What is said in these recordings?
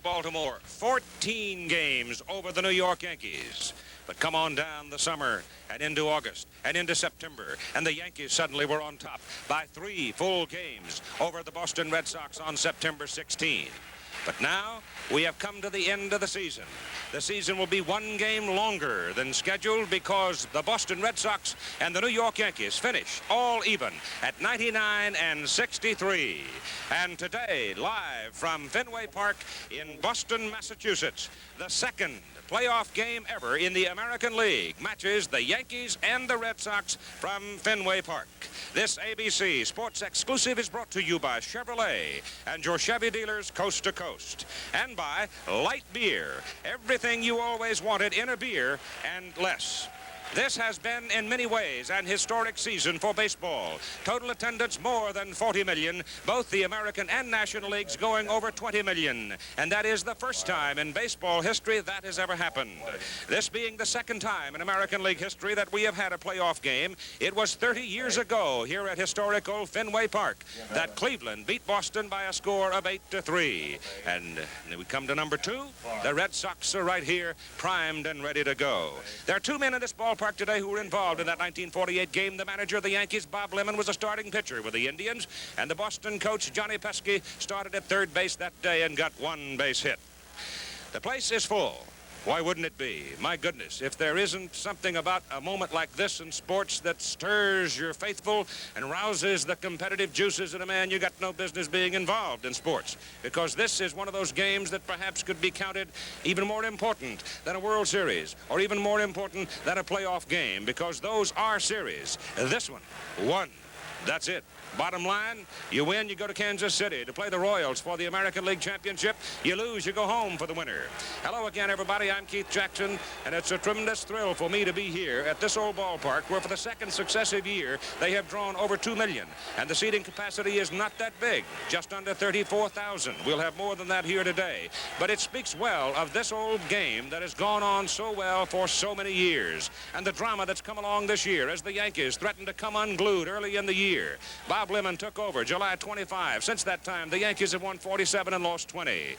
Baltimore, 14 games over the New York Yankees. But come on down the summer and into August and into September, and the Yankees suddenly were on top by 3 full games over the Boston Red Sox on September 16. But now we have come to the end of the season. The season will be 1 game longer than scheduled because the Boston Red Sox and the New York Yankees finish all even at 99 and 63. And today, live from Fenway Park in Boston, Massachusetts, the second playoff game ever in the American League matches the Yankees and the Red Sox from Fenway Park. This ABC Sports Exclusive is brought to you by Chevrolet and your Chevy dealers coast to coast, and by Light Beer, everything you always wanted in a beer and less. This has been, in many ways, an historic season for baseball. Total attendance more than 40 million, both the American and National Leagues going over 20 million. And that is the first time in baseball history that has ever happened. This being the second time in American League history that we have had a playoff game. It was 30 years ago here at historic old Fenway Park that Cleveland beat Boston by a score of 8-3. And we come to number 2. The Red Sox are right here, primed and ready to go. There are 2 men in this ballpark today who were involved in that 1948 game. The manager of the Yankees, Bob Lemon, was a starting pitcher with the Indians, and the Boston coach, Johnny Pesky, started at third base that day and got 1 base hit. The place is full. Why wouldn't it be? My goodness, if there isn't something about a moment like this in sports that stirs your faithful and rouses the competitive juices in a man, you got no business being involved in sports. Because this is one of those games that perhaps could be counted even more important than a World Series, or even more important than a playoff game, because those are series. This one, 1. That's it. Bottom line, you win, you go to Kansas City to play the Royals for the American League Championship. You lose, you go home for the winner. Hello again, everybody. I'm Keith Jackson, and it's a tremendous thrill for me to be here at this old ballpark where for the second successive year they have drawn over 2 million, and the seating capacity is not that big, just under 34,000. We'll have more than that here today, but it speaks well of this old game that has gone on so well for so many years, and the drama that's come along this year as the Yankees threatened to come unglued early in the year. Bob Lemon took over July 25. Since that time, the Yankees have won 47 and lost 20.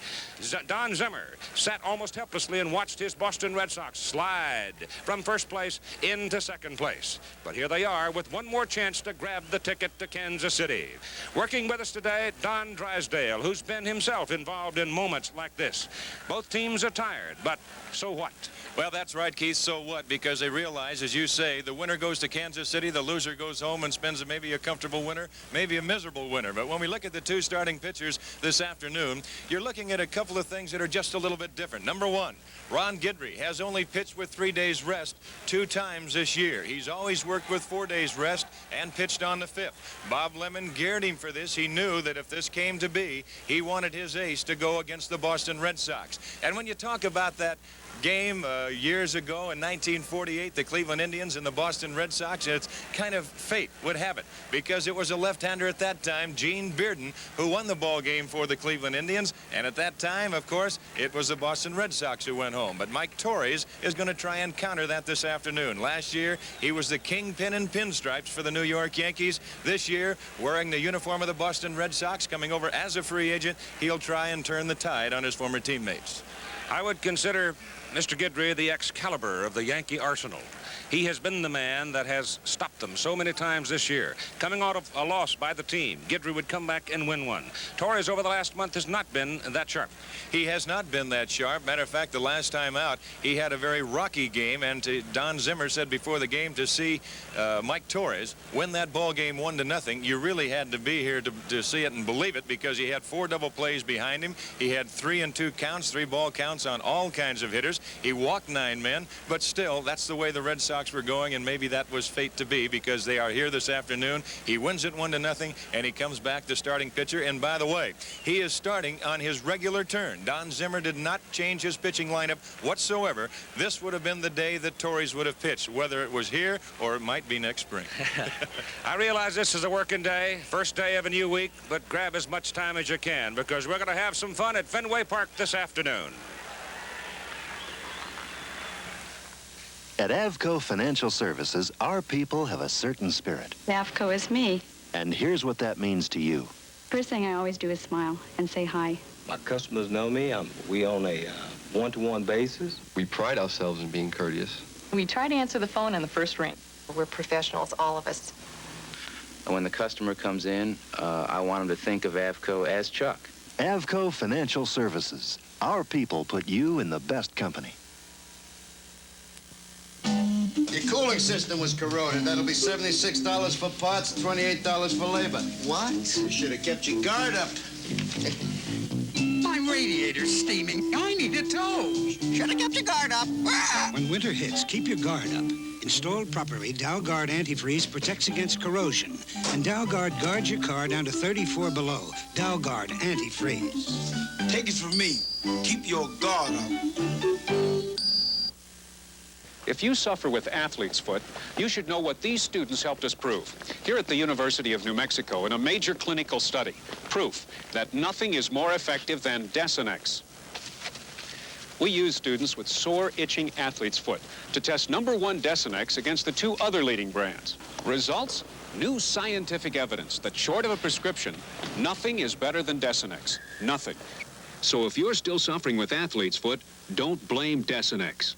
Don Zimmer sat almost helplessly and watched his Boston Red Sox slide from first place into second place. But here they are with 1 more chance to grab the ticket to Kansas City. Working with us today, Don Drysdale, who's been himself involved in moments like this. Both teams are tired, but so what? Well, that's right, Keith. So what? Because they realize, as you say, the winner goes to Kansas City, the loser goes home and spends maybe a comfortable winner, maybe a miserable winner. But when we look at the 2 starting pitchers this afternoon, you're looking at a couple of things that are just a little bit different. Number 1, Ron Guidry has only pitched with 3 days rest 2 times this year. He's always worked with 4 days rest and pitched on the 5th. Bob Lemon geared him for this. He knew that if this came to be, he wanted his ace to go against the Boston Red Sox. And when you talk about that game years ago in 1948, the Cleveland Indians and the Boston Red Sox, it's kind of fate would have it, because it was a left-hander at that time, Gene Bearden, who won the ball game for the Cleveland Indians, and at that time, of course, it was the Boston Red Sox who went home. But Mike Torres is going to try and counter that this afternoon. Last year, he was the kingpin in pinstripes for the New York Yankees. This year, wearing the uniform of the Boston Red Sox, coming over as a free agent, he'll try and turn the tide on his former teammates. I would consider Mr. Guidry the Excalibur of the Yankee arsenal. He has been the man that has stopped them so many times this year. Coming out of a loss by the team, Guidry would come back and win one. Torres over the last month has not been that sharp. He has not been that sharp. Matter of fact, the last time out, he had a very rocky game, and Don Zimmer said before the game, to see Mike Torres win that ball game 1-0, you really had to be here to see it and believe it, because he had 4 double plays behind him. He had 3-2 counts, 3 ball counts on all kinds of hitters. He walked 9 men, but still, that's the way the Red Sox were going, and maybe that was fate to be, because they are here this afternoon. He wins it 1-0, and he comes back the starting pitcher. And by the way, he is starting on his regular turn. Don Zimmer did not change his pitching lineup whatsoever. This would have been the day that Torres would have pitched, whether it was here or it might be next spring. I realize this is a working day, first day of a new week, but grab as much time as you can, because we're going to have some fun at Fenway Park this afternoon. At Avco Financial Services, our people have a certain spirit. Avco is me. And here's what that means to you. First thing I always do is smile and say hi. My customers know me. We on a one-to-one basis. We pride ourselves in being courteous. We try to answer the phone on the first ring. We're professionals, all of us. When the customer comes in, I want him to think of Avco as Chuck. Avco Financial Services. Our people put you in the best company. Your cooling system was corroded. That'll be $76 for parts, $28 for labor. What? You should have kept your guard up. My radiator's steaming. I need a tow. Should have kept your guard up. When winter hits, keep your guard up. Installed properly, DowGuard antifreeze protects against corrosion. And DowGuard guards your car down to 34 below. DowGuard antifreeze. Take it from me. Keep your guard up. If you suffer with athlete's foot, you should know what these students helped us prove. Here at the University of New Mexico in a major clinical study, proof that nothing is more effective than Desinex. We use students with sore, itching athlete's foot to test #1 Desinex against the 2 other leading brands. Results? New scientific evidence that short of a prescription, nothing is better than Desinex. Nothing. So if you're still suffering with athlete's foot, don't blame Desinex.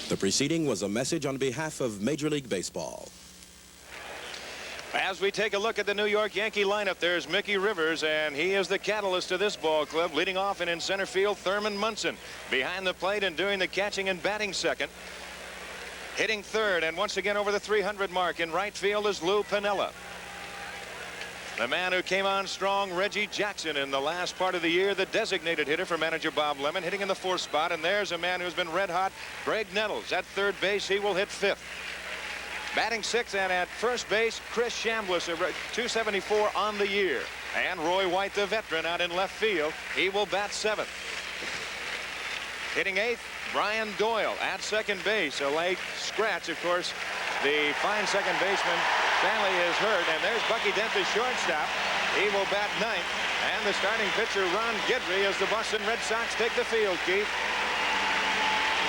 The preceding was a message on behalf of Major League Baseball. As we take a look at the New York Yankee lineup, there's Mickey Rivers, and he is the catalyst of this ball club. Leading off and in center field, Thurman Munson. Behind the plate and doing the catching and batting second. Hitting third, and once again over the 300 mark in right field is Lou Piniella. The man who came on strong, Reggie Jackson, in the last part of the year, the designated hitter for manager Bob Lemon, hitting in the 4th spot. And there's a man who's been red hot, Greg Nettles. At third base, he will hit 5th. Batting 6th, and at first base, Chris Chambliss, 274 on the year. And Roy White, the veteran, out in left field. He will bat 7th. Hitting 8th, Brian Doyle at second base. A late scratch, of course. The fine second baseman, Stanley, is hurt. And there's Bucky Dent, the shortstop. He will bat 9th. And the starting pitcher, Ron Guidry, as the Boston Red Sox take the field, Keith.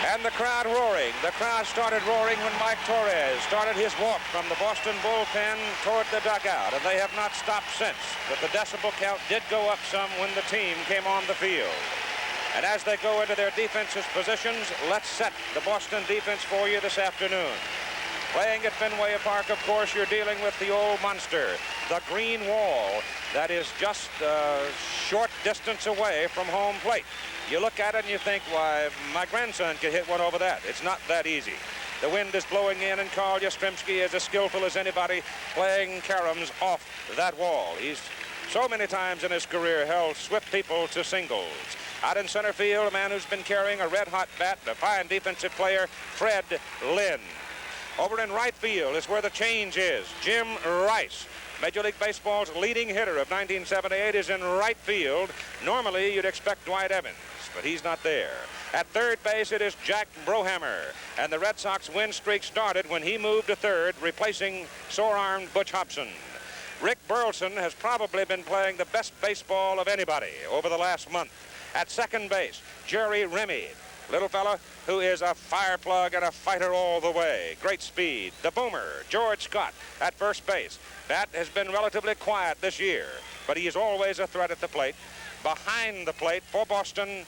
And the crowd roaring. The crowd started roaring when Mike Torres started his walk from the Boston bullpen toward the dugout. And they have not stopped since. But the decibel count did go up some when the team came on the field. And as they go into their defensive positions, let's set the Boston defense for you this afternoon. Playing at Fenway Park, of course, you're dealing with the old monster, the green wall that is just a short distance away from home plate. You look at it and you think, why, my grandson could hit one over that. It's not that easy. The wind is blowing in, and Carl Yastrzemski is as skillful as anybody playing caroms off that wall. He's so many times in his career held swift people to singles. Out in center field, a man who's been carrying a red-hot bat, a fine defensive player, Fred Lynn. Over in right field is where the change is. Jim Rice, Major League Baseball's leading hitter of 1978, is in right field. Normally, you'd expect Dwight Evans, but he's not there. At third base, it is Jack Brohammer, and the Red Sox win streak started when he moved to third, replacing sore-armed Butch Hobson. Rick Burleson has probably been playing the best baseball of anybody over the last month. At second base, Jerry Remy, little fella who is a fire plug and a fighter all the way. Great speed. The boomer, George Scott, at first base. That has been relatively quiet this year, but he is always a threat at the plate. Behind the plate for Boston,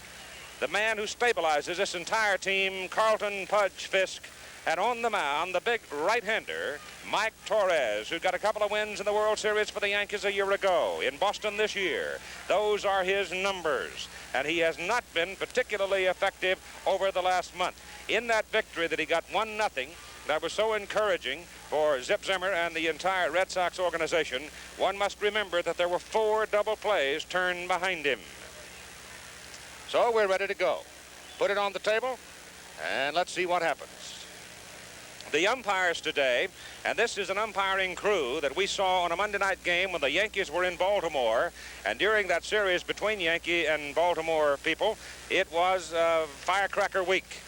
the man who stabilizes this entire team, Carlton Pudge Fisk. And on the mound, the big right-hander, Mike Torres, who got a couple of wins in the World Series for the Yankees a year ago. In Boston this year, those are his numbers. And he has not been particularly effective over the last month. In that victory that he got 1-0, that was so encouraging for Zip Zimmer and the entire Red Sox organization, one must remember that there were 4 double plays turned behind him. So we're ready to go. Put it on the table, and let's see what happens. The umpires today, and this is an umpiring crew that we saw on a Monday night game when the Yankees were in Baltimore, and during that series between Yankee and Baltimore people, it was Firecracker Week.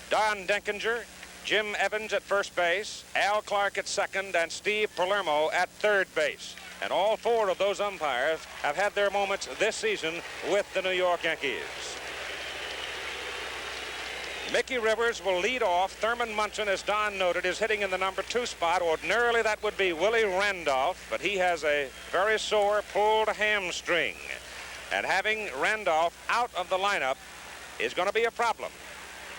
Don Denkinger, Jim Evans at first base, Al Clark at second, and Steve Palermo at third base. And all four of those umpires have had their moments this season with the New York Yankees. Mickey Rivers will lead off. Thurman Munson, as Don noted, is hitting in the number 2 spot. Ordinarily, that would be Willie Randolph, but he has a very sore pulled hamstring. And having Randolph out of the lineup is going to be a problem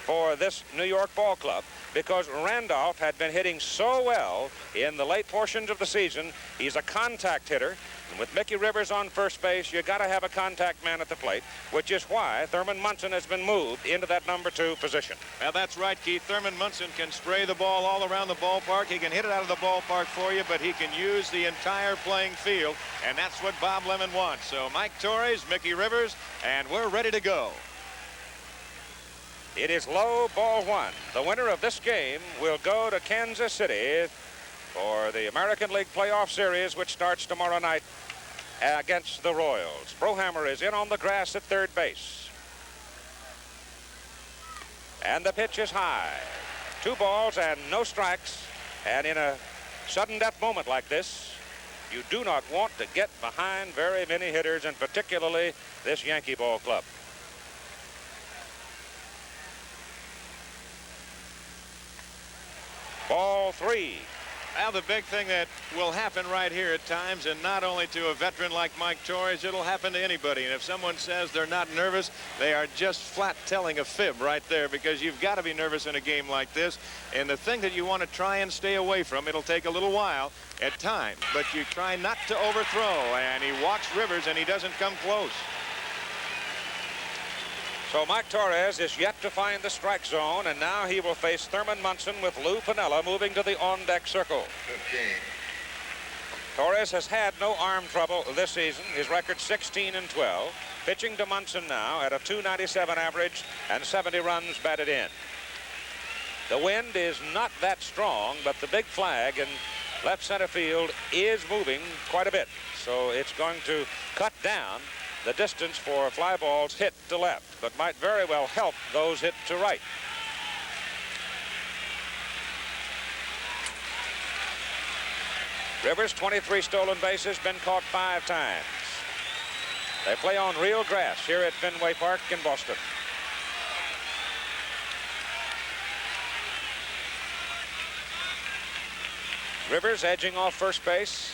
for this New York ball club, because Randolph had been hitting so well in the late portions of the season. He's a contact hitter, and with Mickey Rivers on first base, you got to have a contact man at the plate, which is why Thurman Munson has been moved into that number 2 position. Well, that's right, Keith. Thurman Munson can spray the ball all around the ballpark. He can hit it out of the ballpark for you, but he can use the entire playing field, and that's what Bob Lemon wants. So Mike Torres, Mickey Rivers, and we're ready to go. It is low, ball 1. The winner of this game will go to Kansas City for the American League Playoff Series, which starts tomorrow night against the Royals. Brohammer is in on the grass at third base. And the pitch is high. 2 balls and no strikes. And in a sudden death moment like this, you do not want to get behind very many hitters, and particularly this Yankee ball club. Ball 3. Well, the big thing that will happen right here at times, and not only to a veteran like Mike Torres, it'll happen to anybody. And if someone says they're not nervous, they are just flat telling a fib right there, because you've got to be nervous in a game like this. And the thing that you want to try and stay away from, it'll take a little while at times, but you try not to overthrow. And he walks Rivers, and he doesn't come close. So Mike Torres is yet to find the strike zone, and now he will face Thurman Munson with Lou Piniella moving to the on-deck circle. Torres has had no arm trouble this season. His record 16-12. Pitching to Munson now at a .297 average and 70 runs batted in. The wind is not that strong, but the big flag in left center field is moving quite a bit. So it's going to cut down the distance for fly balls hit to left, but might very well help those hit to right. Rivers, 23 stolen bases, been caught 5 times. They play on real grass here at Fenway Park in Boston. Rivers edging off first base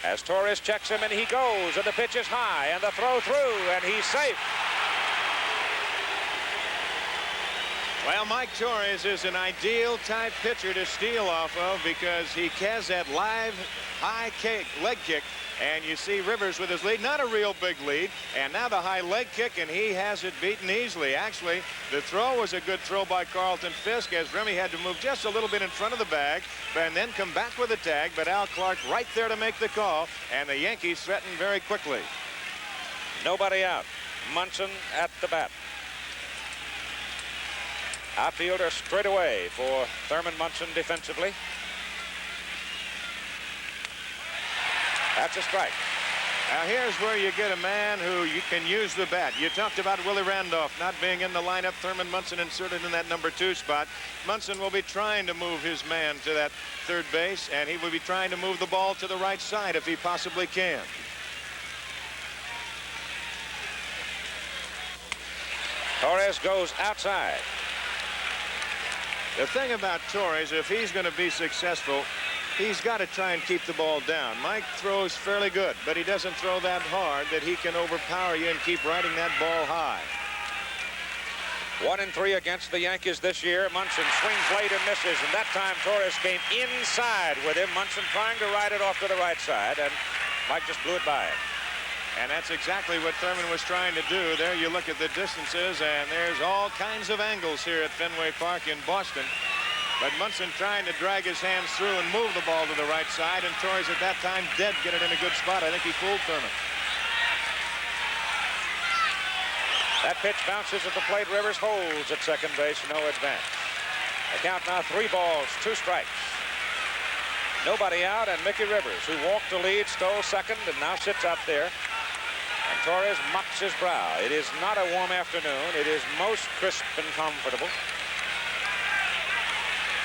as Torres checks him, and he goes, and the pitch is high, and the throw through, and he's safe. Well, Mike Torres is an ideal type pitcher to steal off of, because he has that live high kick, leg kick, and you see Rivers with his lead, not a real big lead, and now the high leg kick, and he has it beaten easily. Actually, the throw was a good throw by Carlton Fisk, as Remy had to move just a little bit in front of the bag and then come back with a tag, but Al Clark right there to make the call, and the Yankees threaten very quickly. Nobody out. Munson at the bat. Outfielder straight away for Thurman Munson defensively. That's a strike. Now here's where you get a man who you can use the bat. You talked about Willie Randolph not being in the lineup. Thurman Munson inserted in that number 2 spot. Munson will be trying to move his man to that third base, and he will be trying to move the ball to the right side if he possibly can. Torres goes outside. The thing about Torres, if he's going to be successful, he's got to try and keep the ball down. Mike throws fairly good, but he doesn't throw that hard that he can overpower you and keep riding that ball high. 1-3 against the Yankees this year. Munson swings late and misses, and that time Torres came inside with him. Munson trying to ride it off to the right side, and Mike just blew it by it. And that's exactly what Thurman was trying to do. There you look at the distances, and there's all kinds of angles here at Fenway Park in Boston. But Munson trying to drag his hands through and move the ball to the right side, and Torres at that time did get it in a good spot. I think he fooled Thurman. That pitch bounces at the plate. Rivers holds at second base. No advance. The count now 3 balls, 2 strikes. Nobody out, and Mickey Rivers, who walked the lead, stole second, and now sits out there. And Torres mops his brow. It is not a warm afternoon. It is most crisp and comfortable.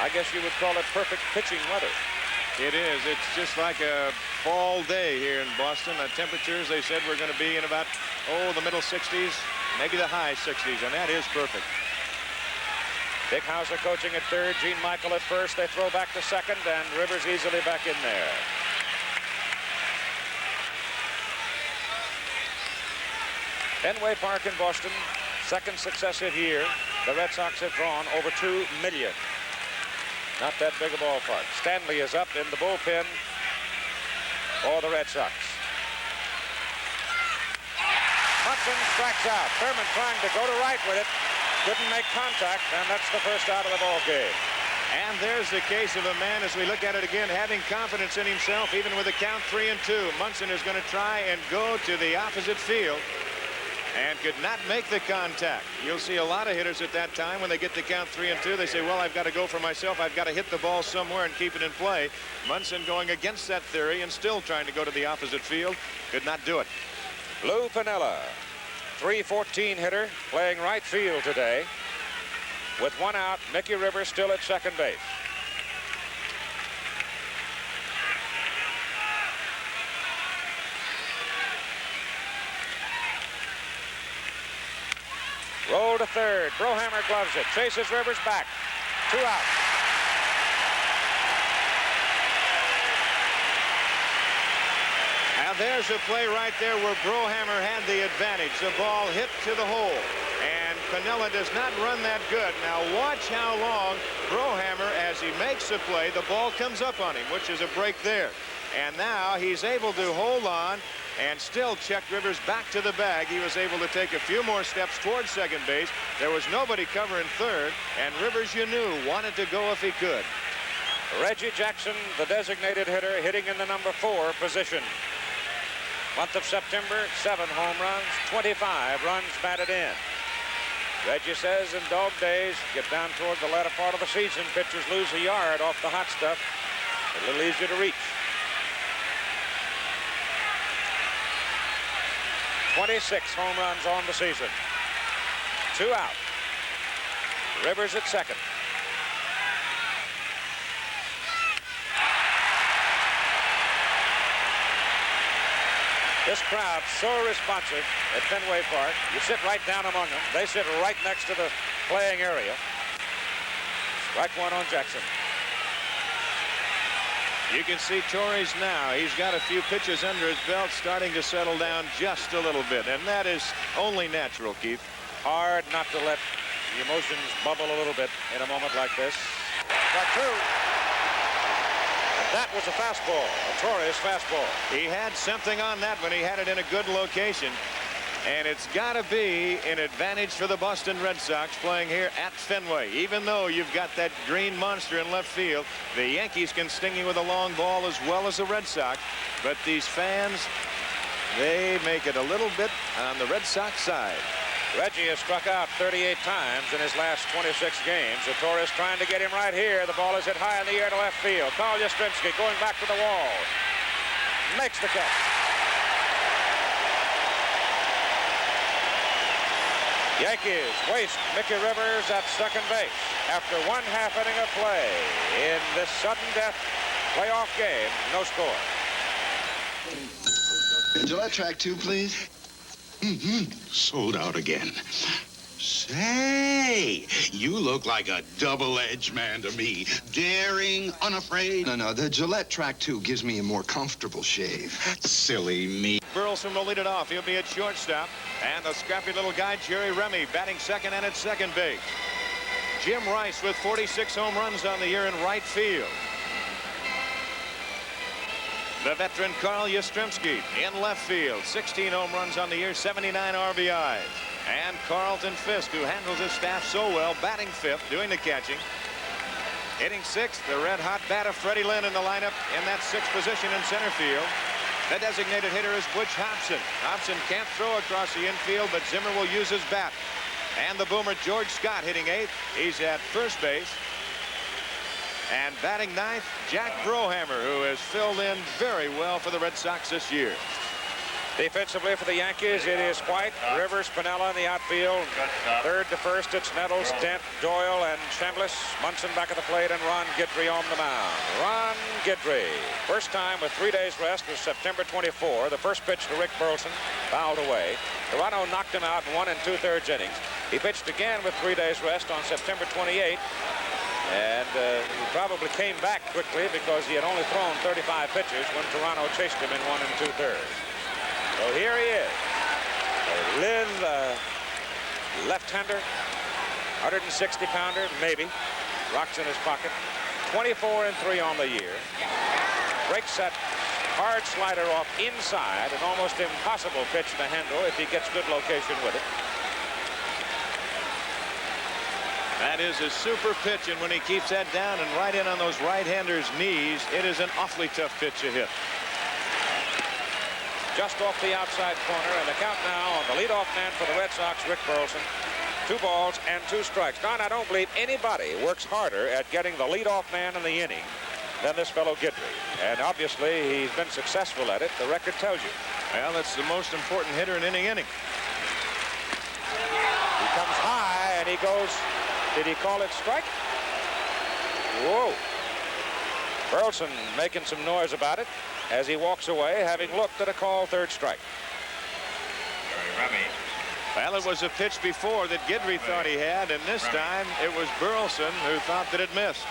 I guess you would call it perfect pitching weather. It is. It's just like a fall day here in Boston. The temperatures, they said, were going to be in about, the middle 60s, maybe the high 60s, and that is perfect. Dick Hauser coaching at third, Gene Michael at first. They throw back to second, and Rivers easily back in there. Fenway Park in Boston, second successive year. The Red Sox have drawn over 2 million. Not that big a ballpark. Stanley is up in the bullpen for the Red Sox. Munson strikes out. Thurman trying to go to right with it. Couldn't make contact, and that's the first out of the ball game. And there's the case of a man, as we look at it again, having confidence in himself, even with a count 3-2. Munson is going to try and go to the opposite field and could not make the contact. You'll see a lot of hitters at that time when they get to count 3-2. They say, well, I've got to go for myself. I've got to hit the ball somewhere and keep it in play. Munson going against that theory and still trying to go to the opposite field. Could not do it. Lou Piniella, .314 hitter, playing right field today. With 1 out, Mickey Rivers still at second base. Roll to third. Brohammer gloves it. Chases Rivers back. 2 out. Now there's a play right there where Brohammer had the advantage. The ball hit to the hole. And Piniella does not run that good. Now watch how long Brohammer, as he makes the play, the ball comes up on him, which is a break there. And now he's able to hold on and still check Rivers back to the bag. He was able to take a few more steps towards second base. There was nobody covering third, and Rivers, you knew, wanted to go if he could. Reggie Jackson, the designated hitter, hitting in the number 4 position. Month of September, 7 home runs, 25 runs batted in. Reggie says in dog days, get down toward the latter part of the season, pitchers lose a yard off the hot stuff. A little easier to reach. 26 home runs on the season. 2 out. Rivers at second. This crowd so responsive at Fenway Park. You sit right down among them. They sit right next to the playing area. Strike 1 on Jackson. You can see Torres now. He's got a few pitches under his belt, starting to settle down just a little bit. And that is only natural, Keith. Hard not to let the emotions bubble a little bit in a moment like this. Strike 2. And that was a fastball, a Torres fastball. He had something on that when he had it in a good location. And it's got to be an advantage for the Boston Red Sox playing here at Fenway. Even though you've got that green monster in left field, the Yankees can sting you with a long ball as well as the Red Sox. But these fans, they make it a little bit on the Red Sox side. Reggie has struck out 38 times in his last 26 games. The Torres trying to get him right here. The ball is hit high in the air to left field. Carl Yastrzemski going back to the wall. Makes the catch. Yankees waste Mickey Rivers at second base after 1/2 inning of play in this sudden death playoff game. No score. Gillette track 2, please. Sold out again. Say, you look like a double-edged man to me. Daring, unafraid. No, the Gillette track 2 gives me a more comfortable shave. Silly me. Burleson will lead it off. He'll be at shortstop. And the scrappy little guy, Jerry Remy, batting second and at second base. Jim Rice with 46 home runs on the year in right field. The veteran Carl Yastrzemski in left field. 16 home runs on the year, 79 RBIs. And Carlton Fisk, who handles his staff so well, batting fifth, doing the catching. Hitting sixth, the red-hot bat of Freddie Lynn in the lineup in that sixth position in center field. The designated hitter is Butch Hobson. Hobson can't throw across the infield, but Zimmer will use his bat. And the boomer George Scott hitting eighth. He's at first base. And batting ninth, Jack Brohammer, who has filled in very well for the Red Sox this year. Defensively for the Yankees, it is White, Rivers, Pinella in the outfield. Third to first, it's Nettles, Dent, Doyle, and Chambliss. Munson back at the plate, and Ron Guidry on the mound. Ron Guidry, first time with 3 days rest was September 24. The first pitch to Rick Burleson, fouled away. Toronto knocked him out in 1 2/3 innings. He pitched again with 3 days rest on September 28. And he probably came back quickly because he had only thrown 35 pitches when Toronto chased him in 1 2/3. So here he is, a lithe left-hander, 160-pounder, maybe. Rocks in his pocket. 24-3 on the year. Breaks that hard slider off inside, an almost impossible pitch to handle if he gets good location with it. That is a super pitch, and when he keeps that down and right in on those right-handers' knees, it is an awfully tough pitch to hit. Just off the outside corner, and the count now on the leadoff man for the Red Sox, Rick Burleson. 2 balls and 2 strikes. Don, I don't believe anybody works harder at getting the leadoff man in the inning than this fellow Guidry. And obviously, he's been successful at it. The record tells you. Well, that's the most important hitter in any inning. He comes high, and he goes, did he call it strike? Whoa. Burleson making some noise about it as he walks away, having looked at a call 3rd strike. Well, it was a pitch before that Guidry thought he had, and this time it was Burleson who thought that it missed.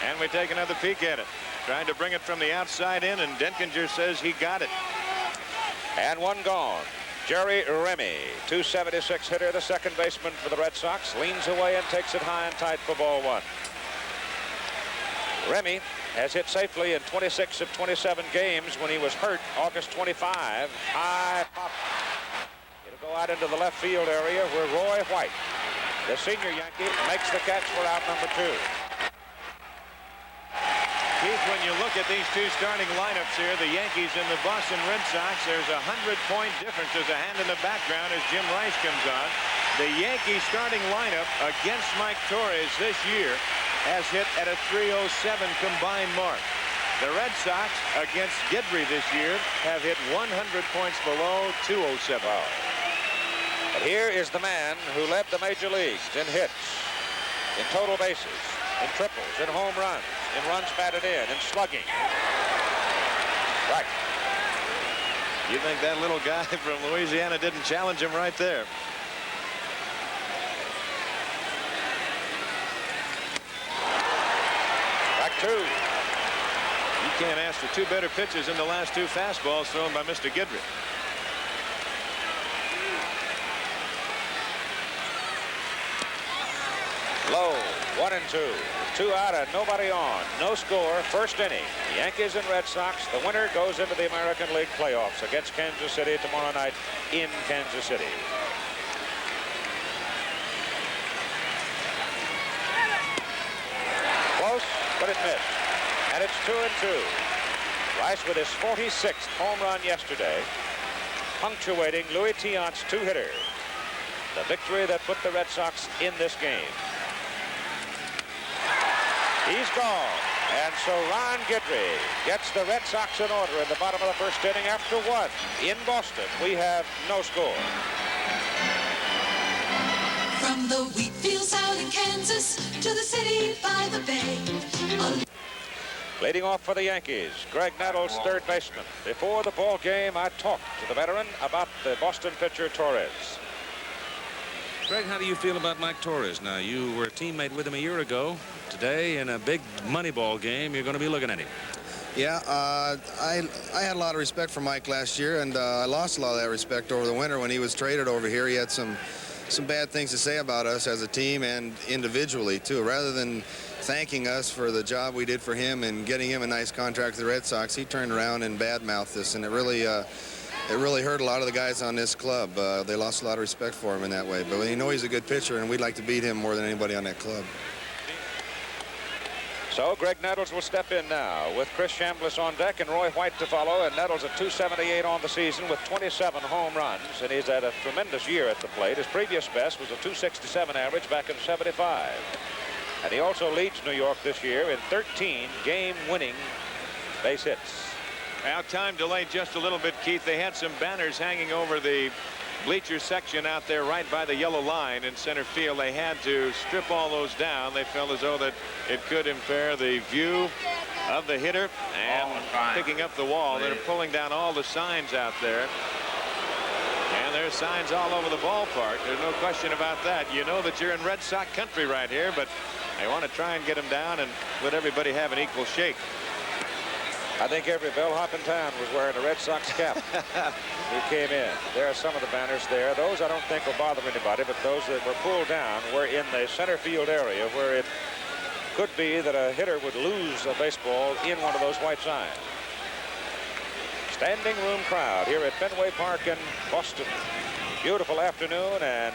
And we take another peek at it. Trying to bring it from the outside in, and Denkinger says he got it. And 1 gone. Jerry Remy, 276 hitter, the second baseman for the Red Sox, leans away and takes it high and tight for ball 1. Remy has hit safely in 26 of 27 games when he was hurt August 25. High pop. It'll go out into the left field area where Roy White, the senior Yankee, makes the catch for out number 2. Keith, when you look at these 2 starting lineups here, the Yankees and the Boston Red Sox, there's a 100-point difference. There's a hand in the background as Jim Rice comes on. The Yankee starting lineup against Mike Torres this year has hit at a 307 combined mark. The Red Sox against Guidry this year have hit 100 points below 207. Wow. But here is the man who led the major leagues in hits, in total bases, in triples, in home runs, in runs batted in, in slugging. Right. You think that little guy from Louisiana didn't challenge him right there? Back 2. You can't ask for 2 better pitches in the last 2 fastballs thrown by Mr. Guidry. Low, 1 2. 2 out and nobody on. No score, first inning. Yankees and Red Sox. The winner goes into the American League playoffs against Kansas City tomorrow night in Kansas City. Close, but it missed. And it's 2-2. Rice with his 46th home run yesterday, punctuating Louis Tiant's 2-hitter. The victory that put the Red Sox in this game. He's gone. And so Ron Guidry gets the Red Sox in order in the bottom of the first inning after 1. In Boston, we have no score. From the wheat fields out in Kansas to the city by the bay. Leading off for the Yankees, Greg Nettles, third baseman. Before the ball game, I talked to the veteran about the Boston pitcher Torres. Greg, how do you feel about Mike Torres? Now, you were a teammate with him a year ago. Today, in a big money ball game, you're going to be looking at him. Yeah, I had a lot of respect for Mike last year, and I lost a lot of that respect over the winter when he was traded over here. He had some bad things to say about us as a team and individually, too. Rather than thanking us for the job we did for him and getting him a nice contract with the Red Sox, he turned around and badmouthed us, and it really hurt a lot of the guys on this club. They lost a lot of respect for him in that way. But you know he's a good pitcher, and we'd like to beat him more than anybody on that club. So Greg Nettles will step in now with Chris Chambliss on deck and Roy White to follow. And Nettles at 278 on the season with 27 home runs. And he's had a tremendous year at the plate. His previous best was a 267 average back in '75. And he also leads New York this year in 13 game-winning base hits. Now, time delayed just a little bit, Keith. They had some banners hanging over the bleacher section out there right by the yellow line in center field. They had to strip all those down. They felt as though that it could impair the view of the hitter and picking up the wall. They're pulling down all the signs out there. And there's signs all over the ballpark. There's no question about that. You know that you're in Red Sox country right here, but they want to try and get them down and let everybody have an equal shake. I think every bellhop in town was wearing a Red Sox cap who came in. There are some of the banners there. Those I don't think will bother anybody, but those that were pulled down were in the center field area where it could be that a hitter would lose a baseball in one of those white signs. Standing room crowd here at Fenway Park in Boston. Beautiful afternoon, and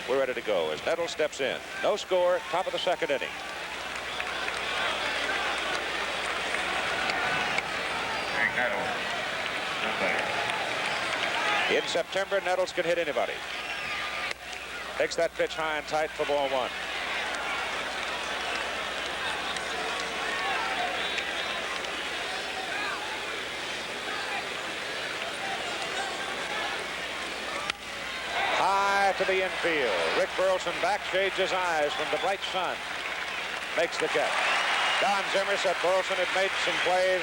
we're ready to go as Nettles steps in. No score, top of the second inning. In September, Nettles can hit anybody. Takes that pitch high and tight for ball one. High to the infield. Rick Burleson back shades his eyes from the bright sun. Makes the catch. Don Zimmer said Burleson had made some plays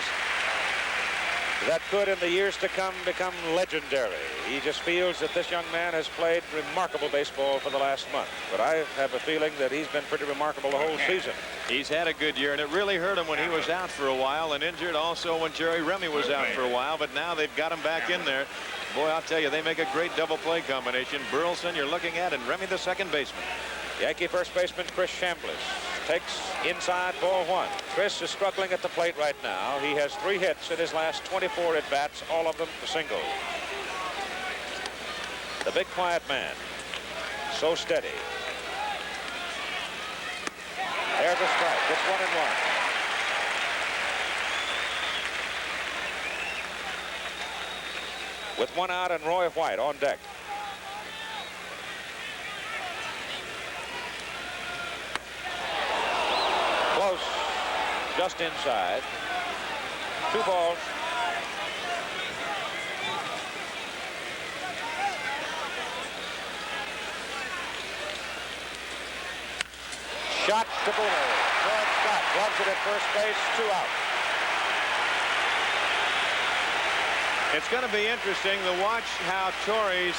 that could in the years to come become legendary. He just feels that this young man has played remarkable baseball for the last month. But I have a feeling that he's been pretty remarkable the whole season. He's had a good year, and it really hurt him when he was out for a while and injured, also when Jerry Remy was out for a while. But now they've got him back in there. Boy, I'll tell you, they make a great double play combination. Burleson you're looking at, and Remy the second baseman. Yankee first baseman Chris Chambliss takes inside ball one. Chris is struggling at the plate right now. He has 3 hits in his last 24 at-bats, all of them for singles. The big quiet man, so steady. There's a strike. It's 1-1. With one out and Roy White on deck. Close, just inside. 2 balls. Shot to Boomer. George Scott gloves it at first base. 2 out. It's going to be interesting to watch how Torres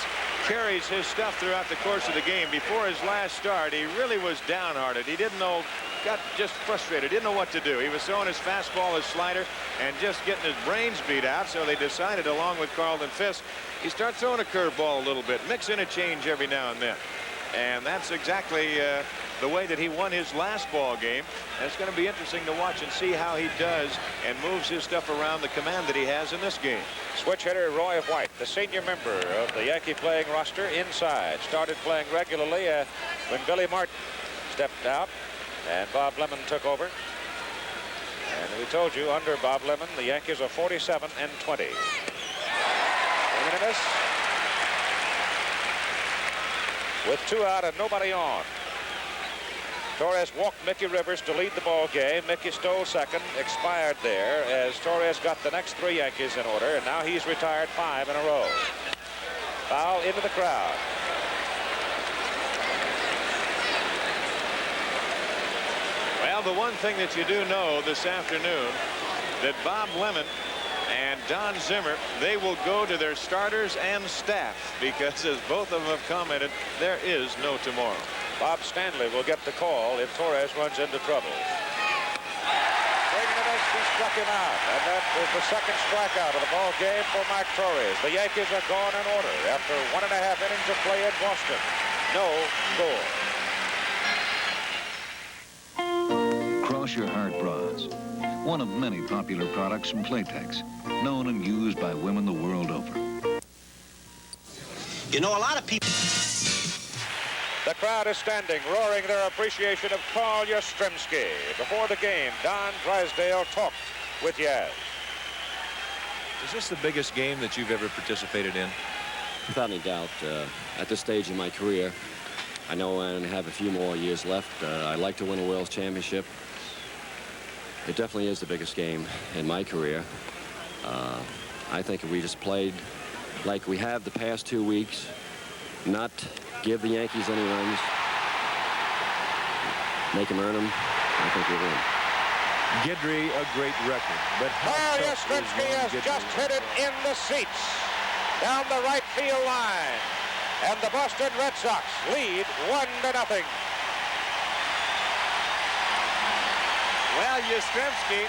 carries his stuff throughout the course of the game. Before his last start, he really was downhearted. He didn't know, got just frustrated, didn't know what to do. He was throwing his fastball, his slider, and just getting his brains beat out. So they decided, along with Carlton Fisk, he started throwing a curveball a little bit, mix in a change every now and then. And that's exactly the way that he won his last ball game. And it's going to be interesting to watch and see how he does and moves his stuff around the command that he has in this game. Switch hitter Roy White, the senior member of the Yankee playing roster, inside. Started playing regularly when Billy Martin stepped out and Bob Lemon took over. And we told you, under Bob Lemon, the Yankees are 47-20. Jimenez with 2 out and nobody on. Torres walked Mickey Rivers to lead the ball game. Mickey stole second, expired there as Torres got the next 3 Yankees in order, and now he's retired 5 in a row. Foul into the crowd. Well, the one thing that you do know this afternoon, that Bob Lemon and Don Zimmer, they will go to their starters and staff, because as both of them have commented, there is no tomorrow. Bob Stanley will get the call if Torres runs into trouble. He struck him out, and that is the second strikeout of the ball game for Mike Torres. The Yankees are gone in order after 1.5 innings of play in Boston. No score. Cross Your Heart bras, one of many popular products from Playtex, known and used by women the world over. You know, a lot of people... The crowd is standing, roaring their appreciation of Carl Yastrzemski. Before the game, Don Drysdale talked with Yaz. Is this the biggest game that you've ever participated in? Without any doubt, at this stage in my career, I know I have a few more years left. I'd like to win a World Championship. It definitely is the biggest game in my career. I think if we just played like we have the past 2 weeks, not give the Yankees any runs, make them earn them, I think we'll win. Guidry, a great record. But Carl Yastrzemski has just hit it in the seats down the right field line. And the Boston Red Sox lead 1-0. Well, Yastrzemski,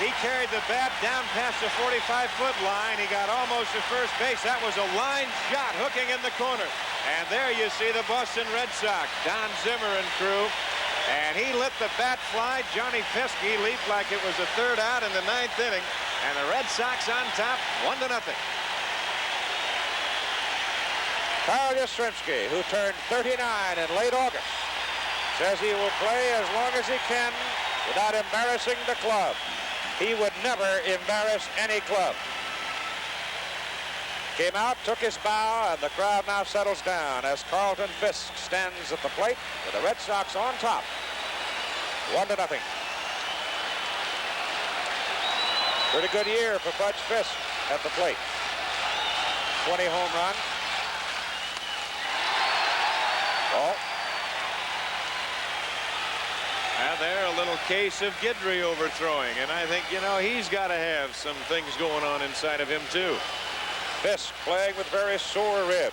he carried the bat down past the 45-foot line. He got almost to first base. That was a line shot hooking in the corner. And there you see the Boston Red Sox, Don Zimmer and crew. And he let the bat fly. Johnny Pesky leaped like it was the third out in the 9th inning. And the Red Sox on top, 1-0. Carl Yastrzemski, who turned 39 in late August, says he will play as long as he can without embarrassing the club. He would never embarrass any club. Came out, took his bow, and the crowd now settles down as Carlton Fisk stands at the plate with the Red Sox on top. 1-0. Pretty good year for Fudge Fisk at the plate. 20 home runs. Ball. And there, a little case of Guidry overthrowing. And I think, you know, he's got to have some things going on inside of him, too. Fisk playing with very sore rib.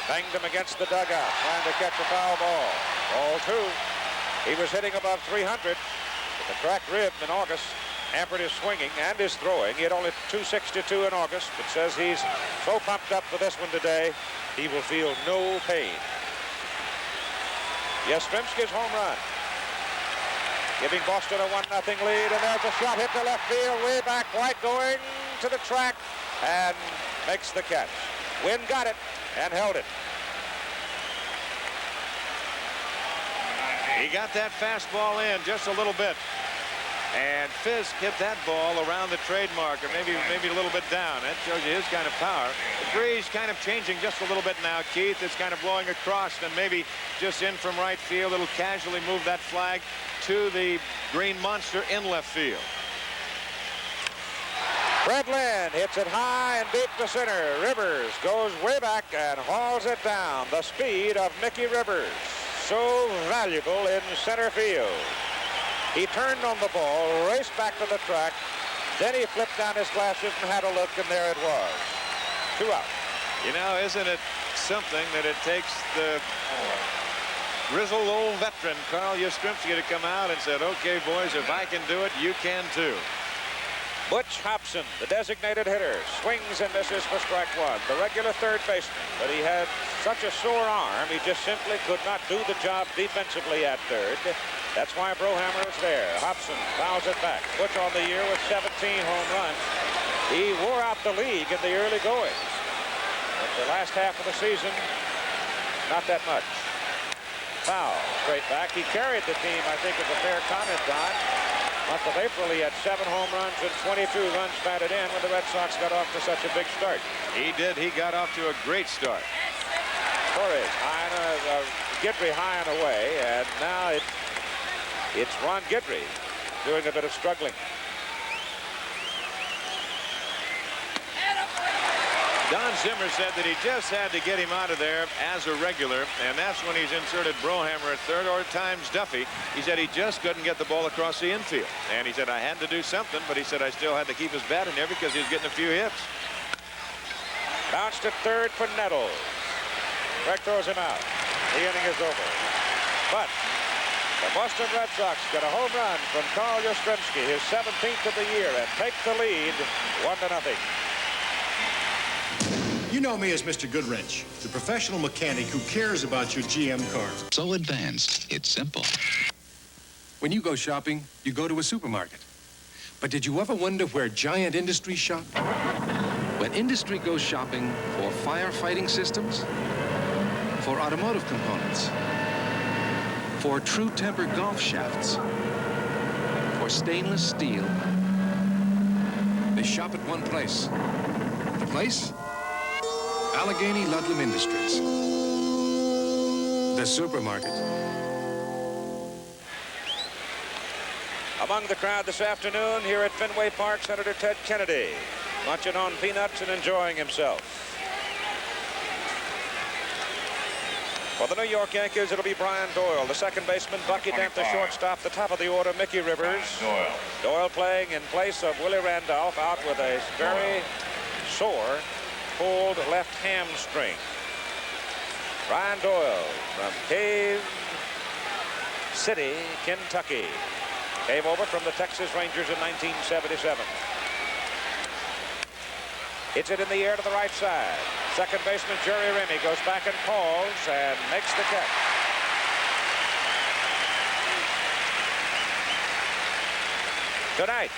Banged him against the dugout, trying to catch a foul ball. Ball 2. He was hitting above 300 with a cracked rib in August. Hampered his swinging and his throwing. He had only 262 in August, but says he's so pumped up for this one today, he will feel no pain. Yastrzemski's home run, giving Boston a 1-0 lead, and there's a shot hit to left field, way back right, going to the track, and makes the catch. Wynn got it and held it. He got that fastball in just a little bit. And Fisk hit that ball around the trademark, or maybe a little bit down. That shows you his kind of power. The breeze kind of changing just a little bit now, Keith. It's kind of blowing across, and maybe just in from right field. It'll casually move that flag to the green monster in left field. Fred Lynn hits it high and deep to center. Rivers goes way back and hauls it down. The speed of Mickey Rivers, so valuable in center field. He turned on the ball, raced back to the track, then he flipped down his glasses and had a look, and there it was. 2 out. You know, isn't it something that it takes the grizzled old veteran, Carl Yastrzemski, to come out and said, okay, boys, if I can do it, you can too. Butch Hobson, the designated hitter, swings and misses for strike 1. The regular third baseman, but he had such a sore arm, he just simply could not do the job defensively at third. That's why Brohammer is there. Hobson fouls it back. Butch on the year with 17 home runs. He wore out the league in the early going. But the last half of the season, not that much. Foul, straight back. He carried the team, I think, is a fair comment, Don. Month of April, he had 7 home runs and 22 runs batted in when the Red Sox got off to such a big start. He did. He got off to a great start. Torres, Guidry high and away, and now it's Ron Guidry doing a bit of struggling. Don Zimmer said that he just had to get him out of there as a regular, and that's when he's inserted Brohammer at third, or at times Duffy. He said he just couldn't get the ball across the infield. And he said, I had to do something, but he said I still had to keep his bat in there because he was getting a few hits. Bounced at third for Nettles. Greg throws him out. The inning is over. But the Boston Red Sox get a home run from Carl Yastrzemski, his 17th of the year, and take the lead 1-0. You know me as Mr. Goodwrench, the professional mechanic who cares about your GM car. So advanced, it's simple. When you go shopping, you go to a supermarket. But did you ever wonder where Giant Industries shop? When industry goes shopping for firefighting systems, for automotive components, for true temper golf shafts, for stainless steel, they shop at one place. The place? Allegheny Ludlam Industries. The a supermarket. Among the crowd this afternoon here at Fenway Park, Senator Ted Kennedy, munching on peanuts and enjoying himself. For the New York Yankees, it'll be Brian Doyle, the second baseman, Bucky Dent, the shortstop, the top of the order, Mickey Rivers. Doyle playing in place of Willie Randolph, out with a very sore, pulled left hamstring. Brian Doyle from Cave City, Kentucky. Came over from the Texas Rangers in 1977. Hits it in the air to the right side. Second baseman Jerry Remy goes back and calls and makes the catch. Tonight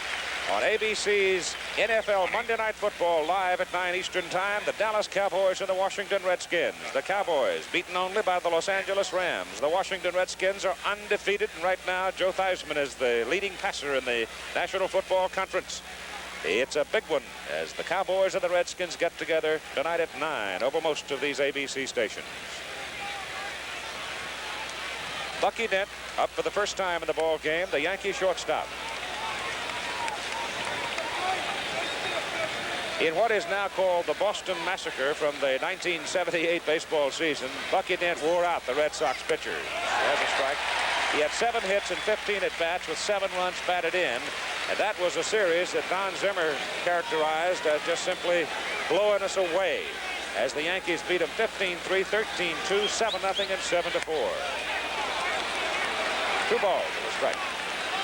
on ABC's NFL Monday Night Football live at 9 Eastern Time, the Dallas Cowboys and the Washington Redskins. The Cowboys beaten only by the Los Angeles Rams. The Washington Redskins are undefeated, and right now Joe Theismann is the leading passer in the National Football Conference. It's a big one as the Cowboys and the Redskins get together tonight at 9 over most of these ABC stations. Bucky Dent up for the first time in the ball game, the Yankee shortstop. In what is now called the Boston Massacre from the 1978 baseball season, Bucky Dent wore out the Red Sox pitchers. There's a strike. He had 7 hits and 15 at-bats with 7 runs batted in. And that was a series that Don Zimmer characterized as just simply blowing us away as the Yankees beat them 15-3, 13-2, 7-0, and 7-4. 2 balls and a strike.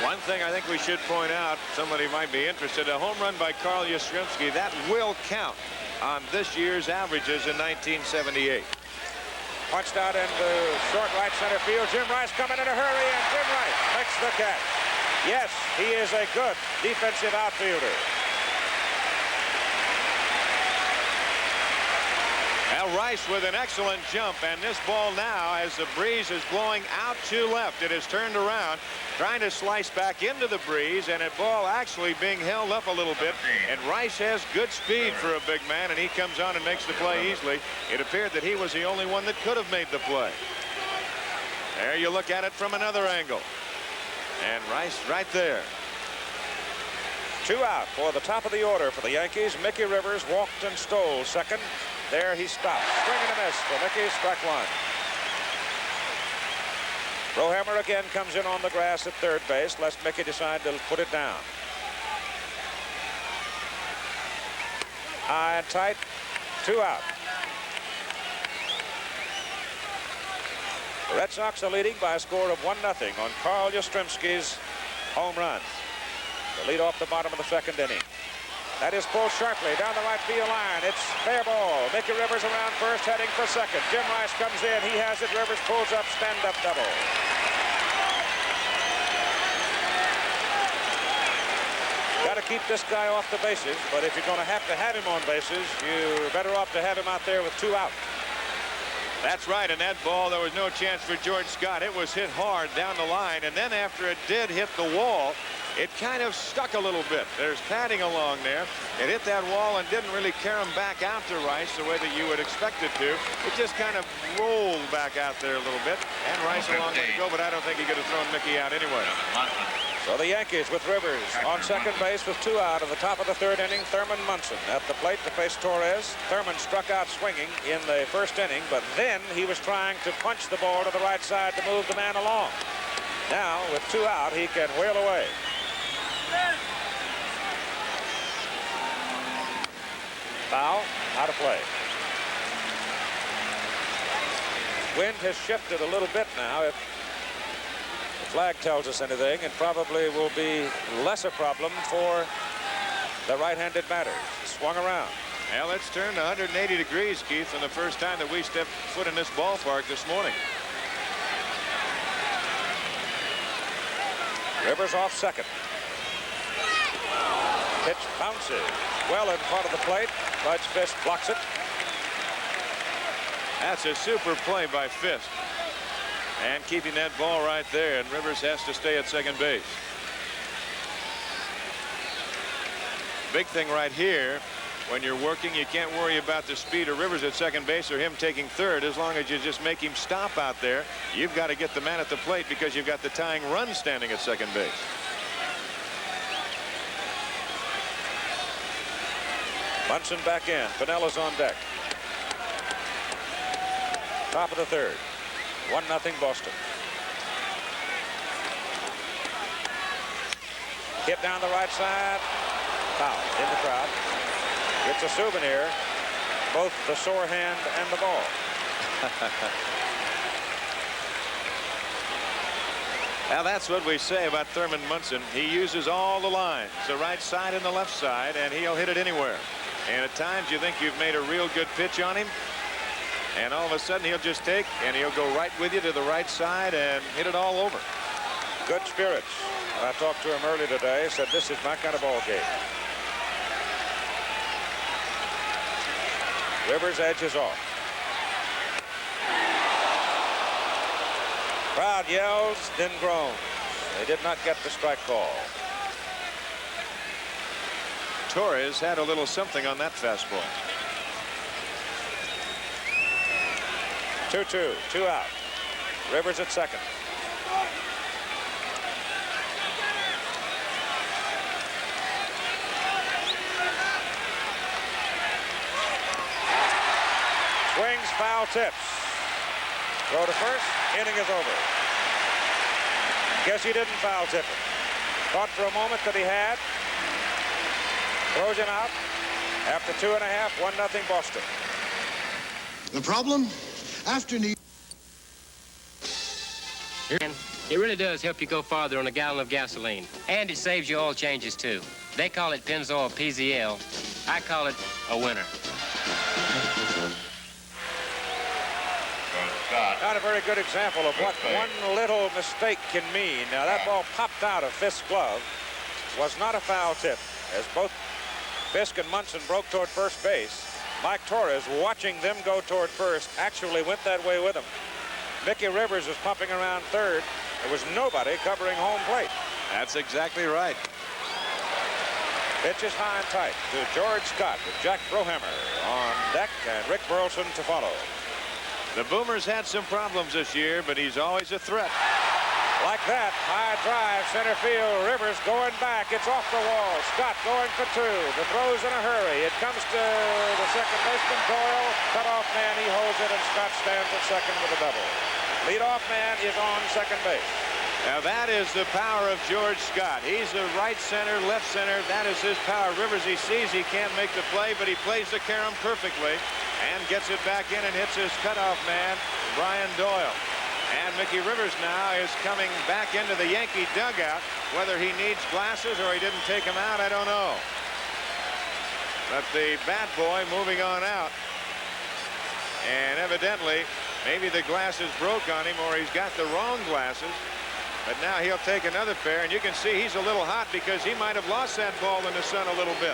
One thing I think we should point out, somebody might be interested, a home run by Carl Yastrzemski, that will count on this year's averages in 1978. Punched out into short right center field. Jim Rice coming in a hurry, and Jim Rice makes the catch. Yes, he is a good defensive outfielder. Now Rice with an excellent jump, and this ball now, as the breeze is blowing out to left, it has turned around, trying to slice back into the breeze, and that ball actually being held up a little bit. And Rice has good speed for a big man, and he comes on and makes the play easily. It appeared that he was the only one that could have made the play. There you look at it from another angle. And Rice right there. 2 out for the top of the order for the Yankees. Mickey Rivers walked and stole second. There he stopped. Swing and a miss for Mickey. Strike 1. Rohammer again comes in on the grass at third base, lest Mickey decide to put it down. High and tight. 2 out. The Red Sox are leading by a score of 1-0 on Carl Yastrzemski's home run. The lead off the bottom of the second inning. That is pulled sharply down the right field line. It's fair ball. Mickey Rivers around first, heading for second. Jim Rice comes in. He has it. Rivers pulls up, stand-up double. Got to keep this guy off the bases, but if you're going to have him on bases, you're better off to have him out there with 2 out. That's right, and that ball, there was no chance for George Scott. It was hit hard down the line, and then after it did hit the wall, it kind of stuck a little bit. There's padding along there. It hit that wall and didn't really carry him back out to Rice the way that you would expect it to. It just kind of rolled back out there a little bit, and Rice along with it go, but I don't think he could have thrown Mickey out anyway. So the Yankees with Rivers on second base with 2 out at the top of the third inning. Thurman Munson at the plate to face Torres. Thurman struck out swinging in the first inning, but then he was trying to punch the ball to the right side to move the man along. Now, with 2 out, he can wheel away. Foul, out of play. Wind has shifted a little bit now. If the flag tells us anything, it probably will be less a problem for the right-handed batters. Swung around. Well, it's turned 180 degrees, Keith, from the first time that we stepped foot in this ballpark this morning. Rivers off second. Pitch bounces well in front of the plate. Bud's Fisk blocks it. That's a super play by Fisk. And keeping that ball right there, and Rivers has to stay at second base. Big thing right here when you're working, you can't worry about the speed of Rivers at second base or him taking third. As long as you just make him stop out there, you've got to get the man at the plate because you've got the tying run standing at second base. Munson back in. Pinella's on deck. Top of the third. 1-0 Boston. Hit down the right side. Foul in the crowd. It's a souvenir. Both the sore hand and the ball. Now that's what we say about Thurman Munson. He uses all the lines, the right side and the left side, and he'll hit it anywhere. And at times you think you've made a real good pitch on him, and all of a sudden he'll just take and he'll go right with you to the right side and hit it all over. Good spirits. I talked to him earlier today. Said this is my kind of ball game. Rivers edges off. Crowd yells, then groans. They did not get the strike call. Torres had a little something on that fastball. 2-2, 2 out. Rivers at second. Swings, foul tips. Throw to first, inning is over. Guess he didn't foul tip it. Thought for a moment that he had. Throws him out after 2.5, 1-0 Boston. The problem? After New It really does help you go farther on a gallon of gasoline. And it saves you oil changes, too. They call it Pennzoil PZL. I call it a winner. Not a very good example of what one little mistake can mean. Now, that ball popped out of Fisk's glove. Was not a foul tip. As both Fisk and Munson broke toward first base, Mike Torres, watching them go toward first, actually went that way with them. Mickey Rivers was pumping around third. There was nobody covering home plate. That's exactly right. Pitch is high and tight to George Scott with Jack Brohammer on deck and Rick Burleson to follow. The Boomers had some problems this year, but he's always a threat. Like that, high drive, center field, Rivers going back. It's off the wall. Scott going for two. The throw's in a hurry. It comes to the second baseman, Doyle. Cut-off man, he holds it, and Scott stands at second with a double. Leadoff man is on second base. Now that is the power of George Scott. He's a right center, left center. That is his power. Rivers, he sees he can't make the play, but he plays the carom perfectly and gets it back in and hits his cutoff man, Brian Doyle. And Mickey Rivers now is coming back into the Yankee dugout. Whether he needs glasses or he didn't take them out, I don't know. But the bat boy moving on out. And evidently, maybe the glasses broke on him or he's got the wrong glasses. But now he'll take another pair, and you can see he's a little hot because he might have lost that ball in the sun a little bit.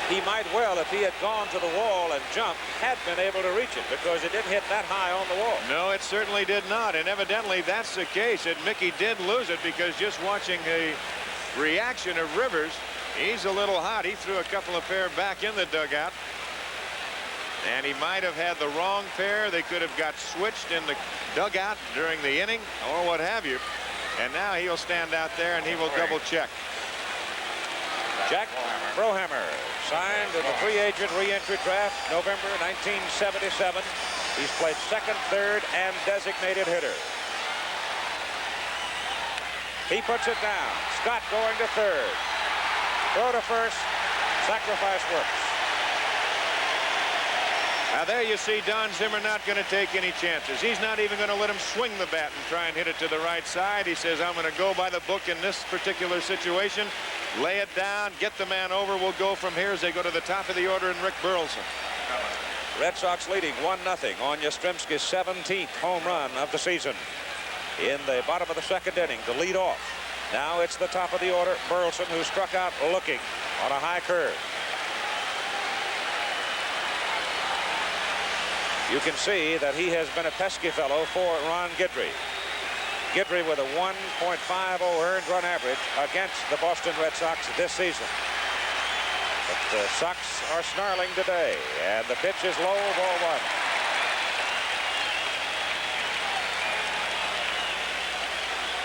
He might well, if he had gone to the wall and jumped, had been able to reach it because it didn't hit that high on the wall. No, it certainly did not, and evidently that's the case, that Mickey did lose it because just watching the reaction of Rivers, he's a little hot. He threw a couple of pair back in the dugout, and he might have had the wrong pair. They could have got switched in the dugout during the inning or what have you, and now he'll stand out there and he will double check. Jack Brohammer signed in the free agent re-entry draft November 1977. He's played second, third, and designated hitter. He puts it down. Scott going to third. Throw to first. Sacrifice works. Now there you see Don Zimmer not going to take any chances. He's not even going to let him swing the bat and try and hit it to the right side. He says, I'm going to go by the book in this particular situation. Lay it down, get the man over. We'll go from here as they go to the top of the order and Rick Burleson. Red Sox leading 1-0 on Yastrzemski's 17th home run of the season. In the bottom of the second inning to lead off. Now it's the top of the order, Burleson, who struck out looking on a high curve. You can see that he has been a pesky fellow for Ron Guidry. Guidry with a 1.50 earned run average against the Boston Red Sox this season. But the Sox are snarling today, and the pitch is low, ball one.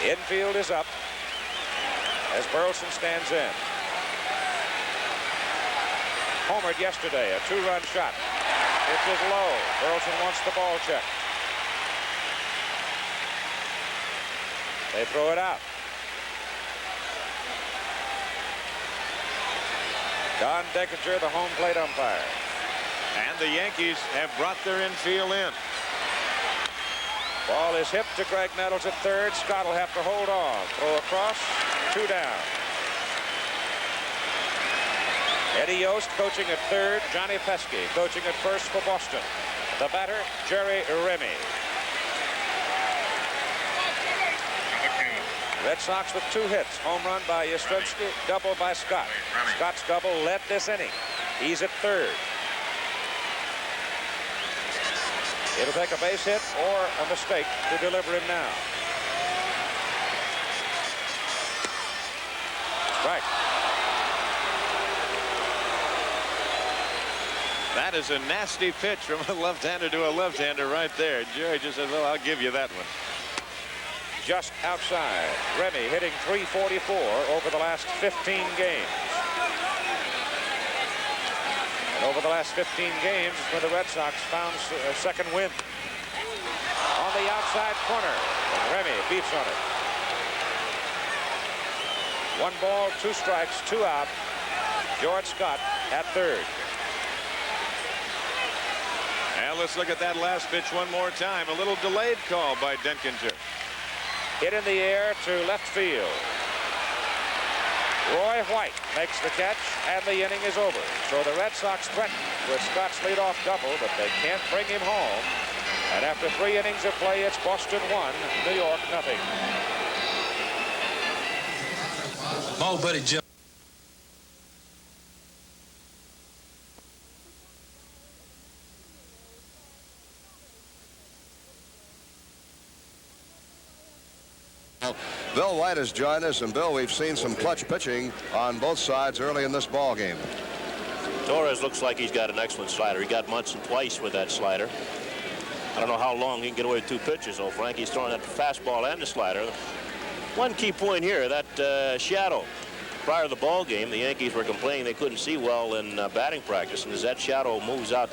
Infield is up as Burleson stands in. Homered yesterday, a two-run shot. Pitch is low. Burleson wants the ball checked. They throw it out. Don Denkinger, the home plate umpire. And the Yankees have brought their infield in. Ball is hit to Greg Nettles at third. Scott will have to hold on. Throw across, two down. Eddie Yost coaching at third. Johnny Pesky coaching at first for Boston. The batter, Jerry Remy. Red Sox with two hits. Home run by Yastrzemski, double by Scott. Scott's double led this inning. He's at third. It'll take a base hit or a mistake to deliver him now. Strike. That is a nasty pitch from a left-hander to a left-hander right there. Jerry just says, well, I'll give you that one. Just outside. Remy hitting .344 over the last 15 games. And over the last 15 games, when the Red Sox found a second win. On the outside corner, and Remy beats on it. 1 ball, 2 strikes, 2 out. George Scott at third. And let's look at that last pitch one more time. A little delayed call by Denkinger. Hit in the air to left field. Roy White makes the catch, and the inning is over. So the Red Sox threaten with Scott's leadoff double, but they can't bring him home. And after 3 innings of play, it's Boston 1, New York nothing. Ball buddy Jim. Bill White has joined us, and Bill, we've seen some clutch pitching on both sides early in this ball game. Torres looks like he's got an excellent slider. He got Munson twice with that slider. I don't know how long he can get away with 2 pitches, though. Frankie's throwing that fastball and the slider. One key point here, that shadow. Prior to the ball game, the Yankees were complaining they couldn't see well in batting practice, and as that shadow moves out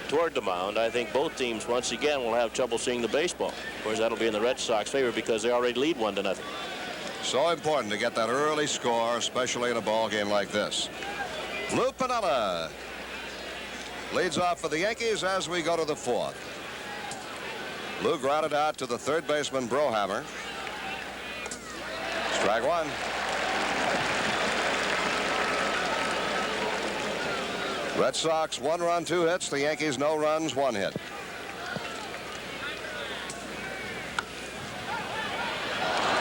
toward the mound, I think both teams once again will have trouble seeing the baseball. Of course, that'll be in the Red Sox favor because they already lead 1-0. So important to get that early score, especially in a ball game like this. Lou Piniella leads off for the Yankees as we go to the 4th. Lou grounded out to the third baseman Brohammer. Strike 1. Red Sox 1 run, 2 hits. The Yankees no runs, 1 hit.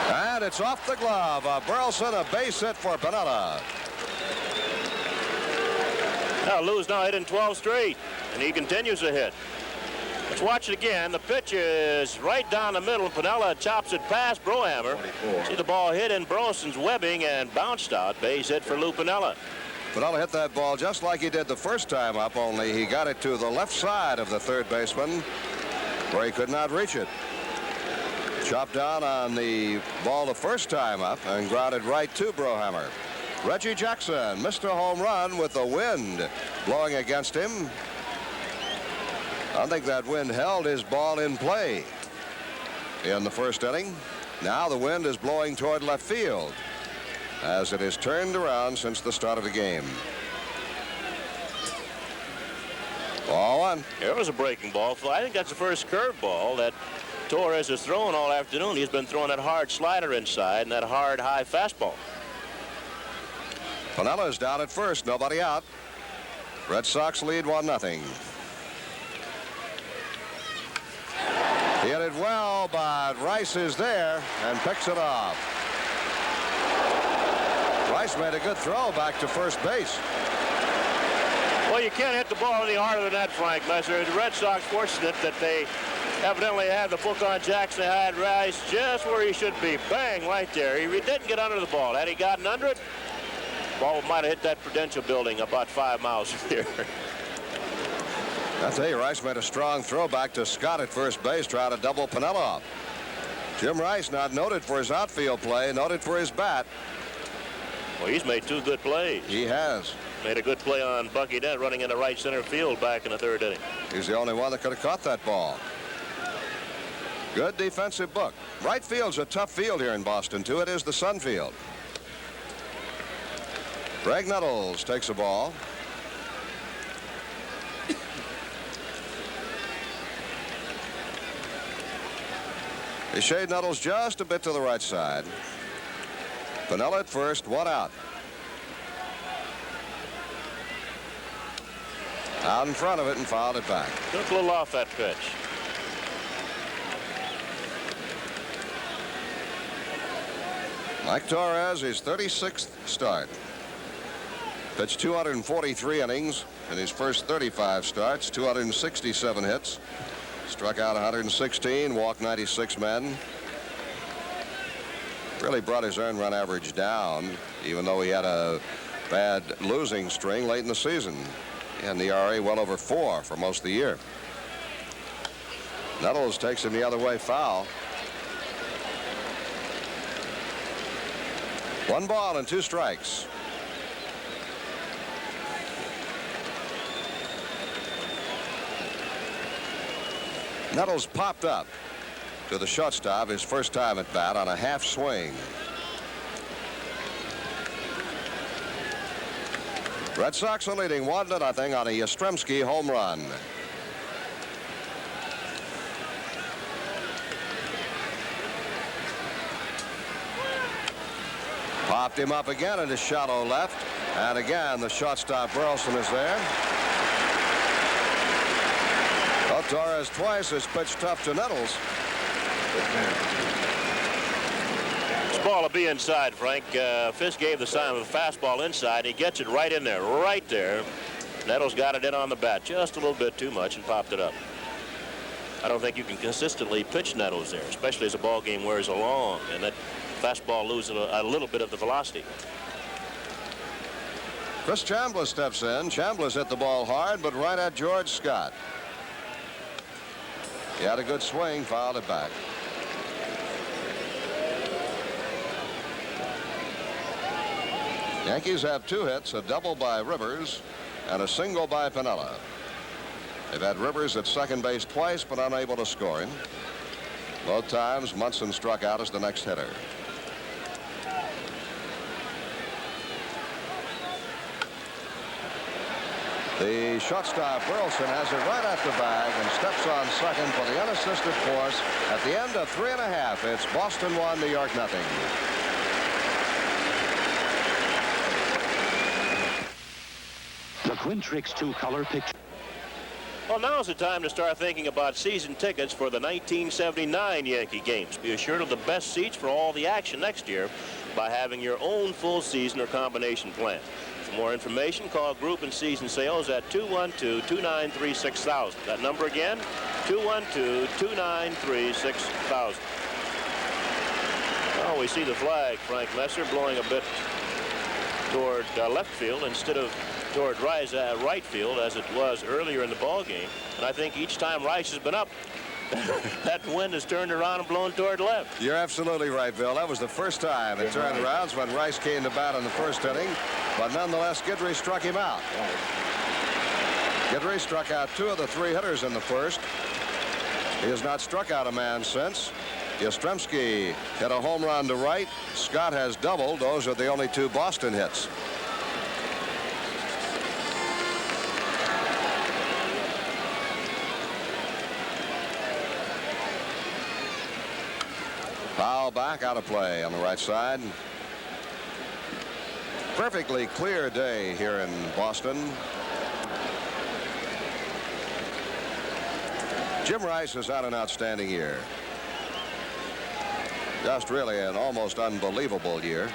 And it's off the glove of Burleson, a base hit for Piniella. Now Lou's now hitting 12 straight, and he continues to hit. Let's watch it again. The pitch is right down the middle. Piniella chops it past Brohammer. See the ball hit in Burleson's webbing and bounced out. Base hit for Lou Piniella. Piniella hit that ball just like he did the first time up, only he got it to the left side of the third baseman where he could not reach it. Chopped down on the ball the first time up and grounded right to Brohammer. Reggie Jackson, Mr. Home Run, with the wind blowing against him. I think that wind held his ball in play in the first inning. Now the wind is blowing toward left field as it has turned around since the start of the game. Ball 1. There was a breaking ball. I think that's the first curveball that Torres has thrown all afternoon. He's been throwing that hard slider inside and that hard high fastball. Piniella is down at first, nobody out. Red Sox lead 1-0. He hit it well, but Rice is there and picks it off. Rice made a good throw back to first base. Well, you can't hit the ball any harder than that, Frank Messer. The Red Sox fortunate that they evidently had the book on Jackson. They had Rice just where he should be. Bang, right there. He didn't get under the ball. Had he gotten under it, Ball might have hit that Prudential building about 5 miles from here. I tell you, Rice made a strong throw back to Scott at first base, trying to double Piniella off. Jim Rice, not noted for his outfield play, noted for his bat. Well, he's made 2 good plays. He has. Made a good play on Bucky Dent running into right center field back in the 3rd inning. He's the only one that could have caught that ball. Good defensive book. Right field's a tough field here in Boston, too. It is the Sun Field. Greg Nettles takes a ball. He shade Nettles just a bit to the right side. Piniella at first, 1 out. Out in front of it and fouled it back. Took a little off that pitch. Mike Torres, his 36th start. Pitched 243 innings in his first 35 starts, 267 hits. Struck out 116, walked 96 men. Really brought his earned run average down, even though he had a bad losing string late in the season. And the ERA well over 4 for most of the year. Nettles takes him the other way, foul. 1 ball and 2 strikes. Nettles popped up to the shortstop, his first time at bat, on a half swing. Red Sox are leading 1-0 on a Yastrzemski home run. Popped him up again into shallow left, and again the shortstop Burleson is there. Well, Torres twice has pitched tough to Nettles. This ball will be inside, Frank. Fisk gave the sign of a fastball inside. He gets it right in there, right there. Nettles got it in on the bat just a little bit too much and popped it up. I don't think you can consistently pitch Nettles there, especially as the ball game wears along and that fastball loses a little bit of the velocity. Chris Chambliss steps in. Chambliss hit the ball hard, but right at George Scott. He had a good swing, fouled it back. Yankees have 2 hits, a double by Rivers and a single by Piniella. They've had Rivers at second base twice, but unable to score him. Both times, Munson struck out as the next hitter. The shortstop Burleson has it right at the bag and steps on second for the unassisted force. At the end of 3 1/2, it's Boston 1, New York 0. The Quintrix 2-color picture. Well, now's the time to start thinking about season tickets for the 1979 Yankee games. Be assured of the best seats for all the action next year by having your own full season or combination plan. For more information, call Group and Season Sales at 212-293-6000. That number again, 212-293-6000. Well, we see the flag, Frank Messer, blowing a bit toward left field instead of toward right field as it was earlier in the ball game. And I think each time Rice has been up, that wind has turned around and blown toward left. You're absolutely right, Bill. That was the first time it turned around when Rice came to bat in the first inning. But nonetheless, Guidry struck him out. Guidry struck out 2 of the 3 hitters in the first. He has not struck out a man since. Yastrzemski hit a home run to right. Scott has doubled. Those are the only 2 Boston hits. Foul back, out of play on the right side. Perfectly clear day here in Boston. Jim Rice has had an outstanding year. Just really an almost unbelievable year.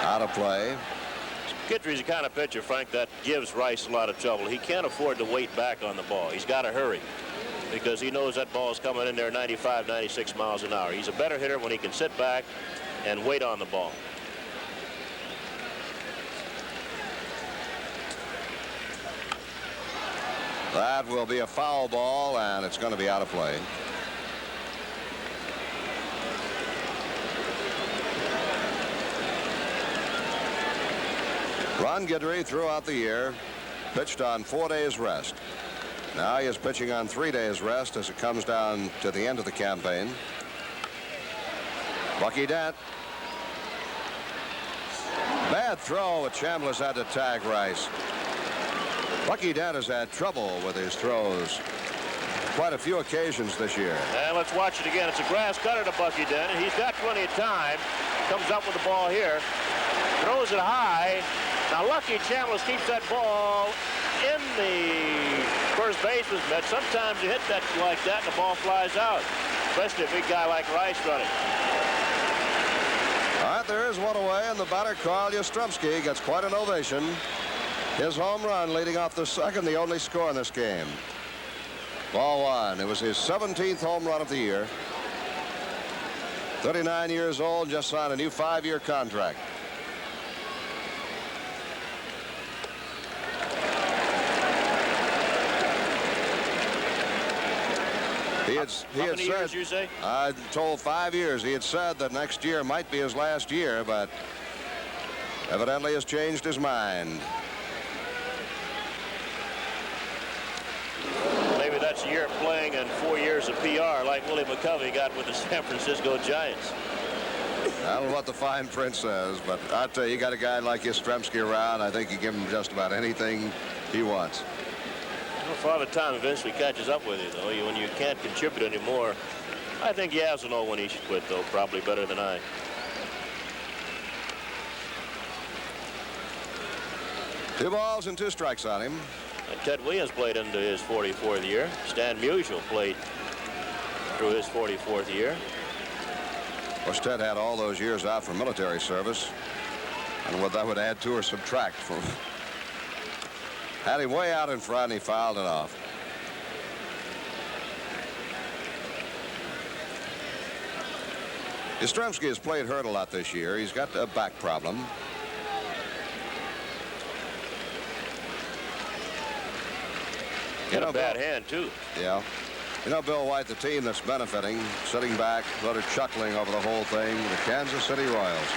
Out of play. Guidry's the kind of pitcher, Frank, that gives Rice a lot of trouble. He can't afford to wait back on the ball. He's got to hurry because he knows that ball's coming in there 95, 96 miles an hour. He's a better hitter when he can sit back and wait on the ball. That will be a foul ball, and it's going to be out of play. Ron Guidry throughout the year pitched on 4 days rest. Now he is pitching on 3 days rest as it comes down to the end of the campaign. Bucky Dent. Bad throw, but Chambliss had to tag Rice. Bucky Dent has had trouble with his throws quite a few occasions this year. And let's watch it again. It's a grass cutter to Bucky Dent, and he's got plenty of time. Comes up with the ball here. Throws it high. Now, lucky Chambliss keeps that ball in the first baseman's net. Sometimes you hit that like that, and the ball flies out, especially a big guy like Rice running. All right, there is one away, and the batter, Carl Yastrzemski, gets quite an ovation. His home run leading off the second, the only score in this game. Ball one. It was his 17th home run of the year. 39 years old, just signed a new 5-year contract. How many years, you say? I told 5 years. He had said that next year might be his last year, but evidently has changed his mind. Maybe that's a year of playing and 4 years of PR like Willie McCovey got with the San Francisco Giants. I don't know what the fine print says, but I'll tell you, got a guy like Yastrzemski around, I think you give him just about anything he wants. Well, Father Time eventually catches up with you, though. When you can't contribute anymore, I think Yaz will know when he should quit, though, probably better than I. Two balls and 2 strikes on him. And Ted Williams played into his 44th year. Stan Musial played through his 44th year. Of course, Ted had all those years out for military service. And what that would add to or subtract from. Had him way out in front, and he fouled it off. Yastrzemski has played hurt a lot this year. He's got a back problem. Got a bad hand, too. Yeah. You know, Bill White, the team that's benefiting, sitting back, sort of chuckling over the whole thing, the Kansas City Royals.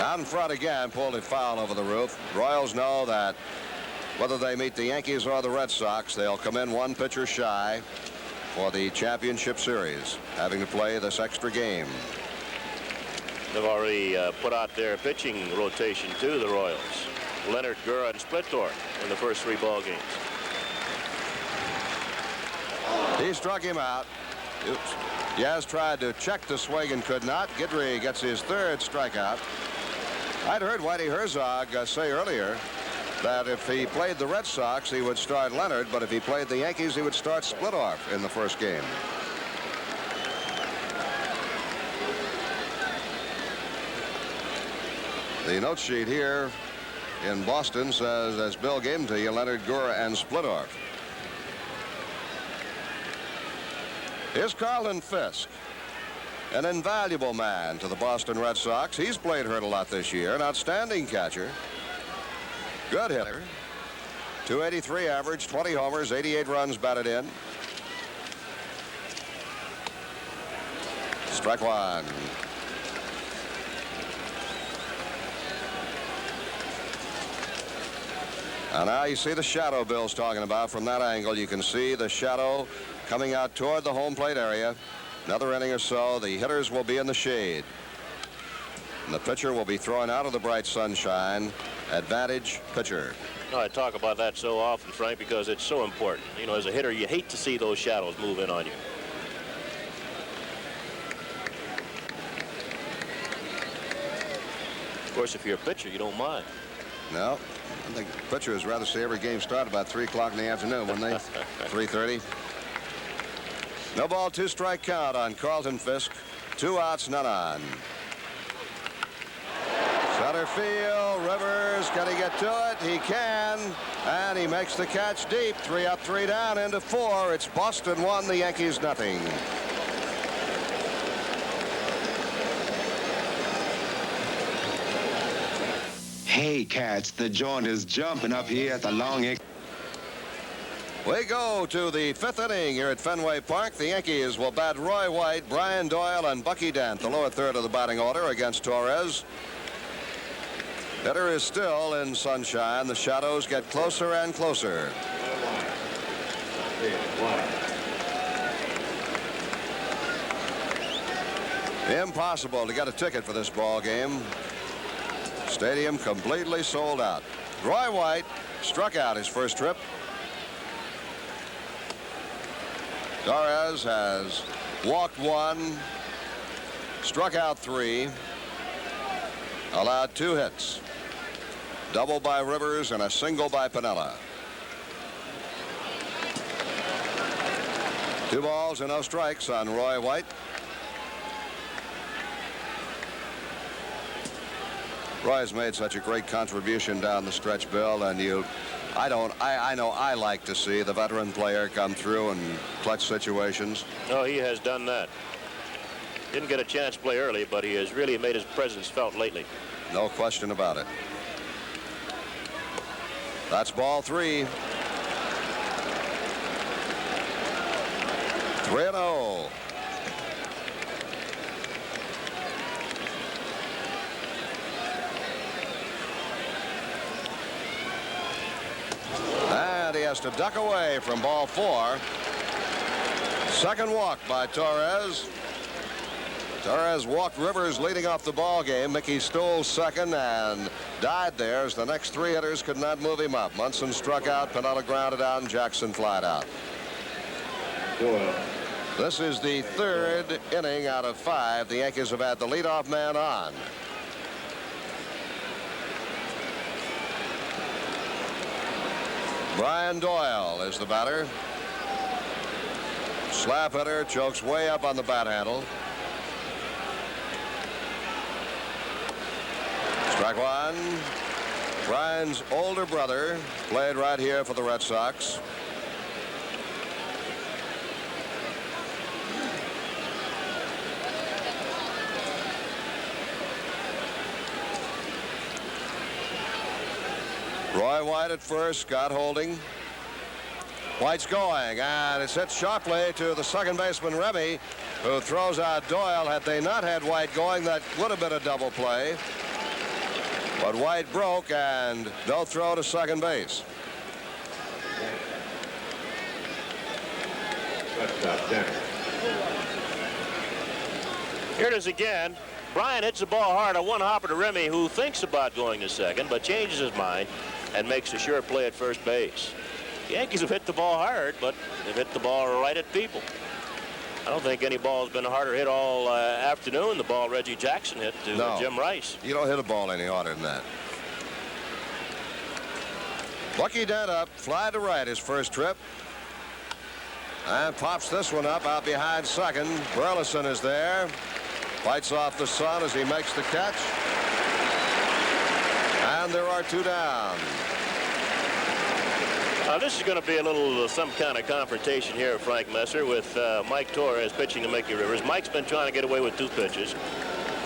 Out in front again, pulled a foul over the roof. Royals know that whether they meet the Yankees or the Red Sox, they'll come in 1 pitcher shy for the championship series, having to play this extra game. They've already put out their pitching rotation, too, the Royals. Leonard, Gura, and Splittorff in the first 3 ball games. He struck him out. Oops. Yaz tried to check the swing and could not. Guidry gets his 3rd strikeout. I'd heard Whitey Herzog say earlier that if he played the Red Sox, he would start Leonard, but if he played the Yankees, he would start Splittorff in the first game. The note sheet here in Boston says, as Bill gave them to you, Leonard, Gura, and Splittorff. Here's Carlton Fisk, an invaluable man to the Boston Red Sox. He's played hurt a lot this year. An outstanding catcher. Good hitter. .283 average, 20 homers, 88 runs batted in. Strike 1. And now you see the shadow Bill's talking about. From that angle, you can see the shadow coming out toward the home plate area. Another inning or so, the hitters will be in the shade. And the pitcher will be thrown out of the bright sunshine. Advantage pitcher. You know, I talk about that so often, Frank, because it's so important. You know, as a hitter, you hate to see those shadows move in on you. Of course, if you're a pitcher, you don't mind. No, I think pitchers rather see every game start about 3 o'clock in the afternoon, wouldn't they? 3:30. No ball, 2 strike count on Carlton Fisk. 2 outs, none on. Center field, Rivers, can he get to it? He can, and he makes the catch deep. 3 up, 3 down, into 4. It's Boston 1, the Yankees nothing. Hey, cats, the joint is jumping up here at the long end. We go to the 5th inning here at Fenway Park. The Yankees will bat Roy White, Brian Doyle, and Bucky Dent, the lower third of the batting order, against Torres. Hitter is still in sunshine. The shadows get closer and closer. Impossible to get a ticket for this ball game. Stadium completely sold out. Roy White struck out his first trip. Torres has walked 1, struck out 3, allowed 2 hits. Double by Rivers and a single by Piniella. 2 balls and no strikes on Roy White. Roy's made such a great contribution down the stretch, Bill, and I know I like to see the veteran player come through in clutch situations. No, he has done that. Didn't get a chance to play early, but he has really made his presence felt lately. No question about it. That's ball 3. 3-0. And he has to duck away from ball 4. Second walk by Torres. Torres walked Rivers leading off the ball game. Mickey Stoll second and died there as the next 3 hitters could not move him up. Munson struck out, Piniella grounded out, and Jackson flied out. This is the 3rd inning out of 5. The Yankees have had the leadoff man on. Brian Doyle is the batter. Slap hitter, chokes way up on the bat handle. Strike 1. Brian's older brother played right here for the Red Sox. Roy White at first, Scott holding. White's going, and it's hit sharply to the second baseman, Remy, who throws out Doyle. Had they not had White going, that would have been a double play. But White broke, and no throw to second base. Here it is again. Brian hits the ball hard on one hopper to Remy, who thinks about going to second, but changes his mind and makes a sure play at first base. The Yankees have hit the ball hard, but they've hit the ball right at people. I don't think any ball has been a harder hit all afternoon. The ball Reggie Jackson hit to Jim Rice. You don't hit a ball any harder than that. Bucky Dent up, fly to right his first trip. And pops this one up out behind second. Burleson is there. Fights off the sun as he makes the catch. And there are 2 down. This is going to be a little some kind of confrontation here, Frank Messer, with Mike Torres pitching to Mickey Rivers. Mike's been trying to get away with 2 pitches.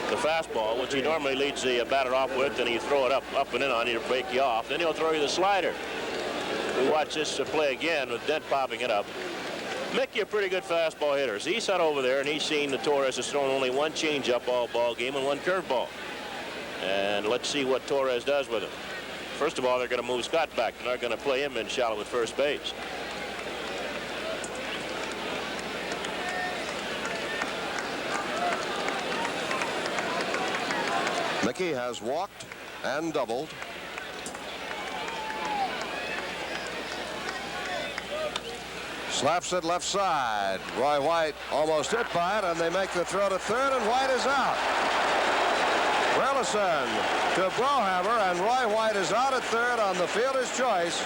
The fastball, which he normally leads the batter off with, and he throw it up and in on you to break you off. Then he'll throw you the slider. We watch this play again with Dent popping it up. Mickey, a pretty good fastball hitter. So he sat over there and he's seen that Torres has thrown only 1 changeup all ball game and 1 curveball. And let's see what Torres does with it. First of all, they're going to move Scott back. They're not going to play him in shallow at first base. Mickey has walked and doubled. Slaps it left side. Roy White almost hit by it, and they make the throw to third, and White is out. Burleson to Brohammer, and Roy White is out at third on the fielder's choice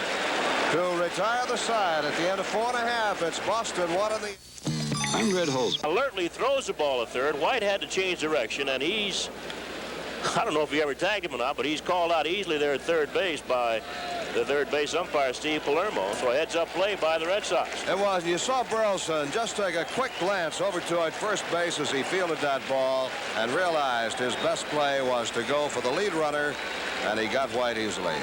to retire the side. At the end of 4 1/2, it's Boston 1 in the... I'm Red Holz. Alertly throws the ball at third. White had to change direction, and he's... I don't know if he ever tagged him or not, but he's called out easily there at third base by the third base umpire, Steve Palermo. So a heads-up play by the Red Sox. It was. You saw Burleson just take a quick glance over toward first base as he fielded that ball and realized his best play was to go for the lead runner and he got White easily.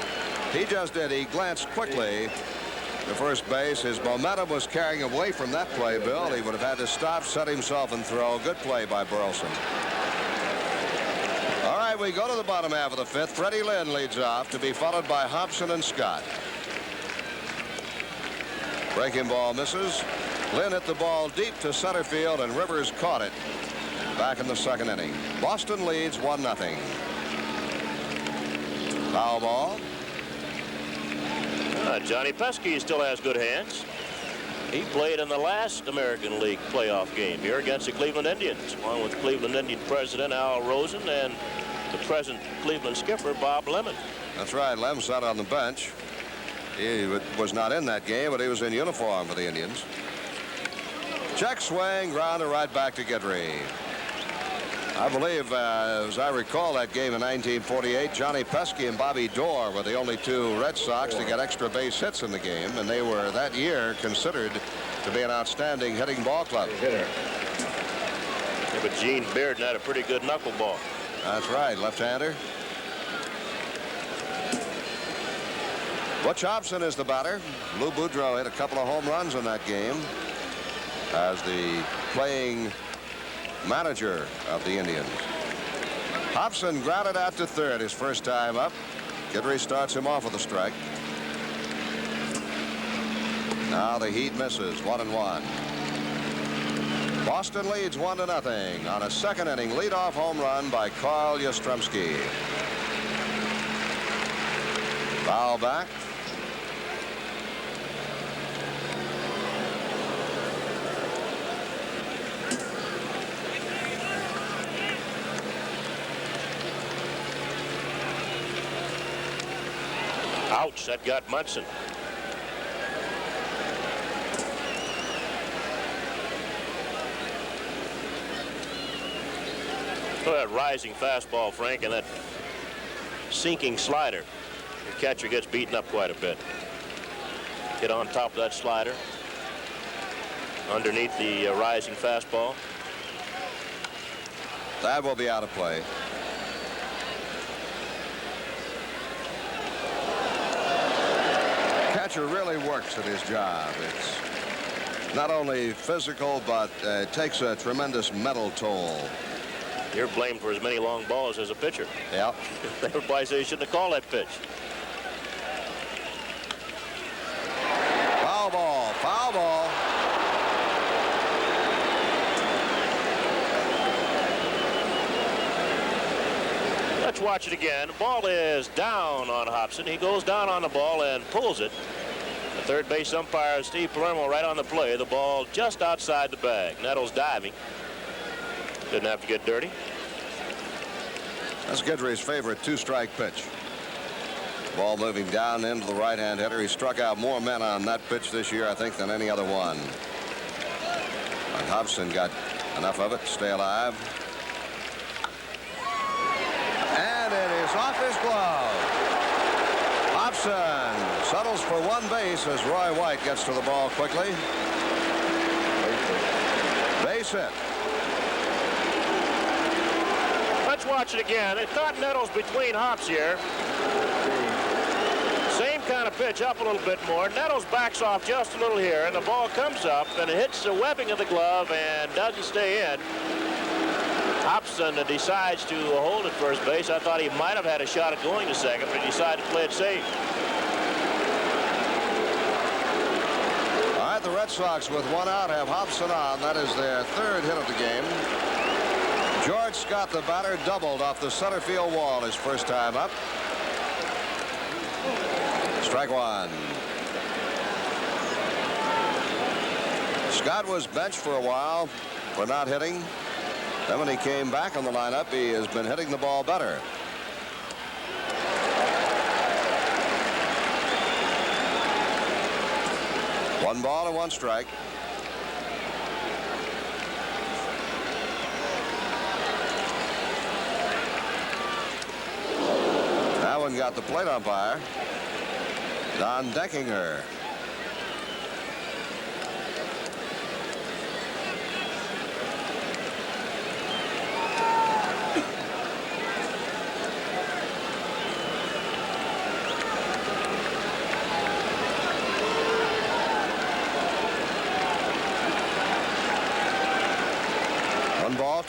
He just did. He glanced quickly to first base. His momentum was carrying away from that play, Bill. He would have had to stop, set himself, and throw. Good play by Burleson. All right, we go to the bottom half of the fifth. Freddie Lynn leads off, to be followed by Hobson and Scott. Breaking ball misses. Lynn hit the ball deep to center field, and Rivers caught it back in the second inning. Boston leads 1-0. Foul ball. Johnny Pesky still has good hands. He played in the last American League playoff game here against the Cleveland Indians, along with Cleveland Indian president Al Rosen and the present Cleveland skipper Bob Lemon. That's right. Lem sat on the bench. He was not in that game, but he was in uniform for the Indians. Check swing, grounder right back to Guidry. I believe, as I recall that game in 1948, Johnny Pesky and Bobby Dorr were the only two Red Sox to get extra base hits in the game, and they were that year considered to be an outstanding hitting ball club. Yeah, but Gene Bearden had a pretty good knuckleball. That's right, left-hander. Butch Hobson is the batter. Lou Boudreau hit a couple of home runs in that game as the playing manager of the Indians. Hobson grounded out to third his first time up. Guidry starts him off with a strike. Now the Heat misses, 1-1. Boston leads 1-0 on a second inning leadoff home run by Carl Yastrzemski. Foul back. Ouch, that got Munson. Look at that rising fastball, Frank, and that sinking slider. Your catcher gets beaten up quite a bit. Get on top of that slider. Underneath the rising fastball. That will be out of play. Catcher really works at his job. It's not only physical, but takes a tremendous mental toll. You're blamed for as many long balls as a pitcher. Yeah. Everybody says you shouldn't have called that pitch. Foul ball, foul ball. Let's watch it again. The ball is down on Hobson. He goes down on the ball and pulls it. The third base umpire, Steve Palermo, right on the play. The ball just outside the bag. Nettles diving. Didn't have to get dirty. That's Guidry's favorite two-strike pitch. Ball moving down into the right-hand hitter. He struck out more men on that pitch this year, I think, than any other one. And Hobson got enough of it to stay alive. And it is off his glove. Hobson settles for one base as Roy White gets to the ball quickly. Base hit. Let's watch it again. They thought Nettles between hops here. Same kind of pitch, up a little bit more. Nettles backs off just a little here, and the ball comes up, and it hits the webbing of the glove and doesn't stay in. Hobson decides to hold at first base. I thought he might have had a shot at going to second, but he decided to play it safe. All right, the Red Sox with one out have Hobson on. That is their third hit of the game. George Scott, the batter, doubled off the center field wall his first time up. Strike one. Scott was benched for a while for not hitting. Then when he came back on the lineup, he has been hitting the ball better. One ball and one strike. That one got the plate umpire, Don Deckinger.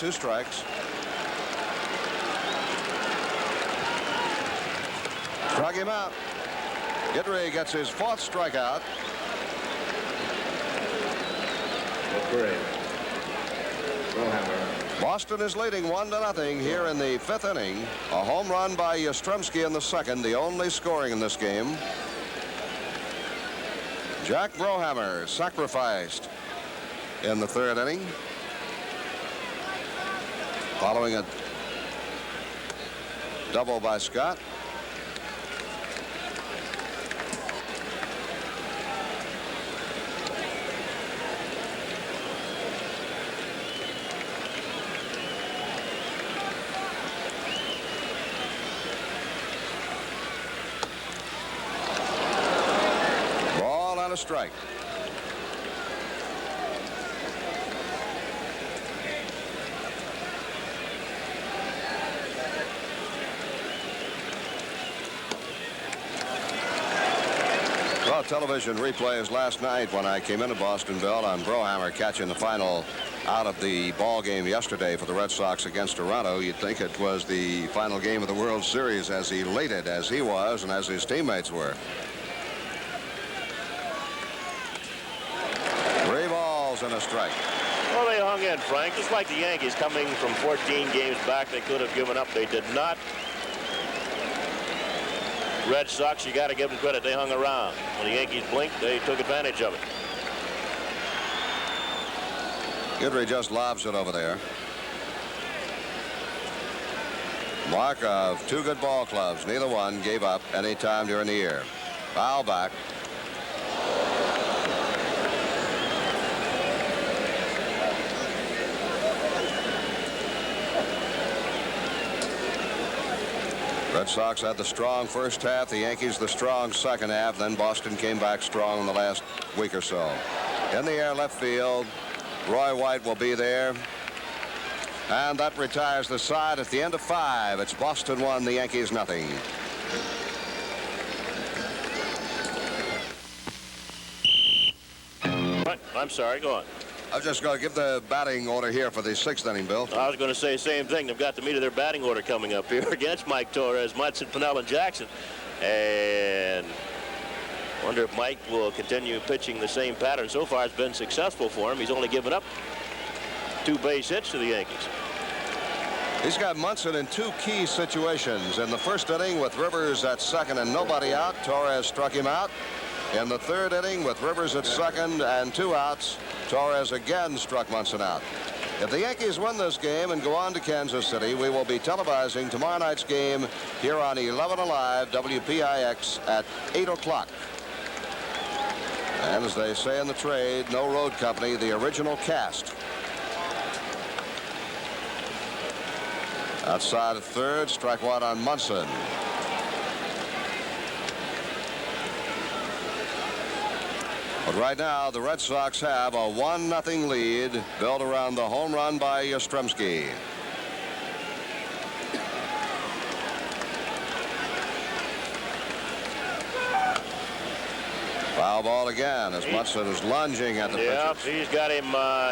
2 strikes. Struck him out. Guidry gets his 4th strikeout. Boston is leading 1-0 here in the 5th inning. A home run by Yastrzemski in the 2nd, the only scoring in this game. Jack Brohammer sacrificed in the 3rd inning, following a double by Scott. A strike. Well, television replays last night when I came into Boston, Bill, on Brohammer catching the final out of the ball game yesterday for the Red Sox against Toronto. You'd think it was the final game of the World Series, as elated as he was and as his teammates were. 3 balls and a strike. Well, they hung in, Frank. Just like the Yankees coming from 14 games back, they could have given up. They did not. Red Sox, you got to give them credit. They hung around. When the Yankees blinked, they took advantage of it. Guidry just lobs it over there. Mark of 2 good ball clubs. Neither one gave up any time during the year. Foul back. Red Sox had the strong first half, the Yankees the strong second half, then Boston came back strong in the last week or so. In the air left field, Roy White will be there. And that retires the side at the end of 5. It's Boston 1, the Yankees nothing. What? I'm sorry, go on. I was just going to give the batting order here for the 6th inning, Bill. I was going to say the same thing. They've got the meat of their batting order coming up here against Mike Torres, Munson, Pennell, and Jackson. And wonder if Mike will continue pitching the same pattern. So far, it's been successful for him. He's only given up 2 base hits to the Yankees. He's got Munson in 2 key situations. In the 1st inning with Rivers at 2nd and nobody out, Torres struck him out. In the 3rd inning with Rivers at 2nd and 2 outs, Torres again struck Munson out. If the Yankees win this game and go on to Kansas City, we will be televising tomorrow night's game here on 11 Alive WPIX at 8 o'clock. And as they say in the trade, no road company, the original cast. Outside of 3rd, strike 1 on Munson. But right now, the Red Sox have a 1-0 lead built around the home run by Yastrzemski. Foul ball again as Munson is lunging at the pitches. He's got him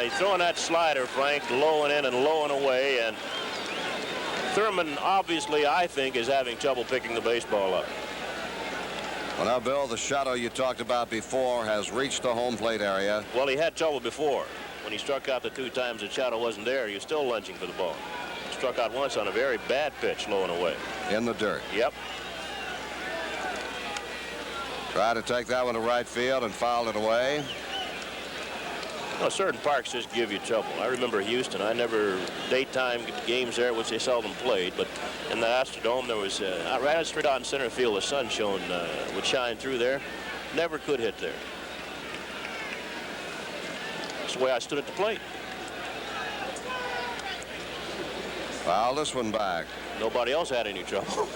he's throwing that slider, Frank, low and in and low and away. And Thurman, obviously, I think, is having trouble picking the baseball up. Well, now, Bill, the shadow you talked about before has reached the home plate area. Well, he had trouble before. When he struck out the 2 times the shadow wasn't there, he was still lunging for the ball. He struck out once on a very bad pitch, low and away. In the dirt. Yep. Tried to take that one to right field and fouled it away. No, certain parks just give you trouble. I remember Houston. I never daytime games there, which they seldom played. But in the Astrodome, there was right straight out in center field. The sun would shine through there. Never could hit there. That's the way I stood at the plate. Foul this one back. Nobody else had any trouble.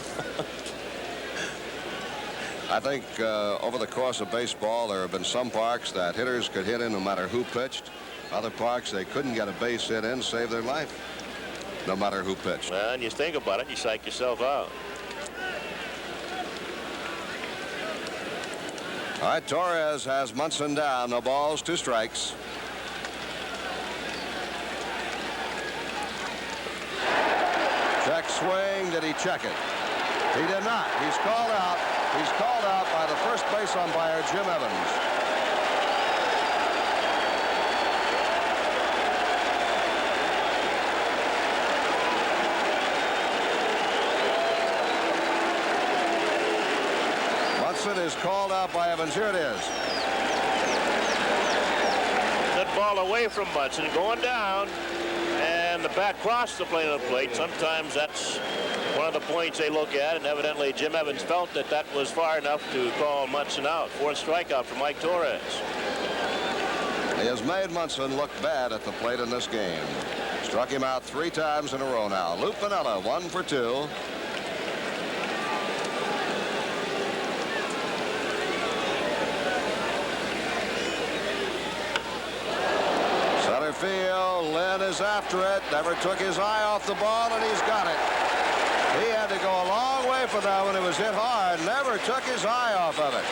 I think over the course of baseball, there have been some parks that hitters could hit in no matter who pitched. Other parks, they couldn't get a base hit in, save their life, no matter who pitched. Well, and you think about it, you psych yourself out. All right, Torres has Munson down. No balls, 2 strikes. swing. Did he check it? He did not. He's called out. He's called out by the first base umpire, Jim Evans. Munson is called out by Evans. Here it is. That ball away from Munson, going down, and the bat crossed the plane of the plate. Sometimes that's one of the points they look at, and evidently Jim Evans felt that that was far enough to call Munson out. Fourth strikeout for Mike Torres. He has made Munson look bad at the plate in this game. Struck him out 3 times in a row now. Lou Piniella, 1 for 2. Center field, Lynn is after it. Never took his eye off the ball, and he's got it. He had to go a long way for that one. It was hit hard. Never took his eye off of it.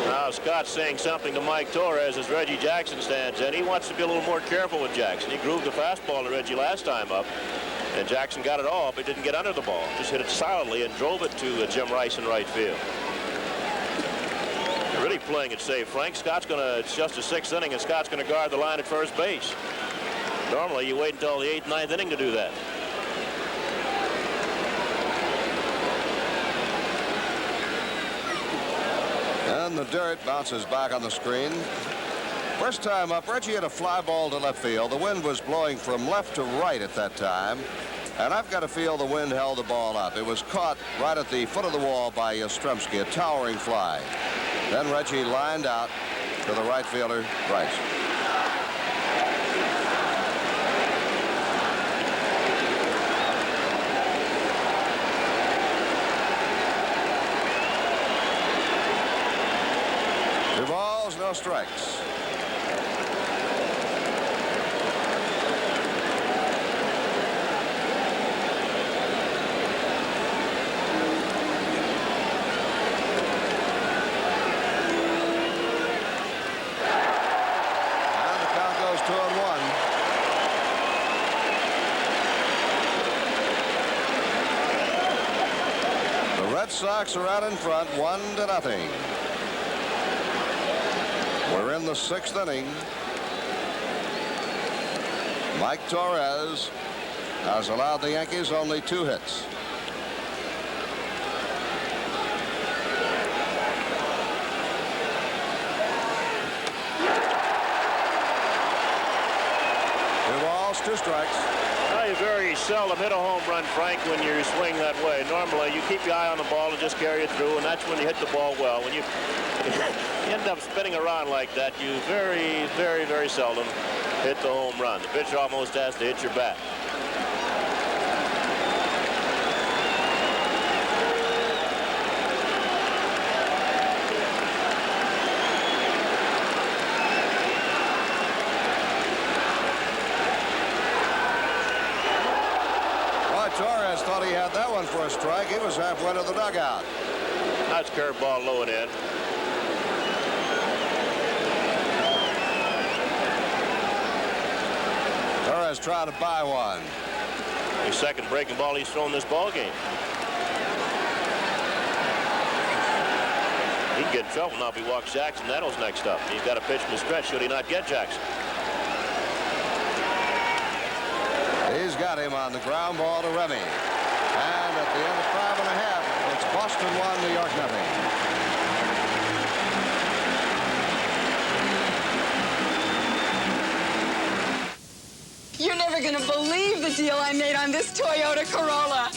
Now Scott's saying something to Mike Torres as Reggie Jackson stands in. He wants to be a little more careful with Jackson. He grooved the fastball to Reggie last time up. And Jackson got it all, but didn't get under the ball. Just hit it solidly and drove it to Jim Rice in right field. Really playing it safe, Frank. Scott's going to, it's just a 6th inning, and Scott's going to guard the line at first base. Normally, you wait until the 8th, 9th inning to do that. And the dirt bounces back on the screen. First time up, Reggie had a fly ball to left field. The wind was blowing from left to right at that time. And I've got to feel the wind held the ball up. It was caught right at the foot of the wall by Yastrzemski, a towering fly. Then Reggie lined out to the right fielder, Rice. Two balls, no strikes. Red Sox are out in front, 1-0. We're in the 6th inning. Mike Torres has allowed the Yankees only 2 hits. Two balls, 2 strikes. You very seldom hit a home run, Frank, when you swing that way. Normally, you keep your eye on the ball and just carry it through, and that's when you hit the ball well. When you end up spinning around like that, you very, very, very seldom hit the home run. The pitcher almost has to hit your bat. Torres thought he had that one for a strike. He was halfway to the dugout. That's curveball low and in. Torres trying to buy one. His second breaking ball he's thrown this ball game. He can get in trouble now if he walks Jackson. Nettles next up. He's got a pitch from the stretch. Should he not get Jackson? He's got him on the ground ball to Remy. And at the end of 5.5, it's Boston 1, New York 0. You're never going to believe the deal I made on this Toyota Corolla.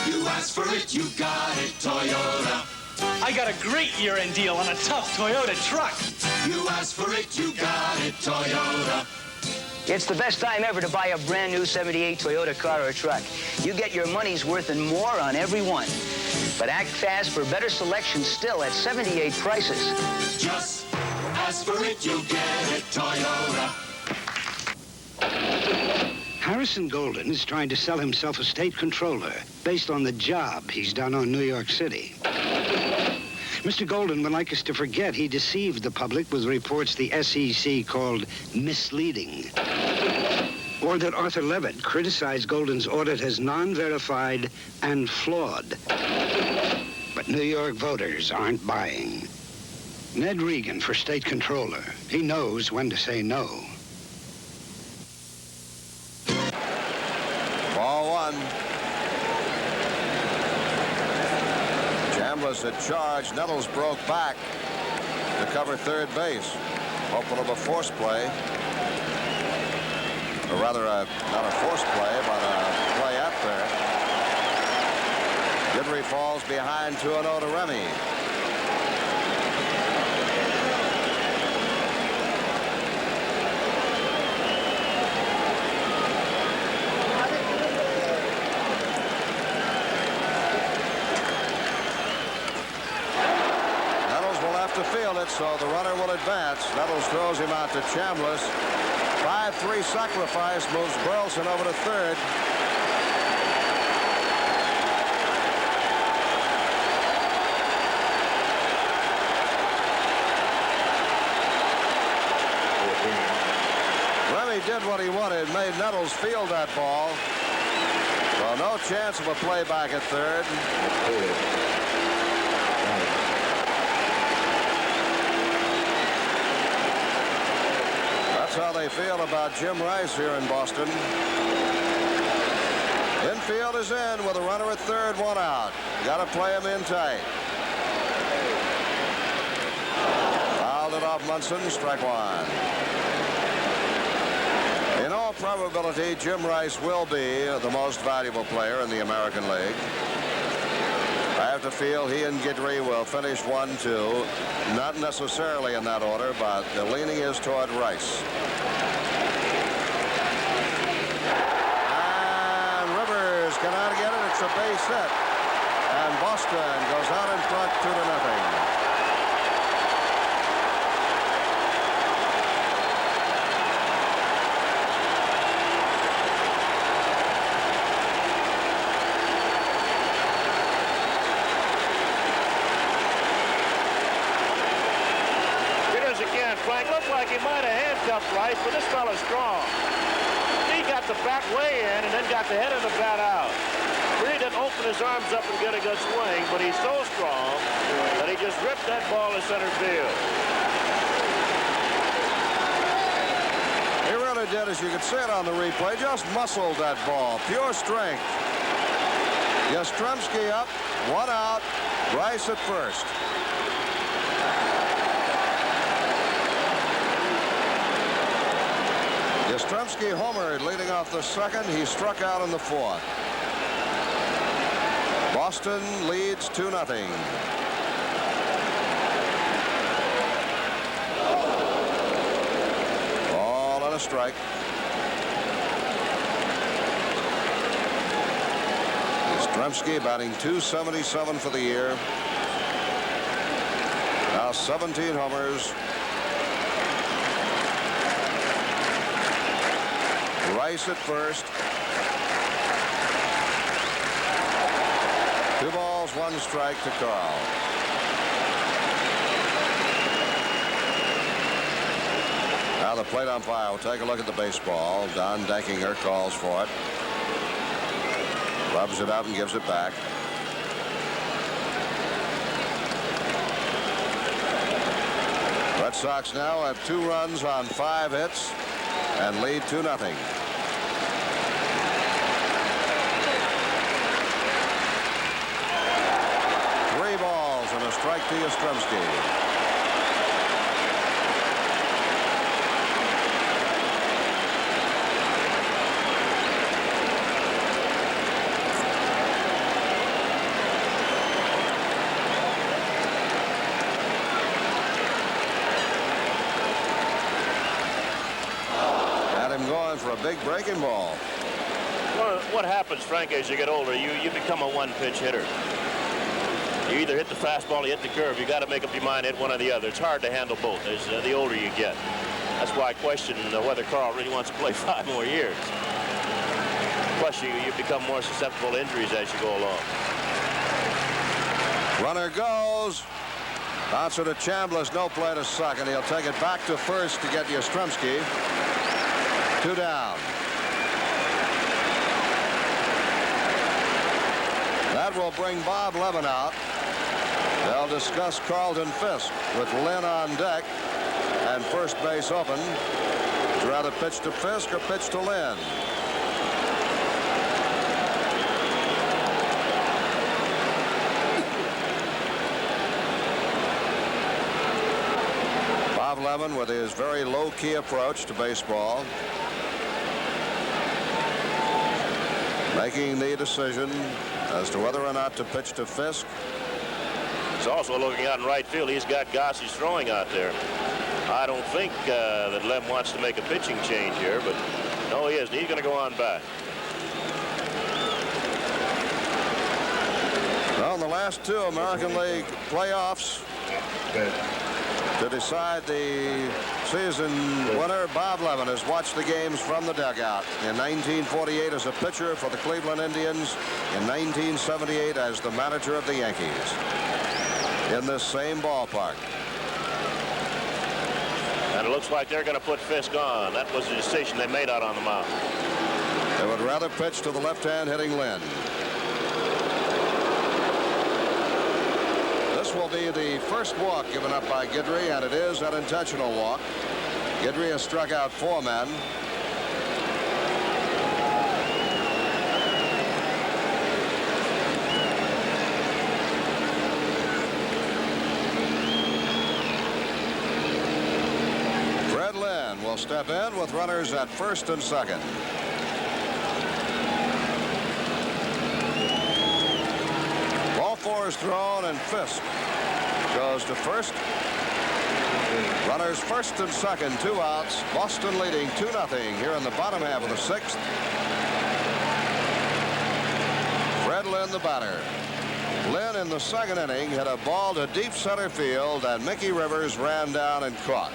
You asked for it, you got it, Toyota. I got a great year-end deal on a tough Toyota truck. You asked for it, you got it, Toyota. It's the best time ever to buy a brand new 78 Toyota car or truck. You get your money's worth and more on every one. But act fast for better selection still at 78 prices. Just ask for it, you get it, Toyota. Harris Harrison Golden is trying to sell himself a state controller based on the job he's done on New York City. Mr. Golden would like us to forget he deceived the public with reports the SEC called misleading. Or that Arthur Levitt criticized Golden's audit as non-verified and flawed. But New York voters aren't buying. Ned Regan for state controller. He knows when to say no. Ball one. Chambliss had charged. Nettles broke back to cover third base. Hopeful of a force play. Or rather, not a force play, but a play at third. Guidry falls behind 2-0 to Remy. Nettles will have to field it, so the runner will advance. Nettles throws him out to Chambliss. 5-3 sacrifice moves Burleson over to third. Remy did what he wanted, made Nettles field that ball. So no chance of a play back at third. How they feel about Jim Rice here in Boston. Infield is in with a runner at third, one out. Got to play him in tight. Fouled it off Munson, strike one. In all probability, Jim Rice will be the most valuable player in the American League. I have to feel he and Guidry will finish 1-2. Not necessarily in that order, but the leaning is toward Rice. And Rivers cannot get it. It's a base hit. And Boston goes out in front 2-0. Frank looked like he might have handcuffed Rice, but this fella's strong. He got the back way in and then got the head of the bat out. Really didn't open his arms up and get a good swing, but he's so strong that he just ripped that ball to center field. He really did, as you could see it on the replay, just muscled that ball. Pure strength. Yastrzemski up, one out, Rice at first. Yastrzemski homered leading off the second. He struck out in the fourth. Boston leads 2-0. Ball and a strike. Yastrzemski batting .277 for the year. Now 17 homers. Rice at first. 2 balls, 1 strike to Carl. Now the plate umpire will take a look at the baseball. Don Dankinger calls for it. Rubs it out and gives it back. Red Sox now have 2 runs on 5 hits and lead 2-0. 3 balls and a strike to Yastrzemski. Had him going for a big breaking ball. Well, what happens, Frank, as you get older, you become a one-pitch hitter. You either hit the fastball or you hit the curve. You got to make up your mind, hit one or the other. It's hard to handle both as the older you get. That's why I question whether Carl really wants to play 5 more years. Plus, you become more susceptible to injuries as you go along. Runner goes. Bouncer to Chambliss, no play to second. He'll take it back to first to get Yastrzemski. 2 down. That will bring Bob Lemon out. They'll discuss Carlton Fisk with Lynn on deck and first base open. Would you rather pitch to Fisk or pitch to Lynn? Bob Lemon with his very low-key approach to baseball, making the decision as to whether or not to pitch to Fisk. He's also looking out in right field. He's got Gossage throwing out there. I don't think that Lem wants to make a pitching change here, but no, he isn't. He's going to go on back. Well, in the last 2 American League playoffs, to decide the season winner, Bob Lemon has watched the games from the dugout. In 1948 as a pitcher for the Cleveland Indians. In 1978 as the manager of the Yankees. In this same ballpark. And it looks like they're going to put Fisk on. That was the decision they made out on the mound. They would rather pitch to the left-hand hitting Lynn. This will be the first walk given up by Guidry, and it is an intentional walk. Guidry has struck out 4 men. Fred Lynn will step in with runners at first and second. Ball 4 is thrown, and Fisk goes to first. Runners first and second, 2 outs. Boston leading 2-0 here in the bottom half of the 6th. Fred Lynn, the batter. Lynn in the 2nd inning hit a ball to deep center field, and Mickey Rivers ran down and caught.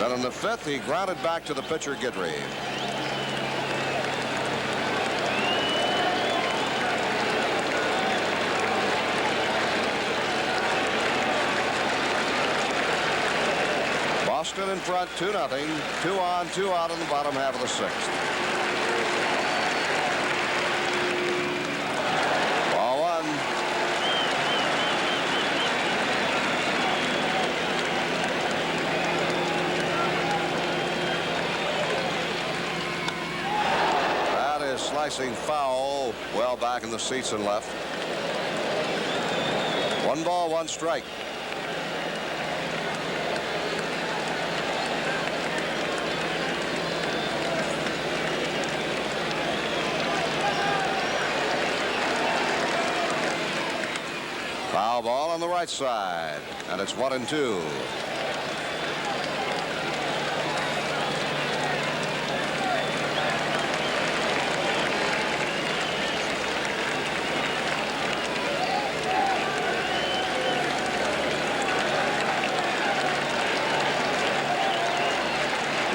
Then in the 5th, he grounded back to the pitcher, Guidry. Boston in front, 2-0. 2 on, 2 out in the bottom half of the 6th. Ball 1. That is slicing foul, well back in the seats and left. 1 ball, 1 strike. Foul ball on the right side, and it's 1-2.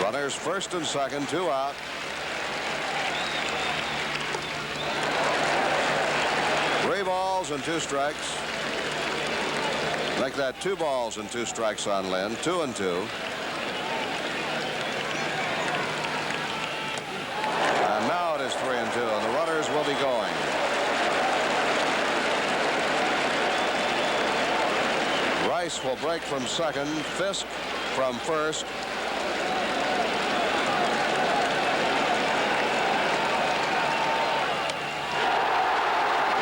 Runners first and second, 2 out. Three balls and 2 strikes. Make that 2 balls and 2 strikes on Lynn. 2-2. And now it is 3-2, and the runners will be going. Rice will break from second. Fisk from first.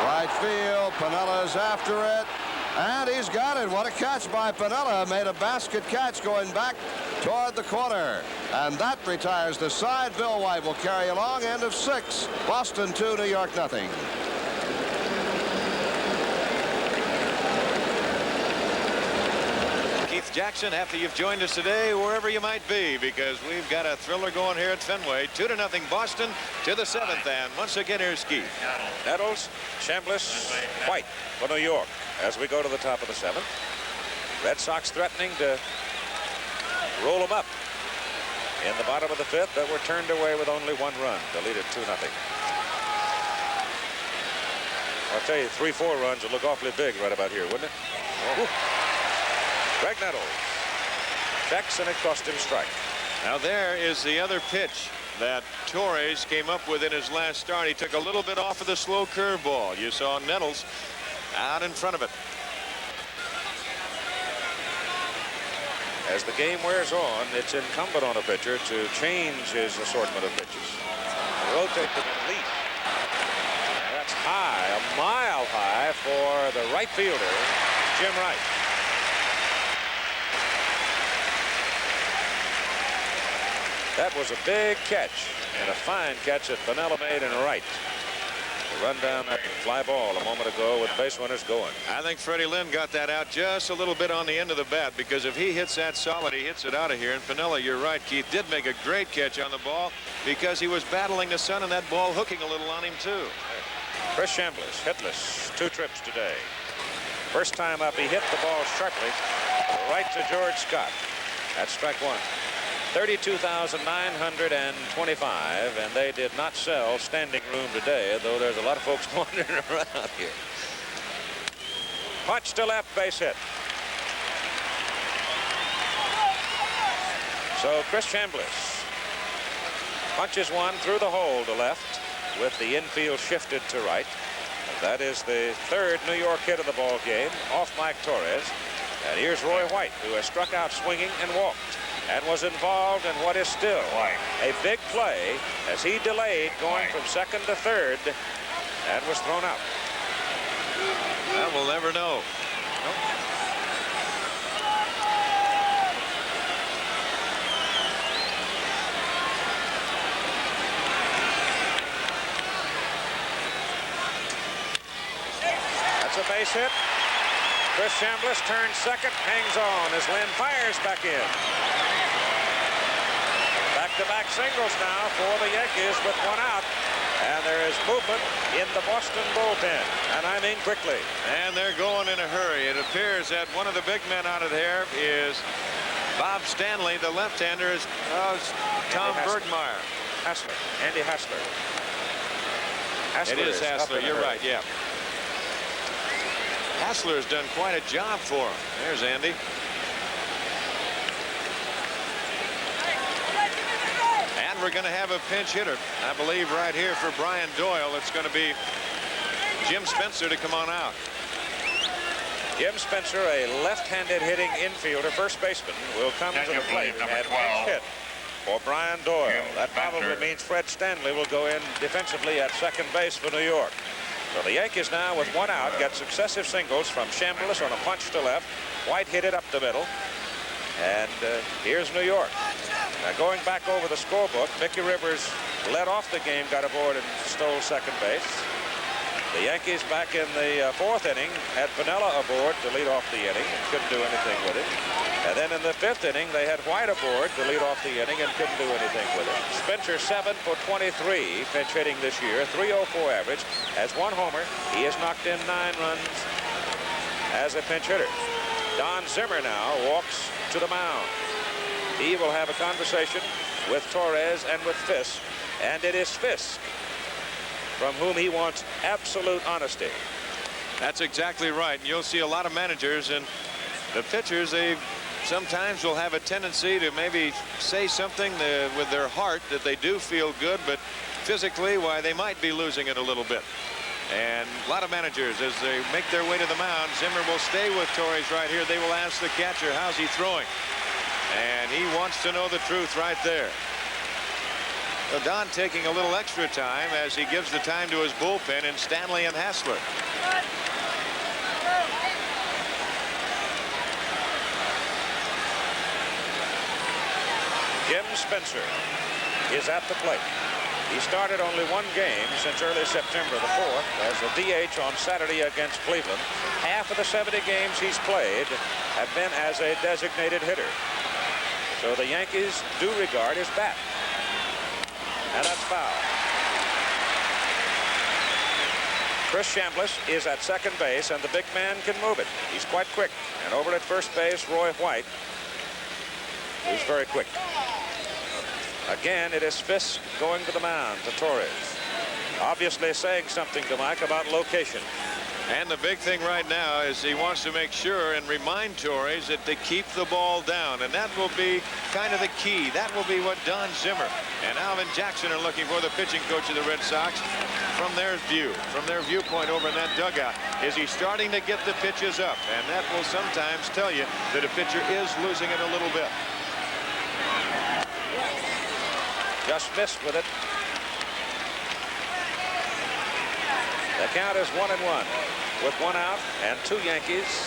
Right field. Pinella's after it. And he's got it. What a catch by Piniella. Made a basket catch going back toward the corner. And that retires the side. Bill White will carry along. End of 6. Boston 2, New York 0. Keith Jackson, after you've joined us today, wherever you might be, because we've got a thriller going here at Fenway. 2-0 Boston to the 7th. And once again, here's Keith. Nettles, Chambliss, White for New York. As we go to the top of the 7th, Red Sox threatening to roll them up in the bottom of the 5th, but were turned away with only 1 run to lead it 2-0. I'll tell you, 3-4 runs would look awfully big right about here, wouldn't it? Oh. Greg Nettles checks, and it cost him strike. Now there is the other pitch that Torres came up with in his last start. He took a little bit off of the slow curveball. You saw Nettles out in front of it. As the game wears on, it's incumbent on a pitcher to change his assortment of pitches. Rotate them at least. That's high, a mile high for the right fielder, Jim Wright. That was a big catch, and a fine catch that Piniella made in right. To run down that fly ball a moment ago with base runners going. I think Freddie Lynn got that out just a little bit on the end of the bat, because if he hits that solid, he hits it out of here. And Piniella, you're right, Keith, did make a great catch on the ball because he was battling the sun and that ball hooking a little on him too. Chris Chambliss, hitless, 2 trips today. First time up, he hit the ball sharply right to George Scott. That's strike 1. 32,925, and they did not sell standing room today, though there's a lot of folks wandering around here. Punch to left, base hit. So Chris Chambliss punches one through the hole to left with the infield shifted to right. That is the 3rd New York hit of the ball game off Mike Torres. And here's Roy White, who has struck out swinging and walked, and was involved in what is still a big play as he delayed going from 2nd to 3rd and was thrown out. Well, we'll never know. That's a base hit. Chris Chambliss turns second, hangs on as Lynn fires back in. Back-to-back singles now for the Yankees with 1 out. And there is movement in the Boston bullpen, and I mean quickly. And they're going in a hurry. It appears that one of the big men out of there is Bob Stanley. The left-hander is Tom Bergmeyer. Hassler. Andy Hassler. It is Hassler. You're right, yeah. Hassler has done quite a job for him. There's Andy. And we're going to have a pinch hitter, I believe, right here for Brian Doyle. It's going to be Jim Spencer to come on out. Jim Spencer, a left-handed hitting infielder, first baseman, will come to the plate and pinch hit for Brian Doyle. That probably means Fred Stanley will go in defensively at second base for New York. So the Yankees now with 1 out get successive singles from Chambliss on a punch to left. White hit it up the middle. And here's New York. Now going back over the scorebook, Mickey Rivers led off the game, got aboard and stole second base. The Yankees back in the 4th inning had Piniella aboard to lead off the inning. Couldn't do anything with it. And then in the 5th inning, they had White aboard to lead off the inning and couldn't do anything with it. Spencer 7 for 23 pinch hitting this year, 304 average, has 1 homer. He has knocked in 9 runs as a pinch hitter. Don Zimmer now walks to the mound. He will have a conversation with Torres and with Fisk, and it is Fisk from whom he wants absolute honesty. That's exactly right. And you'll see a lot of managers and the pitchers, they sometimes will have a tendency to maybe say something with their heart that they do feel good, but physically, why, they might be losing it a little bit. And a lot of managers, as they make their way to the mound, Zimmer will stay with Torres right here. They will ask the catcher, how's he throwing? And he wants to know the truth right there. So Don taking a little extra time as he gives the time to his bullpen in Stanley and Hassler. Jim Spencer is at the plate. He started only 1 game since early September the 4th as a DH on Saturday against Cleveland. Half of the 70 games he's played have been as a designated hitter. So the Yankees do regard his bat. And that's foul. Chris Chambliss is at second base, and the big man can move it. He's quite quick. And over at first base, Roy White is very quick. Again, it is Fisk going to the mound to Torres. Obviously saying something to Mike about location. And the big thing right now is he wants to make sure and remind Torres that they keep the ball down, and that will be kind of the key. That will be what Don Zimmer and Alvin Jackson are looking for, the pitching coach of the Red Sox, from their viewpoint over in that dugout. Is he starting to get the pitches up? And that will sometimes tell you that a pitcher is losing it a little bit. Just missed with it. The count is 1-1 with 1 out and 2 Yankees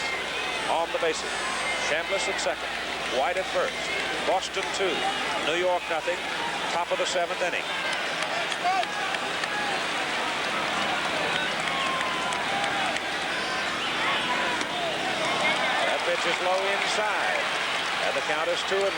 on the bases. Chambliss at second, White at first. Boston 2, New York nothing. Top of the 7th inning. That pitch is low inside, and the count is 2-1.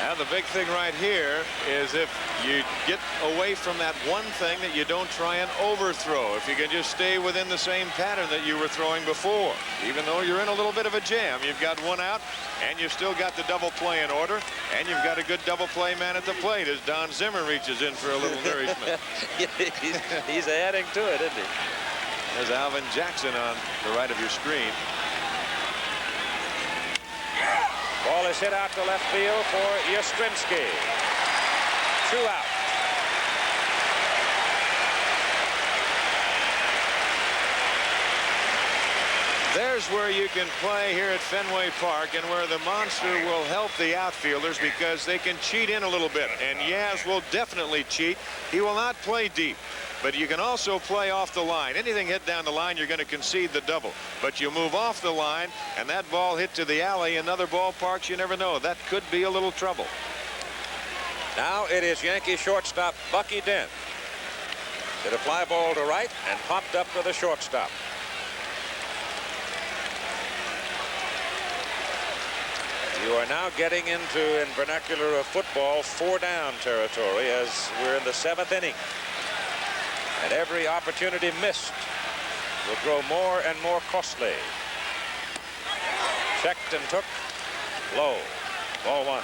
And the big thing right here is if you get away from that one thing that you don't try and overthrow. If you can just stay within the same pattern that you were throwing before. Even though you're in a little bit of a jam, you've got 1 out, and you've still got the double play in order, and you've got a good double play man at the plate as Don Zimmer reaches in for a little nourishment. He's adding to it, isn't he? There's Alvin Jackson on the right of your screen. Ball is hit out to left field for Yastrzemski. 2 out. There's where you can play here at Fenway Park, and where the monster will help the outfielders because they can cheat in a little bit. And Yaz will definitely cheat. He will not play deep. But you can also play off the line. Anything hit down the line, you're going to concede the double. But you move off the line, and that ball hit to the alley. In other ballparks, you never know. That could be a little trouble. Now it is Yankee shortstop Bucky Dent. Hit a fly ball to right and popped up to the shortstop. You are now getting into, in vernacular of football, 4-down territory as we're in the 7th inning. And every opportunity missed will grow more and more costly. Checked and took. Low. Ball 1.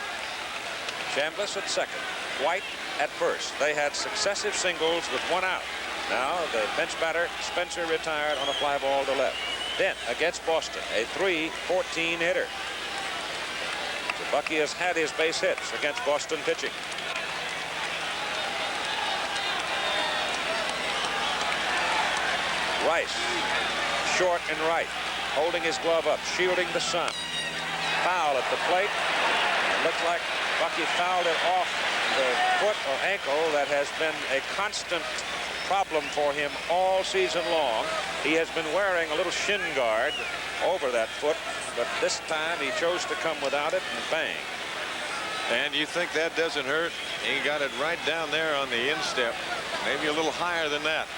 Chambliss at second. White at first. They had successive singles with 1 out. Now the bench batter Spencer retired on a fly ball to left. Dent against Boston, a .314 hitter. So Bucky has had his base hits against Boston pitching. Rice, short and right, holding his glove up, shielding the sun. Foul at the plate. It looks like Bucky fouled it off the foot or ankle that has been a constant problem for him all season long. He has been wearing a little shin guard over that foot, but this time he chose to come without it, and bang. And you think that doesn't hurt? He got it right down there on the instep, maybe a little higher than that.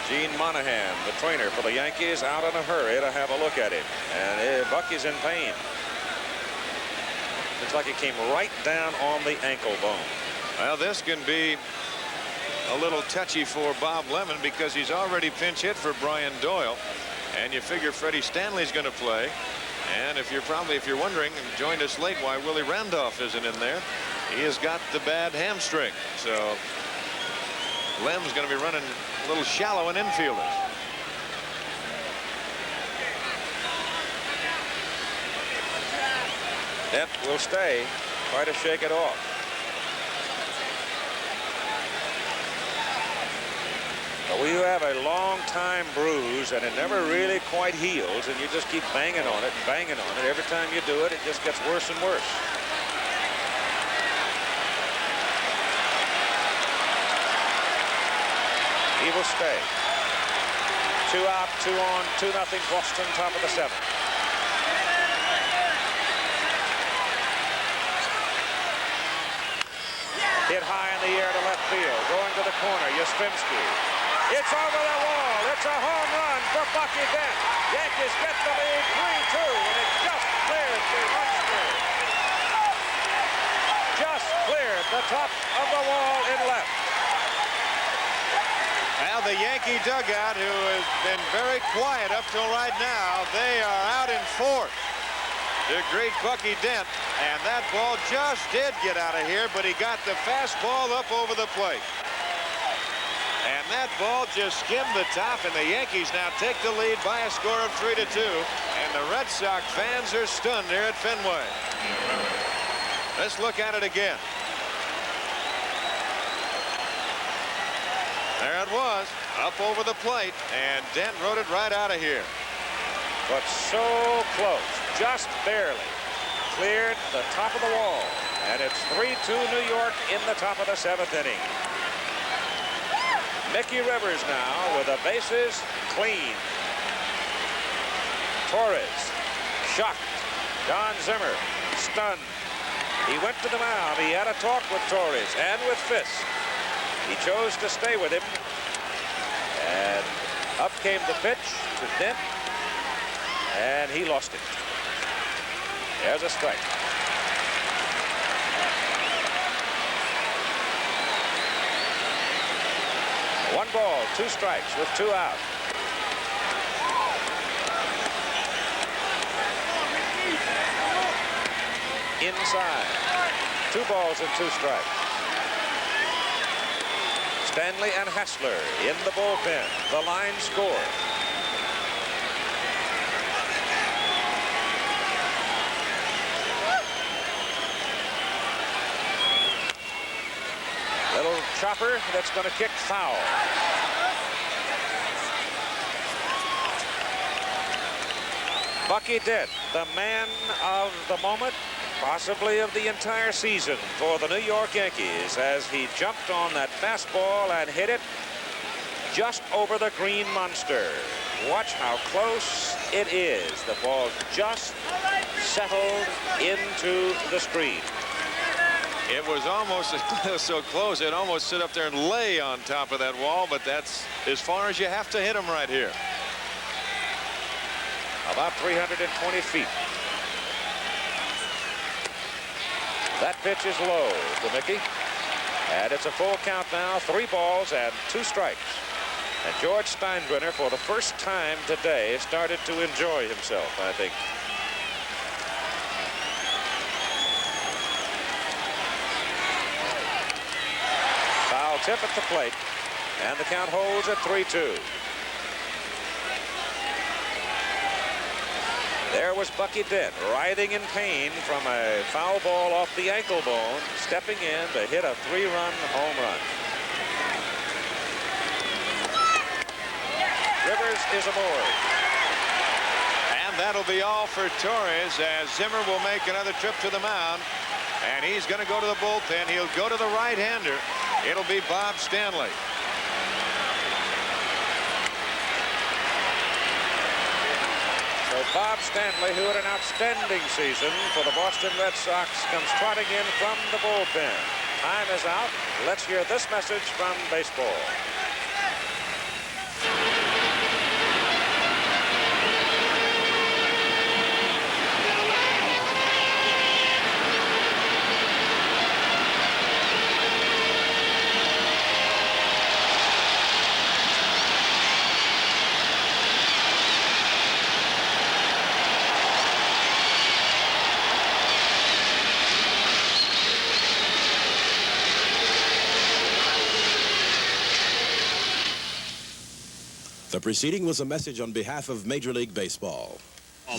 Gene Monahan, the trainer for the Yankees, out in a hurry to have a look at him. And Bucky's in pain. Looks like it came right down on the ankle bone. Well, this can be a little touchy for Bob Lemon because he's already pinch hit for Brian Doyle. And you figure Freddie Stanley's going to play. And if you're wondering and joined us late why Willie Randolph isn't in there, he has got the bad hamstring. So Lem's going to be running a little shallow in infielders. Dent will stay, try to shake it off. But when you have a long time bruise and it never really quite heals, and you just keep banging on it and banging on it, every time you do it, it just gets worse and worse. He will stay. 2 out, 2 on, 2-0 Boston, top of the 7th. Hit high in the air to left field. Going to the corner, Yastrzemski. It's over the wall. It's a home run for Bucky Dent. Yankees get the lead 3-2, and it just cleared the run score. Just cleared the top of the wall in left. Now the Yankee dugout, who has been very quiet up till right now, they are out in fourth. The great Bucky Dent, and that ball just did get out of here, but he got the fastball up over the plate. And that ball just skimmed the top, and the Yankees now take the lead by a score of 3-2. And the Red Sox fans are stunned here at Fenway. Let's look at it again. There it was, up over the plate, and Dent rode it right out of here. But so close, just barely. Cleared the top of the wall. And it's 3-2 New York in the top of the 7th inning. Mickey Rivers now with the bases clean. Torres shocked. Don Zimmer stunned. He went to the mound. He had a talk with Torres and with Fisk. He chose to stay with him. And up came the pitch to Dent. And he lost it. There's a strike. One ball, 2 strikes with 2 out. Inside. 2 balls and 2 strikes. Stanley and Hassler in the bullpen. The line score. Little chopper that's going to kick foul. Bucky Dent, the man of the moment, possibly of the entire season for the New York Yankees, as he jumped on that fastball and hit it just over the green monster. Watch how close it is. The ball just settled into the screen. It was almost so close, it almost sit up there and lay on top of that wall, but that's as far as you have to hit him right here. About 320 feet. That pitch is low to Mickey. And it's a full count now, 3 balls and 2 strikes. And George Steinbrenner, for the first time today, started to enjoy himself, I think. Foul tip at the plate, and the count holds at 3-2. There was Bucky Dent, writhing in pain from a foul ball off the ankle bone, stepping in to hit a 3-run home run. Rivers is aboard. And that'll be all for Torres, as Zimmer will make another trip to the mound. And he's going to go to the bullpen. He'll go to the right-hander. It'll be Bob Stanley. So Bob Stanley, who had an outstanding season for the Boston Red Sox, comes trotting in from the bullpen. Time is out. Let's hear this message from baseball. The preceding was a message on behalf of Major League Baseball.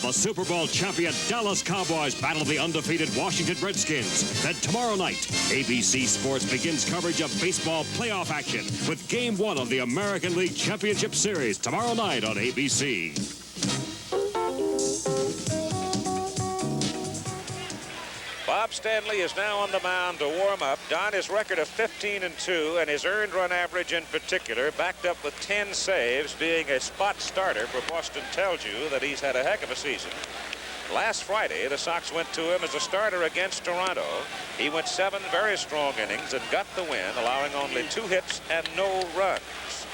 The Super Bowl champion Dallas Cowboys battle the undefeated Washington Redskins. Then tomorrow night, ABC Sports begins coverage of baseball playoff action with Game 1 of the American League Championship Series tomorrow night on ABC. Bob Stanley is now on the mound to warm up. Don, his record of 15-2 and his earned run average in particular, backed up with 10 saves, being a spot starter for Boston, tells you that he's had a heck of a season. Last Friday, the Sox went to him as a starter against Toronto. He went 7 very strong innings and got the win, allowing only 2 hits and no runs.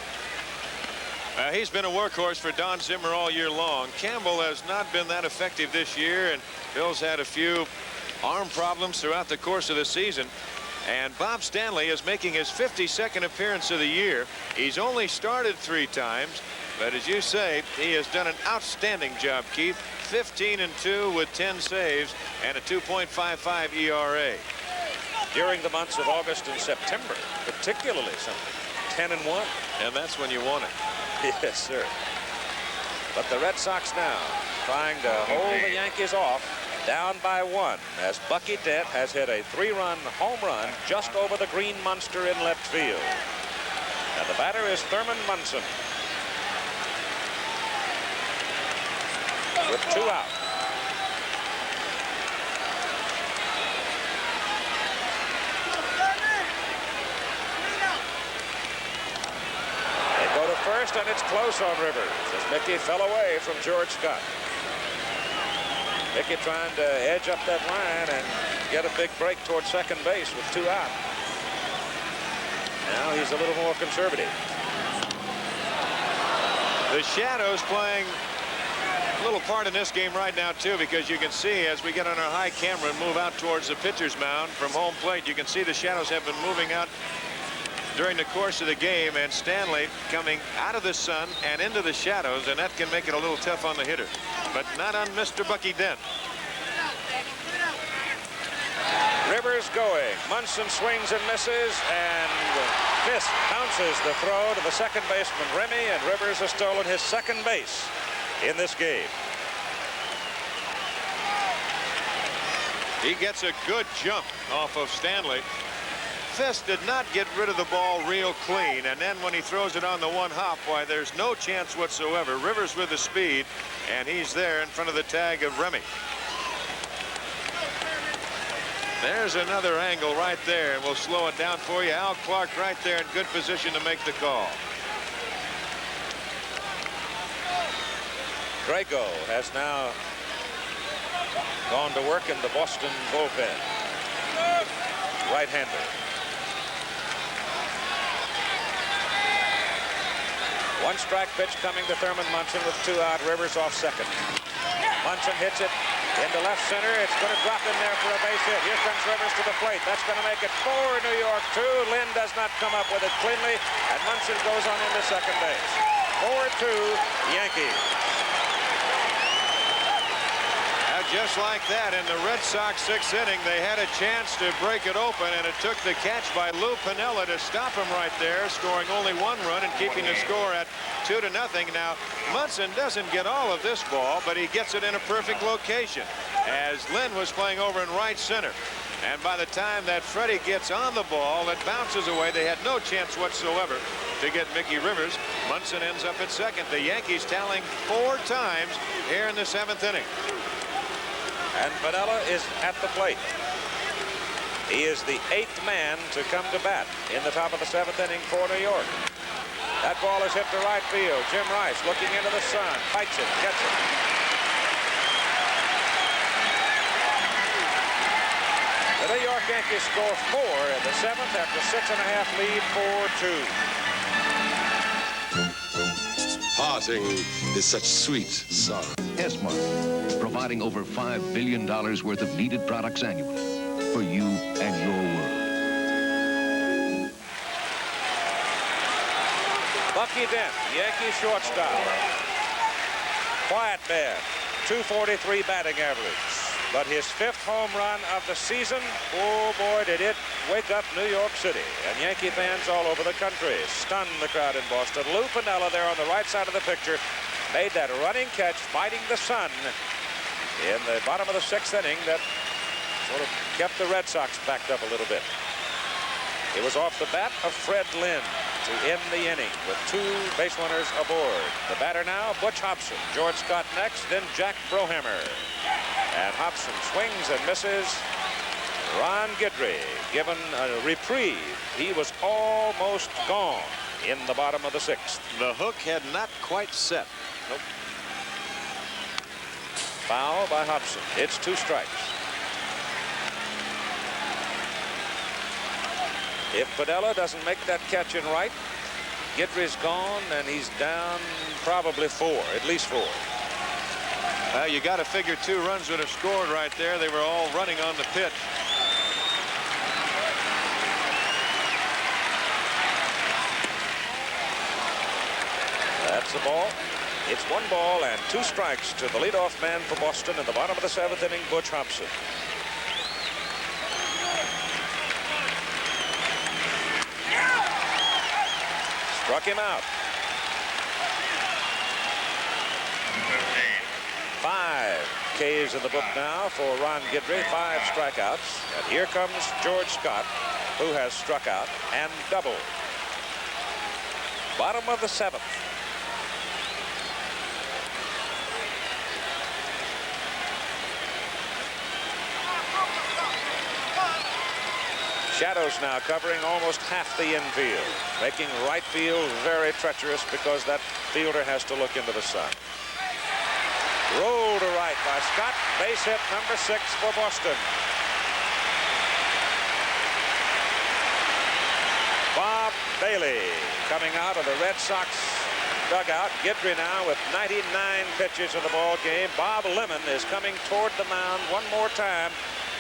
He's been a workhorse for Don Zimmer all year long. Campbell has not been that effective this year, and Bill's had a few arm problems throughout the course of the season. And Bob Stanley is making his 52nd appearance of the year. He's only started 3 times, but as you say, he has done an outstanding job, Keith. 15-2 with 10 saves and a 2.55 ERA. During the months of August and September, particularly something. 10-1. And that's when you want it. Yes, sir. But the Red Sox now trying to hold the Yankees off, down by 1, as Bucky Dent has hit a 3-run home run just over the green monster in left field. And the batter is Thurman Munson. With 2 out. They go to first, and it's close on Rivers as Mickey fell away from George Scott. Mickey trying to edge up that line and get a big break toward second base with 2 out. Now he's a little more conservative. The shadows playing a little part in this game right now, too, because you can see as we get on our high camera and move out towards the pitcher's mound from home plate, you can see the shadows have been moving out during the course of the game, and Stanley coming out of the sun and into the shadows, and that can make it a little tough on the hitter, but not on Mr. Bucky Dent. Rivers going. Munson swings and misses, and Fisk bounces the throw to the second baseman Remy, and Rivers has stolen his second base in this game. He gets a good jump off of Stanley. Fisk did not get rid of the ball real clean, and then when he throws it on the one hop, why, there's no chance whatsoever. Rivers with the speed, and he's there in front of the tag of Remy. There's another angle right there, and we'll slow it down for you. Al Clark right there in good position to make the call. Drago has now gone to work in the Boston bullpen. Right-hander. 1 strike pitch coming to Thurman Munson with 2 out. Rivers off second. Munson hits it into left center. It's going to drop in there for a base hit. Here comes Rivers to the plate. That's going to make it 4 New York 2. Lynn does not come up with it cleanly, and Munson goes on into second base. 4-2 Yankees. Just like that, in the Red Sox 6th inning, they had a chance to break it open, and it took the catch by Lou Piniella to stop him right there, scoring only 1 run and keeping the score at 2-0. Now, Munson doesn't get all of this ball, but he gets it in a perfect location, as Lynn was playing over in right center. And by the time that Freddie gets on the ball, it bounces away. They had no chance whatsoever to get Mickey Rivers. Munson ends up at second. The Yankees tallying 4 times here in the 7th inning. And Piniella is at the plate. He is the 8th man to come to bat in the top of the 7th inning for New York. That ball is hit to right field. Jim Rice looking into the sun, fights it, gets it. The New York Yankees score 4 in the 7th after 6.5 lead, 4-2. Parting is such sweet sorrow. S-Mark, providing over $5 billion worth of needed products annually for you and your world. Bucky Dent, Yankee shortstop. Quiet man, .243 batting average. But his 5th home run of the season, oh boy, did it wake up New York City. And Yankee fans all over the country stunned the crowd in Boston. Lou Piniella there on the right side of the picture made that running catch fighting the sun in the bottom of the 6th inning that sort of kept the Red Sox backed up a little bit. It was off the bat of Fred Lynn to end the inning with 2 base runners aboard. The batter now, Butch Hobson. George Scott next, then Jack Brohammer. And Hobson swings and misses. Ron Guidry given a reprieve. He was almost gone in the bottom of the 6th. The hook had not quite set. Nope. Foul by Hobson. It's 2 strikes. If Piniella doesn't make that catch in right, Guidry's gone, and he's down probably 4, at least 4. Well, you got to figure 2 runs would have scored right there. They were all running on the pitch. That's the ball. It's 1 ball and 2 strikes to the leadoff man for Boston in the bottom of the 7th inning, Butch Hobson. Struck him out. 5 Ks in the book now for Ron Guidry. 5 strikeouts. And here comes George Scott, who has struck out and doubled. Bottom of the 7th. Shadows now covering almost half the infield, making right field very treacherous because that fielder has to look into the sun. Roll to right by Scott. Base hit number 6 for Boston. Bob Bailey coming out of the Red Sox dugout. Guidry now with 99 pitches in the ball game. Bob Lemon is coming toward the mound one more time.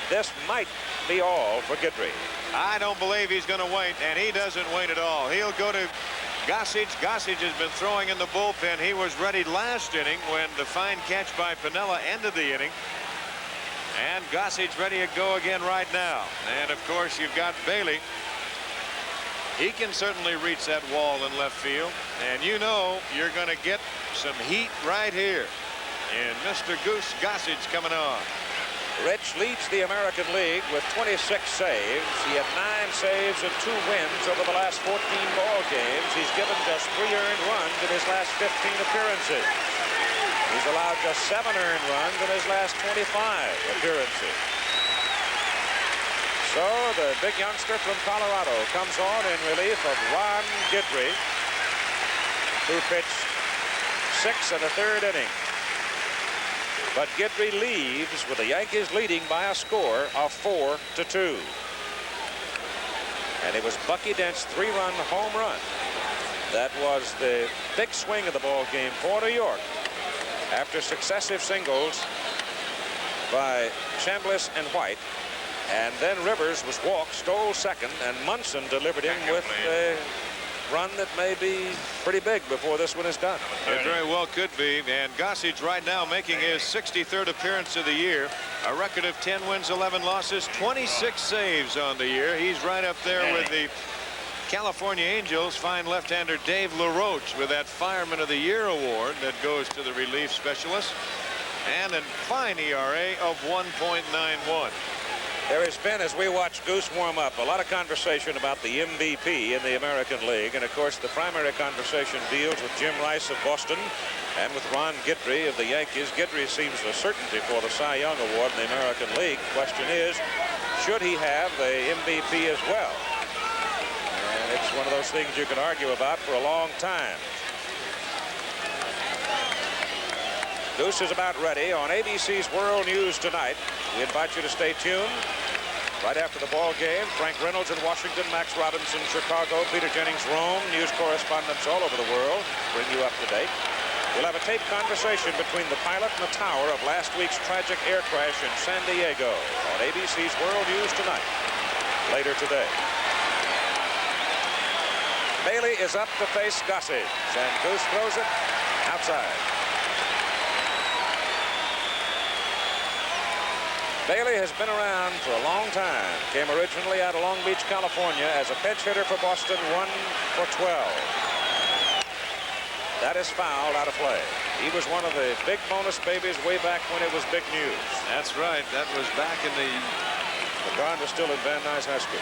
This might be all for Guidry. I don't believe he's going to wait, and he doesn't wait at all. He'll go to Gossage. Gossage has been throwing in the bullpen. He was ready last inning when the fine catch by Piniella ended the inning. And Gossage ready to go again right now. And, of course, you've got Bailey. He can certainly reach that wall in left field. And you know you're going to get some heat right here. And Mr. Goose Gossage coming on. Rich leads the American League with 26 saves. He had 9 saves and 2 wins over the last 14 ball games. He's given just 3 earned runs in his last 15 appearances. He's allowed just 7 earned runs in his last 25 appearances. So the big youngster from Colorado comes on in relief of Ron Guidry, who pitched 6 1/3 innings. But Guidry leaves with the Yankees leading by a score of 4-2. And it was Bucky Dent's 3-run home run that was the big swing of the ball game for New York. After successive singles by Chambliss and White, and then Rivers was walked, stole second, and Munson delivered him with a run that may be pretty big before this one is done. It very well could be. And Gossage right now making his 63rd appearance of the year. A record of 10 wins, 11 losses, 26 saves on the year. He's right up there with the California Angels fine left-hander Dave LaRoche with that Fireman of the Year award that goes to the relief specialist. And a fine ERA of 1.91. There has been, as we watch Goose warm up, a lot of conversation about the MVP in the American League. And, of course, the primary conversation deals with Jim Rice of Boston and with Ron Guidry of the Yankees. Guidry seems a certainty for the Cy Young Award in the American League. Question is, should he have the MVP as well? And it's one of those things you can argue about for a long time. Goose is about ready on ABC's World News tonight. We invite you to stay tuned. Right after the ball game, Frank Reynolds in Washington, Max Robinson, Chicago, Peter Jennings, Rome, news correspondents all over the world bring you up to date. We'll have a taped conversation between the pilot and the tower of last week's tragic air crash in San Diego on ABC's World News tonight, later today. Bailey is up to face Gossage, and Goose throws it outside. Bailey has been around for a long time. Came originally out of Long Beach, California as a pinch hitter for Boston, 1 for 12. That is fouled out of play. He was one of the big bonus babies way back when it was big news. That's right. That was back in the... LeGrand was still at Van Nuys High School.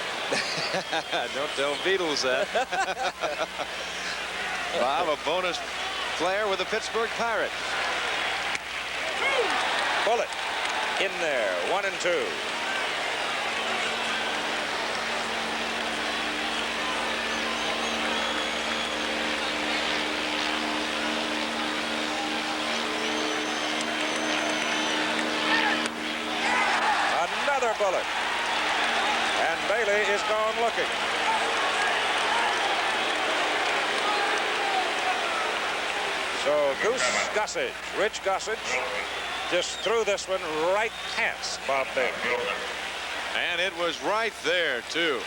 Don't tell Beatles that. Bob, a bonus player with the Pittsburgh Pirates. Bullet. In there, 1 and 2. Another bullet. And Bailey is gone looking. So Goose Gossage, Rich Gossage, just threw this one right past Bob Bailey. And it was right there, too.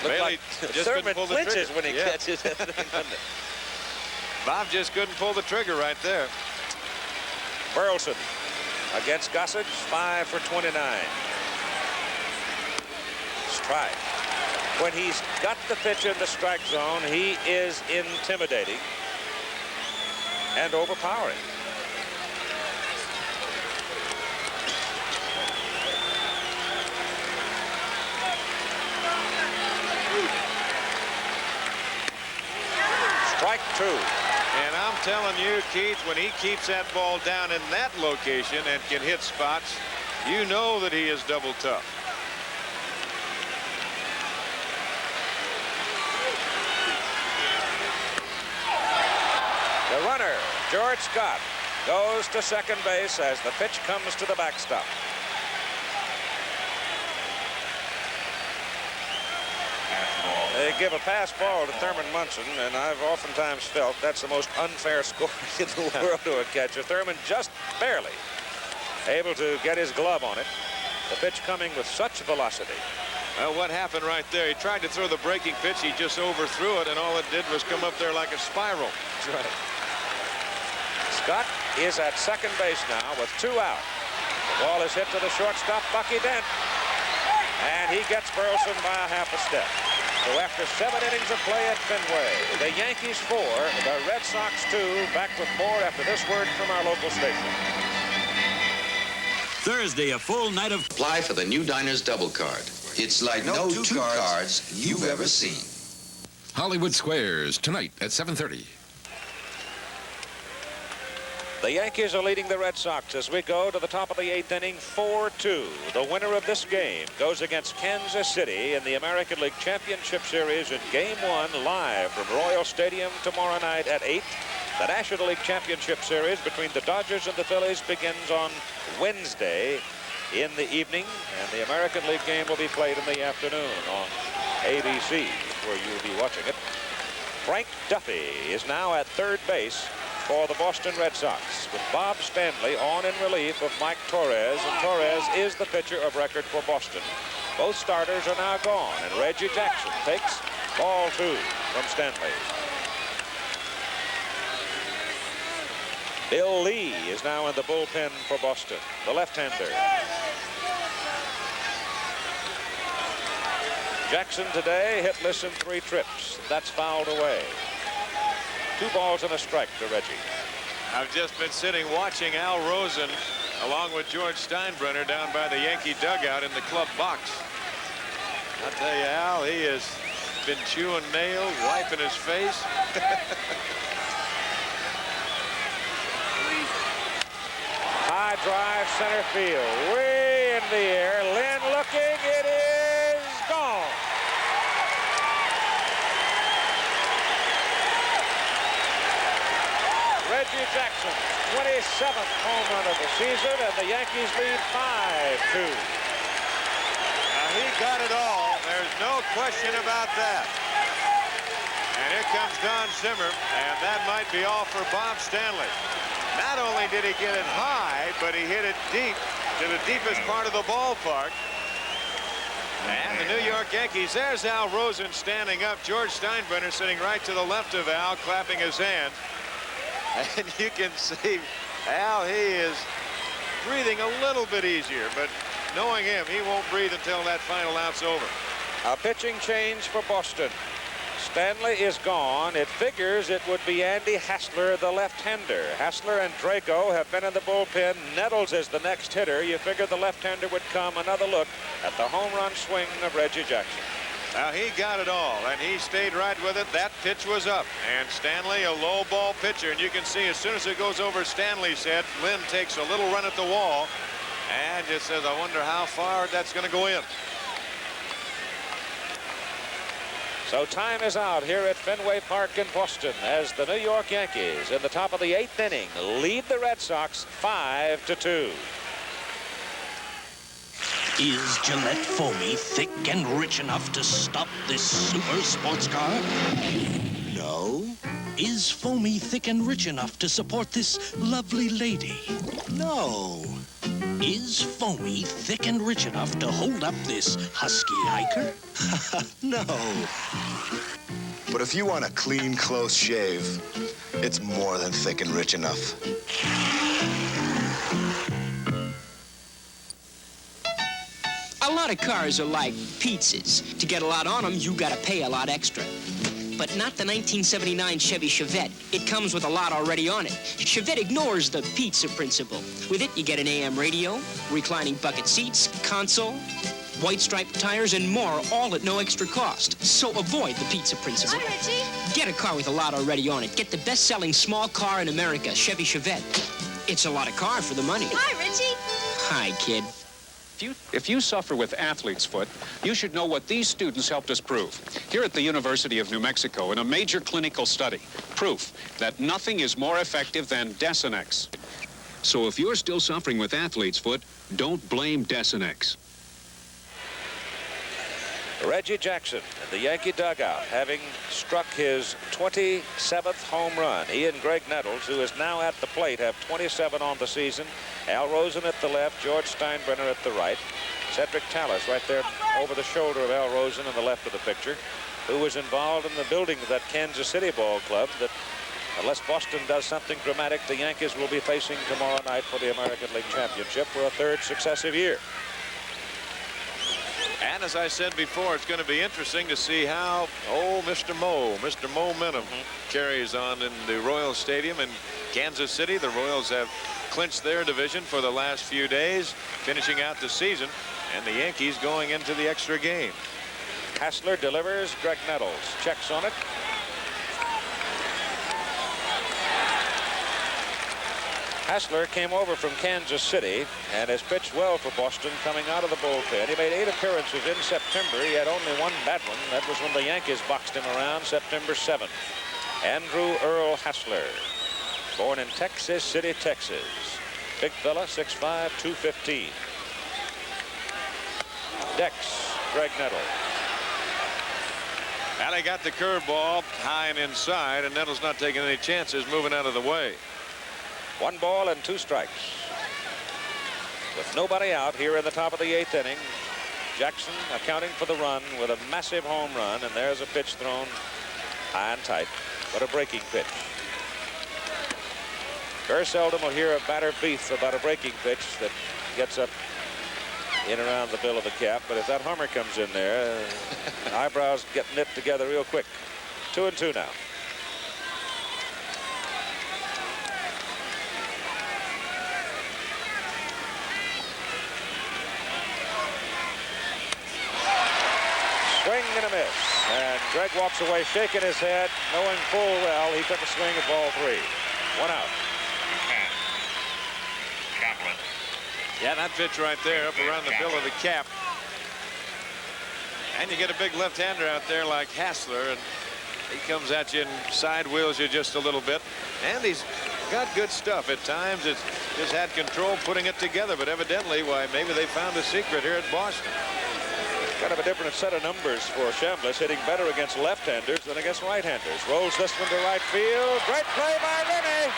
Looked Bailey like just couldn't pull the trigger. clinches when he catches it. Bob just couldn't pull the trigger right there. Burleson against Gossage, 5 for 29. Strike. When he's got the pitch in the strike zone, he is intimidating and overpowering. Strike 2. And I'm telling you, Keith, when he keeps that ball down in that location and can hit spots, you know that he is double tough. The runner, George Scott, goes to second base as the pitch comes to the backstop. They give a pass ball to Thurman Munson, and I've oftentimes felt that's the most unfair score in the world to a catcher. Thurman just barely able to get his glove on it. The pitch coming with such velocity. Well, what happened right there? He tried to throw the breaking pitch. He just overthrew it, and all it did was come up there like a spiral. That's right. Scott is at second base now with 2 out. The ball is hit to the shortstop, Bucky Dent. And he gets Burleson by a half a step. So after 7 innings of play at Fenway, the Yankees 4, the Red Sox 2. Back with more after this word from our local station. Thursday, a full night of... Apply for the new Diners Double Card. It's like no two cards you've ever seen. Hollywood Squares, tonight at 7:30. The Yankees are leading the Red Sox as we go to the top of the 8th inning, 4-2. The winner of this game goes against Kansas City in the American League Championship Series in Game 1, live from Royal Stadium tomorrow night at 8. The National League Championship Series between the Dodgers and the Phillies begins on Wednesday in the evening, and the American League game will be played in the afternoon on ABC, where you'll be watching it. Frank Duffy is now at third base for the Boston Red Sox, with Bob Stanley on in relief of Mike Torres, and Torres is the pitcher of record for Boston. Both starters are now gone, and Reggie Jackson takes ball 2 from Stanley. Bill Lee is now in the bullpen for Boston, the left-hander. Jackson today hitless in 3 trips. That's fouled away. 2 balls and a strike to Reggie. I've just been sitting watching Al Rosen along with George Steinbrenner down by the Yankee dugout in the club box. I'll tell you, Al, he has been chewing nails, wiping his face. High drive, center field, way in the air. Lynn looking, it is gone. Reggie Jackson, 27th home run of the season, and the Yankees lead 5-2. Now, he got it all. There's no question about that. And here comes Don Zimmer, and that might be all for Bob Stanley. Not only did he get it high, but he hit it deep to the deepest part of the ballpark. And the New York Yankees, there's Al Rosen standing up. George Steinbrenner sitting right to the left of Al, clapping his hands. And you can see Al, he is breathing a little bit easier, but knowing him, he won't breathe until that final out's over. A pitching change for Boston. Stanley is gone. It figures it would be Andy Hassler, the left-hander. Hassler and Drago have been in the bullpen. Nettles is the next hitter. You figure the left-hander would come. Another look at the home run swing of Reggie Jackson. Now, he got it all, and he stayed right with it. That pitch was up, and Stanley, a low ball pitcher, and you can see as soon as it goes over Stanley's head, Lynn takes a little run at the wall and just says, I wonder how far that's going to go in. So time is out here at Fenway Park in Boston as the New York Yankees in the top of the 8th inning lead the Red Sox 5-2. Is Gillette Foamy thick and rich enough to stop this super sports car? No. Is Foamy thick and rich enough to support this lovely lady? No. Is Foamy thick and rich enough to hold up this husky hiker? No. But if you want a clean, close shave, it's more than thick and rich enough. lot of cars are like pizzas. To get a lot on them, you gotta pay a lot extra. But not the 1979 Chevy Chevette. It comes with a lot already on it. Chevette ignores the pizza principle. With it, you get an AM radio, reclining bucket seats, console, white striped tires, and more, all at no extra cost. So avoid the pizza principle. Hi, Richie. Get a car with a lot already on it. Get the best-selling small car in America, Chevy Chevette. It's a lot of car for the money. Hi, Richie. Hi, kid. If you suffer with athlete's foot, you should know what these students helped us prove. Here at the University of New Mexico, in a major clinical study, proof that nothing is more effective than Desinex. So if you're still suffering with athlete's foot, don't blame Desinex. Reggie Jackson in the Yankee dugout, having struck his 27th home run. He and Greg Nettles, who is now at the plate, have 27 on the season. Al Rosen at the left, George Steinbrenner at the right. Cedric Tallis right there over the shoulder of Al Rosen on the left of the picture, who was involved in the building of that Kansas City ball club that, unless Boston does something dramatic, the Yankees will be facing tomorrow night for the American League Championship for a third successive year. And as I said before, it's going to be interesting to see how Mr. Momentum carries on in the Royals Stadium in Kansas City. The Royals have clinched their division for the last few days, finishing out the season, and the Yankees going into the extra game. Hassler delivers. Greg Nettles checks on it. Hassler came over from Kansas City and has pitched well for Boston coming out of the bullpen. He made 8 appearances in September. He had only one bad one. That was when the Yankees boxed him around September 7th. Andrew Earl Hassler, born in Texas City, Texas. Big fella, 6'5", 215. Dex, Greg Nettles. And they got the curveball high and inside, and Nettles not taking any chances, moving out of the way. 1 ball and 2 strikes. With nobody out here in the top of the 8th inning, Jackson accounting for the run with a massive home run, and there's a pitch thrown high and tight, but a breaking pitch. Very seldom will hear a batter beef about a breaking pitch that gets up in around the bill of the cap, but if that hummer comes in there, eyebrows get knit together real quick. 2-2 now. Swing and a miss. And Greg walks away shaking his head, knowing full well he took a swing at ball 3. 1 out. Yeah, that pitch right there up around the bill of the cap. And you get a big left-hander out there like Hassler, and he comes at you and side wheels you just a little bit. And he's got good stuff at times. It's just had control putting it together, but evidently, why, maybe they found a secret here at Boston. Kind of a different set of numbers for Chambliss, hitting better against left-handers than against right-handers. Rolls this one to right field. Great play by Remy.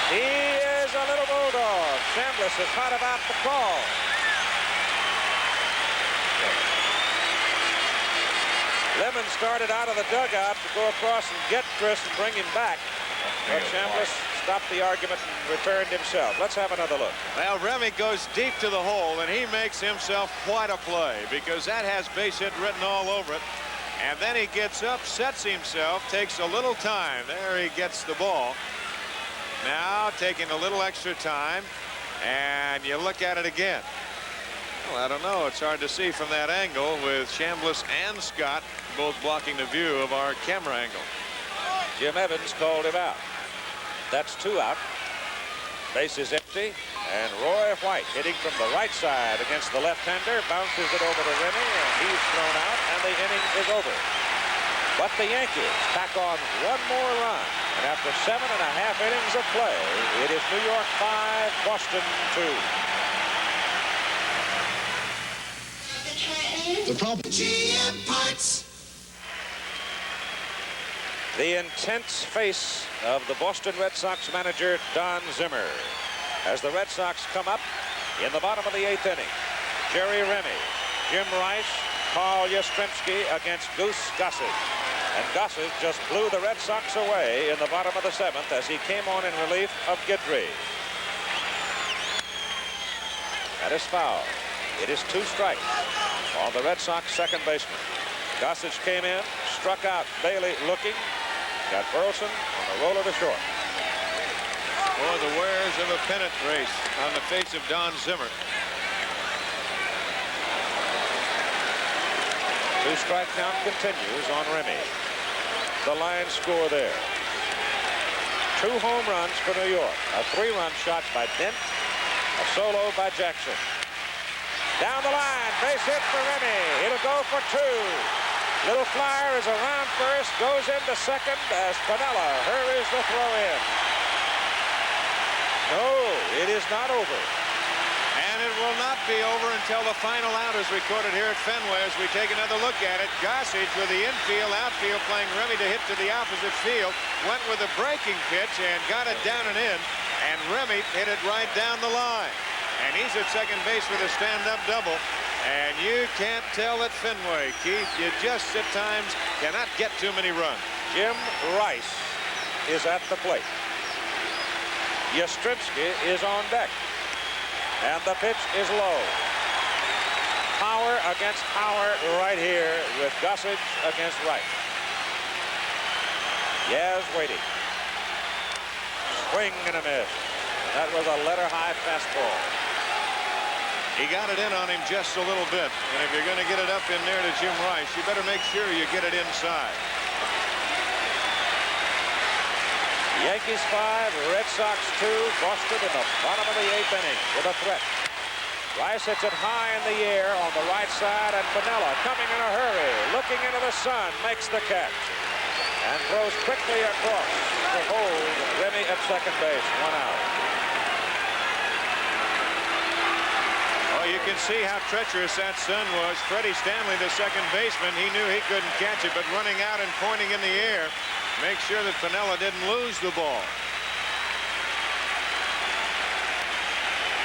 He is a little bulldog. Chambliss is hot about the call. Lemon started out of the dugout to go across and get Chris and bring him back. But Chambliss stopped the argument and returned himself. Let's have another look. Well, Remy goes deep to the hole, and he makes himself quite a play because that has base hit written all over it. And then he gets up, sets himself, takes a little time. There he gets the ball. Now taking a little extra time, and you look at it again. Well, I don't know. It's hard to see from that angle with Chambliss and Scott both blocking the view of our camera angle. Jim Evans called him out. That's 2 out. Base is empty, and Roy White hitting from the right side against the left-hander, bounces it over to Remy, and he's thrown out, and the inning is over. But the Yankees tack on 1 more run, and after 7.5 innings of play, it is New York 5, Boston 2. The problem. GM Parts. The intense face of the Boston Red Sox manager, Don Zimmer, as the Red Sox come up in the bottom of the 8th inning. Jerry Remy, Jim Rice, Carl Yastrzemski against Goose Gossett. And Gossage just blew the Red Sox away in the bottom of the 7th as he came on in relief of Guidry. That is foul. It is 2 strikes on the Red Sox second baseman. Gossage came in, struck out Bailey looking, got Burleson on the roller to short. Boy, the wares of a pennant race on the face of Don Zimmer. 2-strike count continues on Remy. The line score there. 2 home runs for New York. A 3-run shot by Dent. A solo by Jackson. Down the line, base hit for Remy. It'll go for 2. Little flyer is around first, goes into second as Piniella hurries the throw in. No, it is not over. And it will not be over until the final out is recorded here at Fenway as we take another look at it. Gossage with the infield, outfield playing Remy to hit to the opposite field. Went with a breaking pitch and got it down and in. And Remy hit it right down the line. And he's at second base with a stand-up double. And you can't tell at Fenway, Keith. You just at times cannot get too many runs. Jim Rice is at the plate. Yastrzemski is on deck. And the pitch is low. Power against power right here with Gossage against Rice. Yaz waiting. Swing and a miss. That was a letter-high fastball. He got it in on him just a little bit. And if you're going to get it up in there to Jim Rice, you better make sure you get it inside. Yankees 5, Red Sox 2, Boston in the bottom of the 8th inning with a threat. Rice hits it high in the air on the right side, and Piniella coming in a hurry, looking into the sun, makes the catch, and throws quickly across to hold Remy at second base, 1 out. Well, you can see how treacherous that sun was. Freddie Stanley, the second baseman, he knew he couldn't catch it, but running out and pointing in the air, make sure that Piniella didn't lose the ball.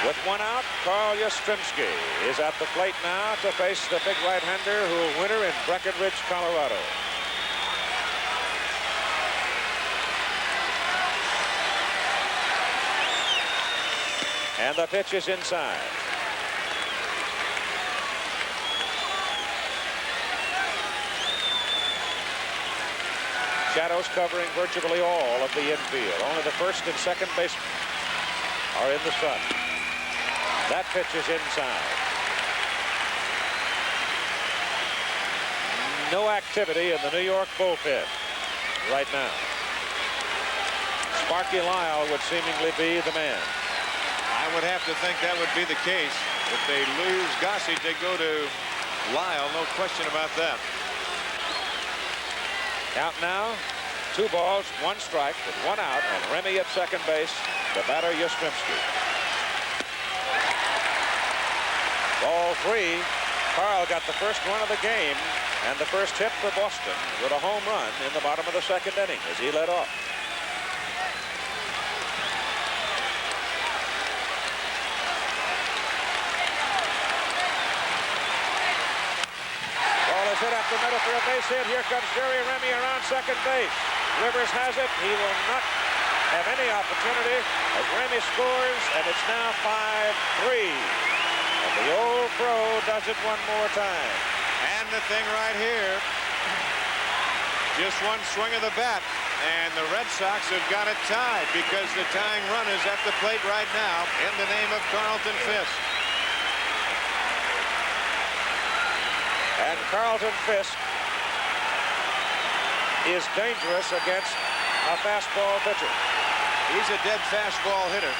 With 1 out, Carl Yastrzemski is at the plate now to face the big right-hander who will winter in Breckenridge, Colorado. And the pitch is inside. Shadows covering virtually all of the infield. Only the first and second basemen are in the sun. That pitch is inside. No activity in the New York bullpen right now. Sparky Lyle would seemingly be the man. I would have to think that would be the case. If they lose Gossage, they go to Lyle. No question about that. Count now, 2 balls, 1 strike with 1 out, and Remy at second base, the batter Yastrzemski. Ball 3. Carl got the first run of the game and the first hit for Boston with a home run in the bottom of the 2nd inning as he led off. Hit up the middle for a base hit. Here comes Jerry Remy around second base. Rivers has it. He will not have any opportunity as Remy scores, and it's now 5-3. And the old pro does it one more time. And the thing right here, just 1 swing of the bat, and the Red Sox have got it tied because the tying run is at the plate right now in the name of Carlton Fisk. And Carlton Fisk is dangerous against a fastball pitcher. He's a dead fastball hitter,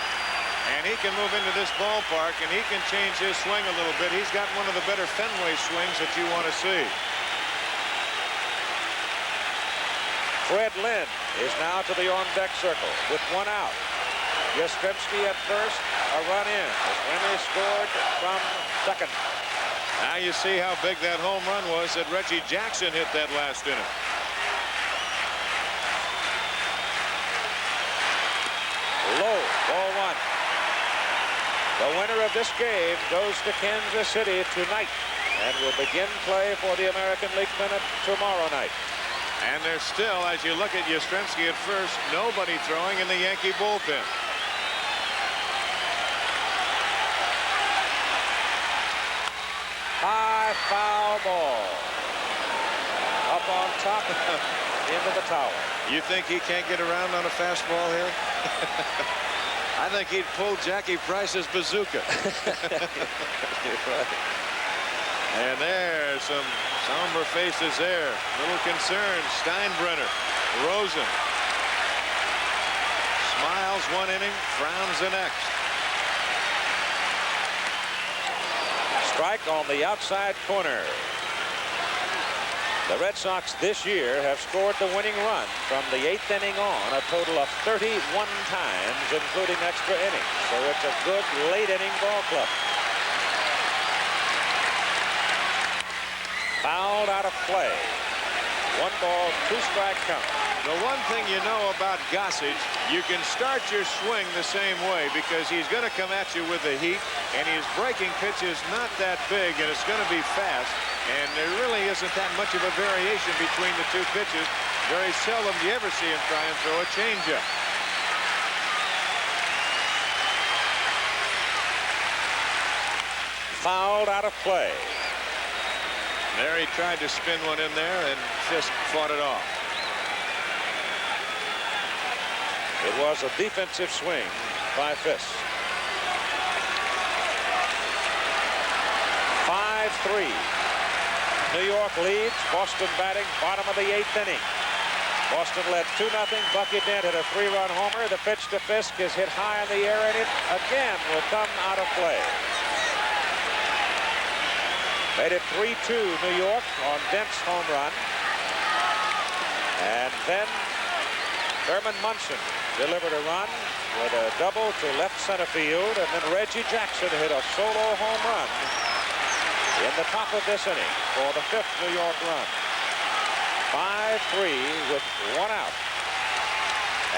and he can move into this ballpark, and he can change his swing a little bit. He's got one of the better Fenway swings that you want to see. Fred Lynn is now to the on-deck circle with 1 out. Yastrzemski at first, a run in as Remy scored from second. Now you see how big that home run was that Reggie Jackson hit that last inning. Low, ball 1. The winner of this game goes to Kansas City tonight and will begin play for the American League pennant tomorrow night. And there's still, as you look at Yastrzemski at first, nobody throwing in the Yankee bullpen. High foul ball. Up on top into the tower. You think he can't get around on a fastball here? I think he'd pull Jackie Price's bazooka. You're right. And there's some somber faces there. Little concerned. Steinbrenner, Rosen. Smiles one inning, frowns the next. Strike on the outside corner. The Red Sox this year have scored the winning run from the 8th inning on a total of 31 times, including extra innings. So it's a good late inning ball club. Fouled out of play. 1 ball, 2 strike count. The one thing you know about Gossage, you can start your swing the same way because he's going to come at you with the heat, and his breaking pitch is not that big, and it's going to be fast, and there really isn't that much of a variation between the 2 pitches. Very seldom do you ever see him try and throw a changeup. Fouled out of play. There he tried to spin one in there, and Fisk fought it off. It was a defensive swing by Fisk. 5-3. New York leads. Boston batting bottom of the 8th inning. Boston led 2-0. Bucky Dent hit a 3-run homer. The pitch to Fisk is hit high in the air, and it again will come out of play. Made it 3-2 New York on Dent's home run. And then Thurman Munson delivered a run with a double to left center field, and then Reggie Jackson hit a solo home run in the top of this inning for the 5th New York run. 5-3 with 1 out.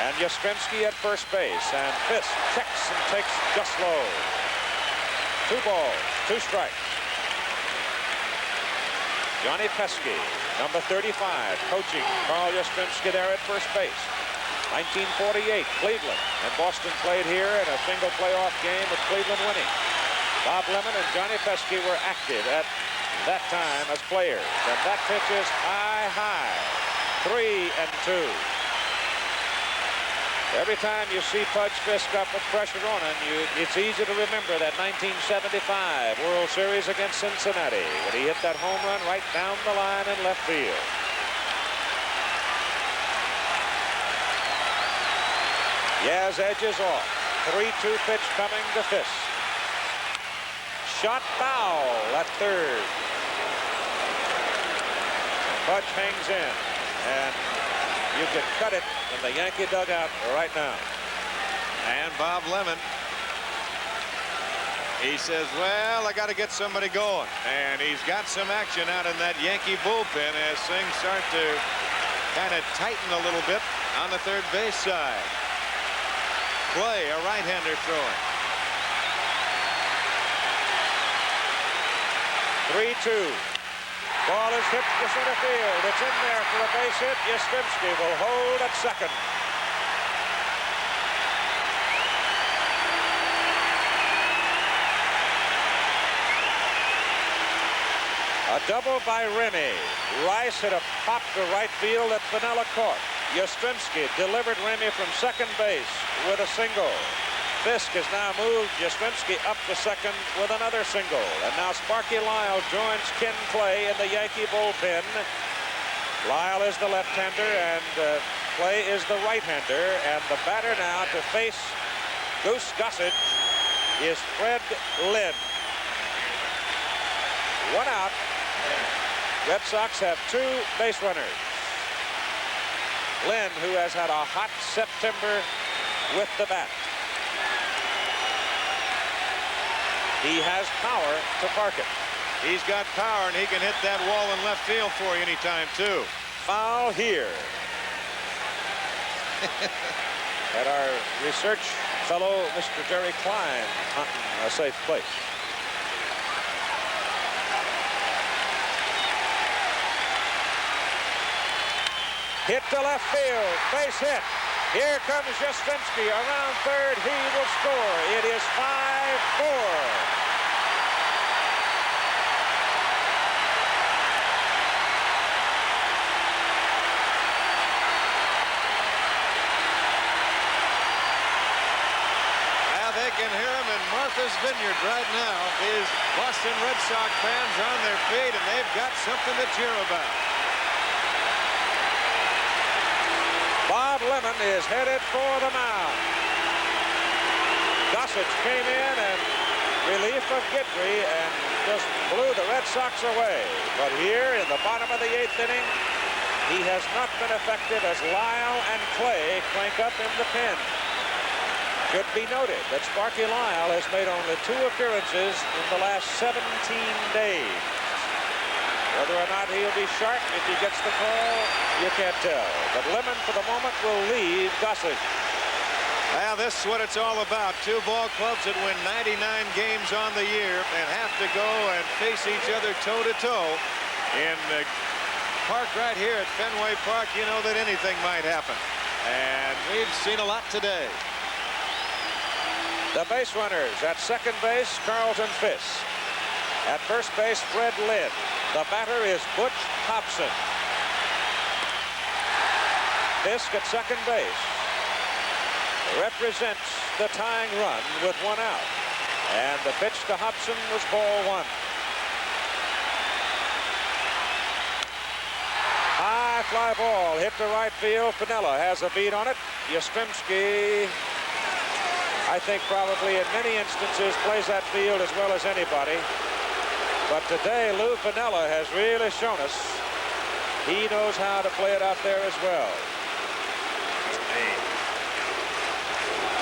And Yastrzemski at first base, and Fisk checks and takes just low. 2 balls, 2 strikes. Johnny Pesky, number 35, coaching Carl Yastrzemski there at first base. 1948, Cleveland, and Boston played here in a single playoff game with Cleveland winning. Bob Lemon and Johnny Pesky were active at that time as players, and that pitch is high. 3-2. Every time you see Pudge Fisk up with pressure on him, it's easy to remember that 1975 World Series against Cincinnati when he hit that home run right down the line in left field. Yaz edges off. 3-2 pitch coming to Fisk. Shot foul at third. Pudge hangs in, and you can cut it in the Yankee dugout right now. And Bob Lemon, he says, well, I got to get somebody going. And he's got some action out in that Yankee bullpen as things start to kind of tighten a little bit on the third base side. Clay, a right-hander throwing. 3-2. Ball is hit to center field. It's in there for a base hit. Yastrzemski will hold at second. A double by Remy. Rice hit a pop to right field that Piniella caught. Yastrzemski delivered Remy from second base with a single. Fisk has now moved Yastrzemski up to second with another single. And now Sparky Lyle joins Ken Clay in the Yankee bullpen. Lyle is the left-hander and Clay is the right-hander. And the batter now to face Goose Gossage is Fred Lynn. 1 out. Red Sox have 2 base runners. Lynn, who has had a hot September with the bat. He has power to park it. He's got power, and he can hit that wall in left field for you anytime, too. Foul here. At our research fellow, Mr. Jerry Klein, hunting a safe place. Hit to left field. Base hit. Here comes Yastrzemski around third. He will score. It is 5-4. They can hear him in Martha's Vineyard right now. These Boston Red Sox fans on their feet, and they've got something to cheer about. Bob Lemon is headed for the mound. Gossage came in and relief of Guidry and just blew the Red Sox away. But here in the bottom of the 8th inning, he has not been effective as Lyle and Clay crank up in the pen. Should be noted that Sparky Lyle has made only 2 appearances in the last 17 days. Whether or not he'll be sharp if he gets the call, you can't tell. But Lemon, for the moment, will leave Gossage. Well, this is what it's all about. 2 ball clubs that win 99 games on the year and have to go and face each other toe-to-toe. In the park right here at Fenway Park, you know that anything might happen. And we've seen a lot today. The base runners at second base, Carlton Fisk. At first base, Fred Lynn. The batter is Butch Hobson. Fisk at second base represents the tying run with 1 out. And the pitch to Hobson was ball 1. High fly ball hit to right field. Piniella has a beat on it. Yastrzemski, I think, probably in many instances plays that field as well as anybody. But today, Lou Piniella has really shown us he knows how to play it out there as well.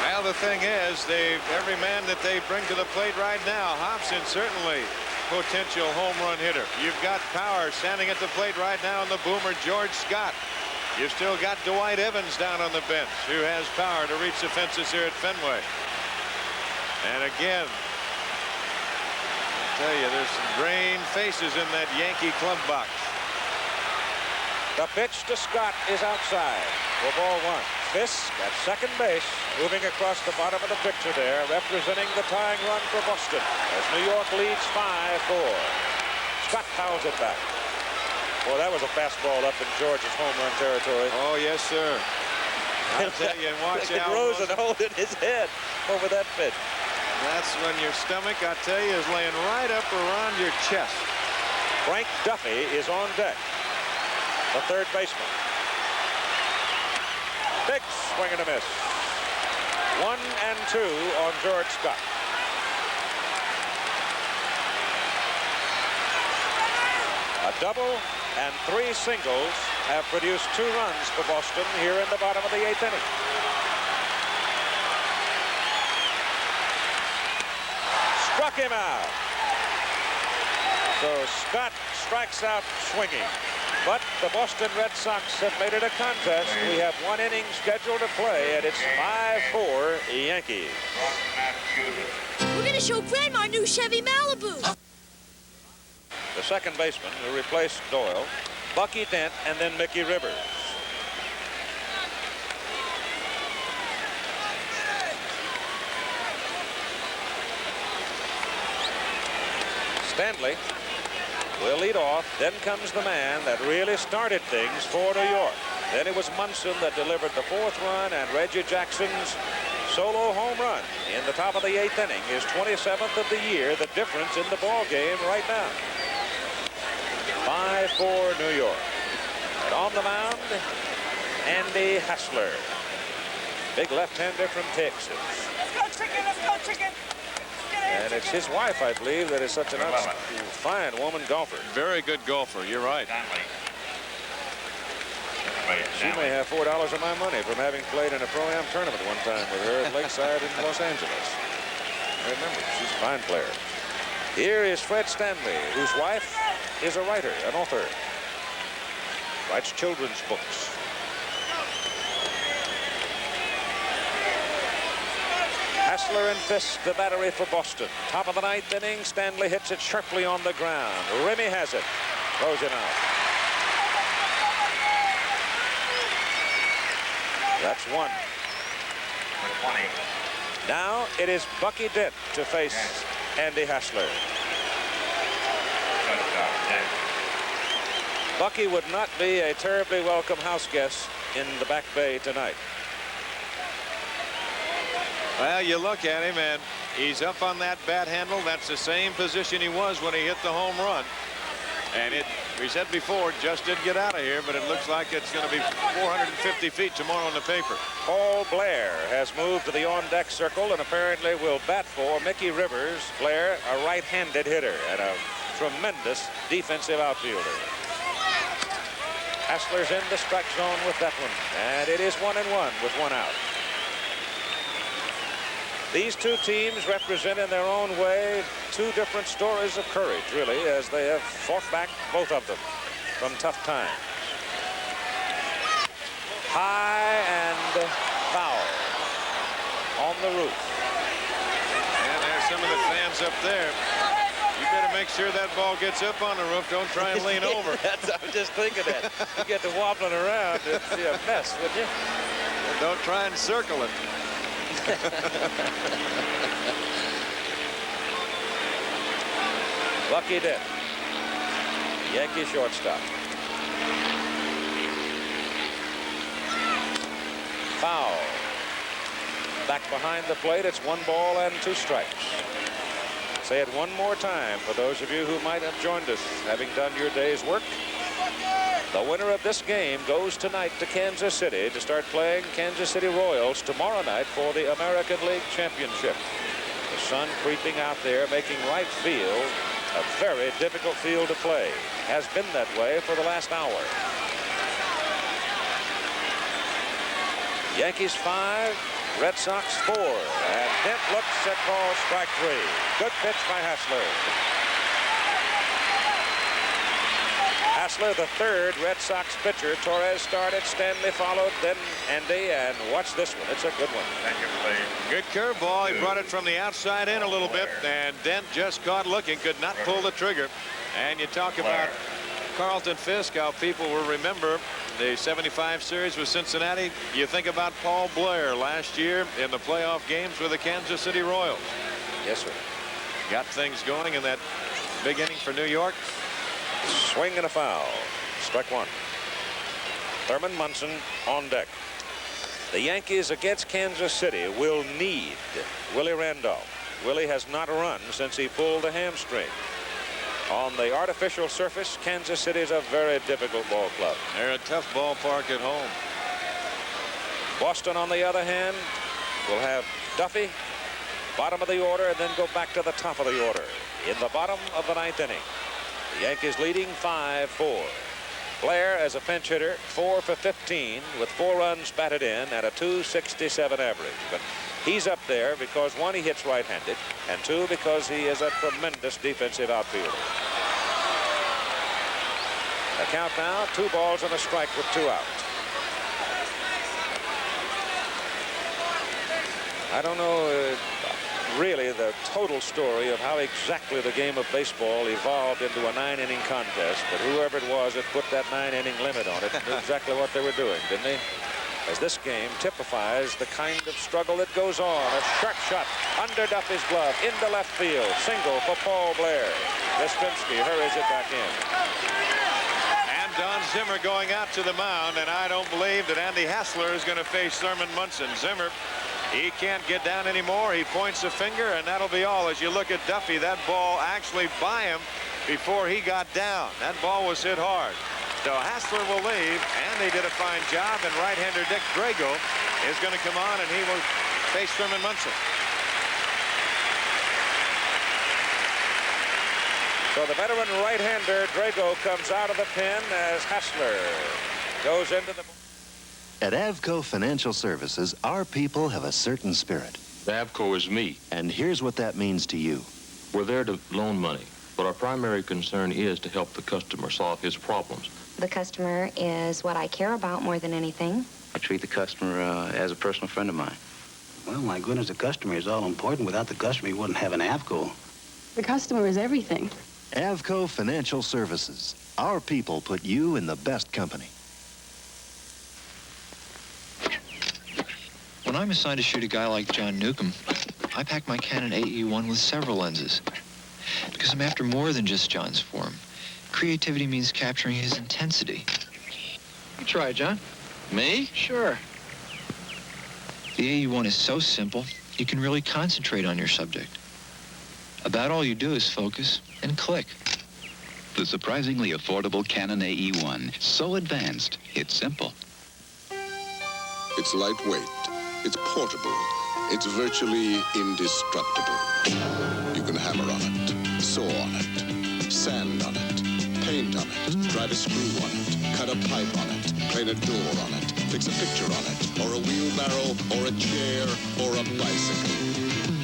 Well, the thing is, every man that they bring to the plate right now, Hobson certainly potential home run hitter. You've got power standing at the plate right now in the boomer, George Scott. You've still got Dwight Evans down on the bench, who has power to reach the fences here at Fenway. And again, I tell you, there's some drained faces in that Yankee club box. The pitch to Scott is outside for ball 1. Fisk at second base, moving across the bottom of the picture there, representing the tying run for Boston as New York leads 5-4. Scott fouls it back. Boy, that was a fastball up in George's home run territory. Oh, yes, sir. I'll tell you, watch out. Rosen holding his head over that pitch. That's when your stomach, I tell you, is laying right up around your chest. Frank Duffy is on deck, the third baseman. Big swing and a miss. 1 and 2 on George Scott. A double and 3 singles have produced 2 runs for Boston here in the bottom of the 8th inning. Struck him out. So Scott strikes out swinging. But the Boston Red Sox have made it a contest. We have 1 inning scheduled to play, and it's 5-4 Yankees. We're going to show Grandma our new Chevy Malibu. The second baseman who replaced Doyle, Bucky Dent, and then Mickey Rivers. Stanley will lead off. Then comes the man that really started things for New York. Then it was Munson that delivered the 4th run, and Reggie Jackson's solo home run in the top of the 8th inning, his 27th of the year, the difference in the ball game right now. 5-4 New York. And on the mound, Andy Hassler. Big left-hander from Texas. Let's go, chicken! Let's go, chicken! And it's his wife, I believe, that is such an fine woman golfer. Very good golfer, you're right. She may have $4 of my money from having played in a Pro-Am tournament one time with her at Lakeside in Los Angeles. Remember, she's a fine player. Here is Fred Stanley, whose wife is a writer, an author. Writes children's books. Hassler and Fisk, the battery for Boston. Top of the 9th inning, Stanley hits it sharply on the ground. Remy has it. Throws it out. That's one. Now it is Bucky Dent to face Andy Hassler. Bucky would not be a terribly welcome house guest in the back bay tonight. Well, you look at him, and he's up on that bat handle. That's the same position he was when he hit the home run. And we said before, just didn't get out of here, but it looks like it's going to be 450 feet tomorrow in the paper. Paul Blair has moved to the on-deck circle and apparently will bat for Mickey Rivers. Blair, a right-handed hitter and a tremendous defensive outfielder. Hassler's in the strike zone with that one, and it is 1-1 with one out. These two teams represent in their own way two different stories of courage, really, as they have fought back, both of them, from tough times. High and foul on the roof. And there's some of the fans up there. You better make sure that ball gets up on the roof. Don't try and lean over. I was just thinking that. You get to wobbling around, it'd be a mess, wouldn't you? Well, don't try and circle it. Bucky Dent, Yankee shortstop. Foul. Back behind the plate, it's 1 ball and 2 strikes. Say it one more time for those of you who might have joined us, having done your day's work. The winner of this game goes tonight to Kansas City to start playing Kansas City Royals tomorrow night for the American League Championship. The sun creeping out there, making right field a very difficult field to play. Has been that way for the last hour. Yankees 5, Red Sox 4. And Dent looks at ball strike 3. Good pitch by Hassler. Hassler, the third Red Sox pitcher. Torres started, Stanley followed, then Andy, and watch this one. It's a good one. Thank you, please. Good curveball. He brought it from the outside in a little bit, and Dent just caught looking, could not pull the trigger. And you talk about Carlton Fisk, how people will remember the 75 series with Cincinnati. You think about Paul Blair last year in the playoff games with the Kansas City Royals. Yes, sir. Got things going in that big inning for New York. Swing and a foul. Strike 1. Thurman Munson on deck. The Yankees against Kansas City will need Willie Randolph. Willie has not run since he pulled a hamstring. On the artificial surface, Kansas City is a very difficult ball club. They're a tough ballpark at home. Boston, on the other hand, will have Duffy, bottom of the order, and then go back to the top of the order in the bottom of the 9th inning. The Yankees leading 5-4. Blair, as a pinch hitter, 4 for 15 with 4 runs batted in and a .267 average. But he's up there because, 1, he hits right-handed, and 2, because he is a tremendous defensive outfielder. The count now, 2 balls and a strike with 2 out. I don't know really the total story of how exactly the game of baseball evolved into a 9-inning contest, but whoever it was that put that 9-inning limit on it knew exactly what they were doing, didn't they? As this game typifies the kind of struggle that goes on. A sharp shot under Duffy's glove into left field. Single for Paul Blair. Yastrzemski hurries it back in. And Don Zimmer going out to the mound, and I don't believe that Andy Hassler is going to face Thurman Munson. Zimmer, he can't get down anymore. He points a finger, and that'll be all. As you look at Duffy, that ball actually by him before he got down. That ball was hit hard. So Hassler will leave, and they did a fine job, and right-hander Dick Drago is going to come on, and he will face Thurman Munson. So the veteran right-hander Drago comes out of the pen as Hassler goes into the... At Avco Financial Services, our people have a certain spirit. Avco is me. And here's what that means to you. We're there to loan money, but our primary concern is to help the customer solve his problems. The customer is what I care about more than anything. I treat the customer as a personal friend of mine. Well, my goodness, the customer is all important. Without the customer, you wouldn't have an Avco. The customer is everything. Avco Financial Services. Our people put you in the best company. When I'm assigned to shoot a guy like John Newcomb, I pack my Canon AE1 with several lenses. Because I'm after more than just John's form. Creativity means capturing his intensity. You try, John. Me? Sure. The AE1 is so simple, you can really concentrate on your subject. About all you do is focus and click. The surprisingly affordable Canon AE1. So advanced, it's simple. It's lightweight. It's portable. It's virtually indestructible. You can hammer on it, saw on it, sand on it, paint on it, drive a screw on it, cut a pipe on it, paint a door on it, fix a picture on it, or a wheelbarrow, or a chair, or a bicycle.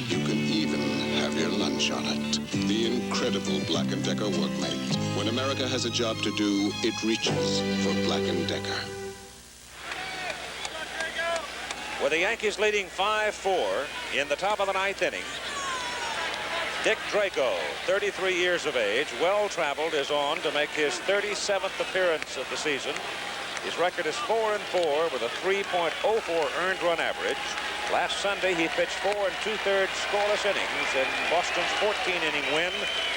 You can even have your lunch on it. The incredible Black & Decker Workmate. When America has a job to do, it reaches for Black & Decker. With the Yankees leading 5-4 in the top of the ninth inning, Dick Drago, 33 years of age, well-traveled, is on to make his 37th appearance of the season. His record is 4-4 with a 3.04 earned run average. Last Sunday, he pitched 4 2/3 scoreless innings in Boston's 14-inning win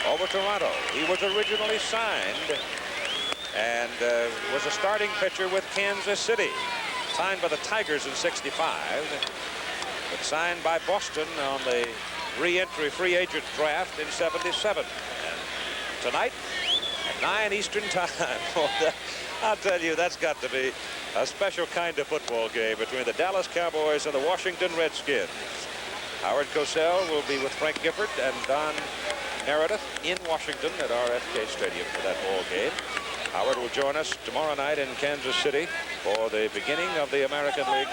over Toronto. He was originally signed and was a starting pitcher with Kansas City. Signed by the Tigers in '65, but signed by Boston on the re-entry free agent draft in '77. And tonight at 9 Eastern time, I'll tell you, that's got to be a special kind of football game between the Dallas Cowboys and the Washington Redskins. Howard Cosell will be with Frank Gifford and Don Meredith in Washington at RFK Stadium for that ball game. Howard will join us tomorrow night in Kansas City for the beginning of the American League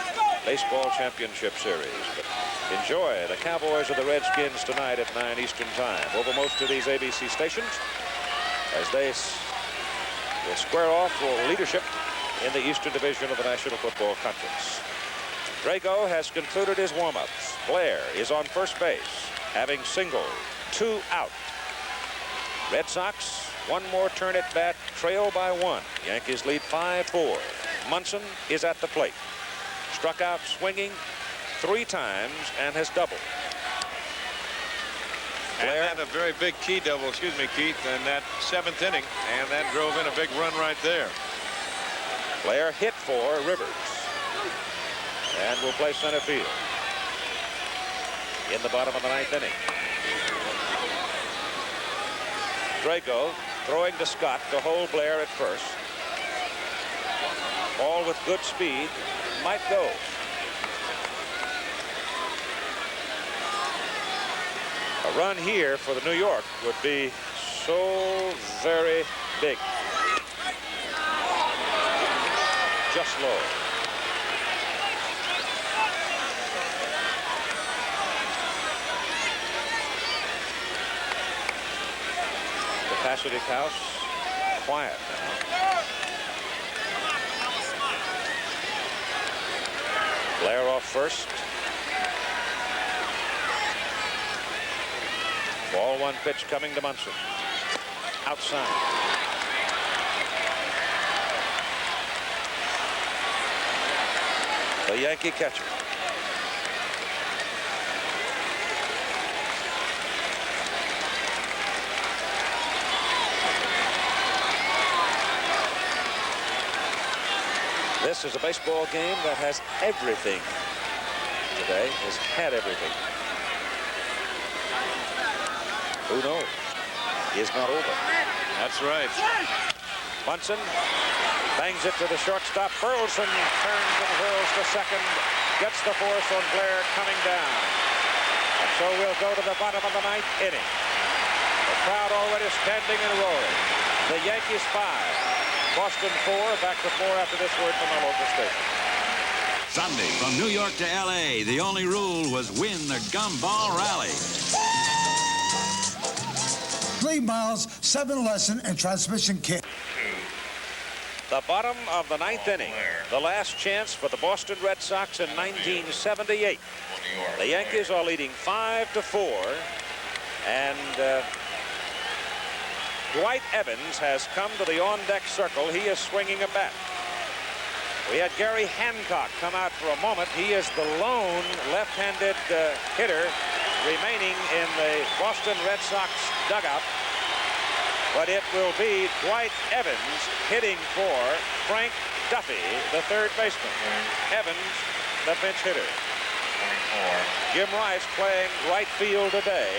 Baseball Championship Series. But enjoy the Cowboys and the Redskins tonight at 9 Eastern time over most of these ABC stations as they will square off for leadership in the Eastern Division of the National Football Conference. Drago has concluded his warm-ups. Blair is on first base, having singled, 2 out. Red Sox, one more turn at bat, trail by 1. Yankees lead 5-4. Munson is at the plate. Struck out swinging 3 times and has doubled. Blair had a very big key double, excuse me, Keith, in that 7th inning, and that drove in a big run right there. Blair hit for Rivers and will play center field in the bottom of the 9th inning. Drago throwing to Scott to hold Blair at first. Ball with good speed, might go. A run here for the New York would be so very big. Just low. Capacity house quiet now. Blair off first. Ball 1 pitch coming to Munson. Outside. The Yankee catcher. This is a baseball game that has everything today, has had everything. Who knows? Is not over. That's right. Munson bangs it to the shortstop. Burleson turns and whirls to second. Gets the force on Blair coming down. And so we'll go to the bottom of the 9th inning. The crowd already standing and roaring. The Yankees 5. Boston 4, back to 4 after this word from our local station. Sunday, from New York to L.A., the only rule was win the Gumball Rally. 3 miles, 7 lesson, and transmission kit. The bottom of the 9th inning. The last chance for the Boston Red Sox in 1978. The Yankees are leading 5-4, and Dwight Evans has come to the on-deck circle. He is swinging a bat. We had Gary Hancock come out for a moment. He is the lone left-handed hitter remaining in the Boston Red Sox dugout. But it will be Dwight Evans hitting for Frank Duffy, the third baseman. Evans, the pinch hitter. Jim Rice playing right field today.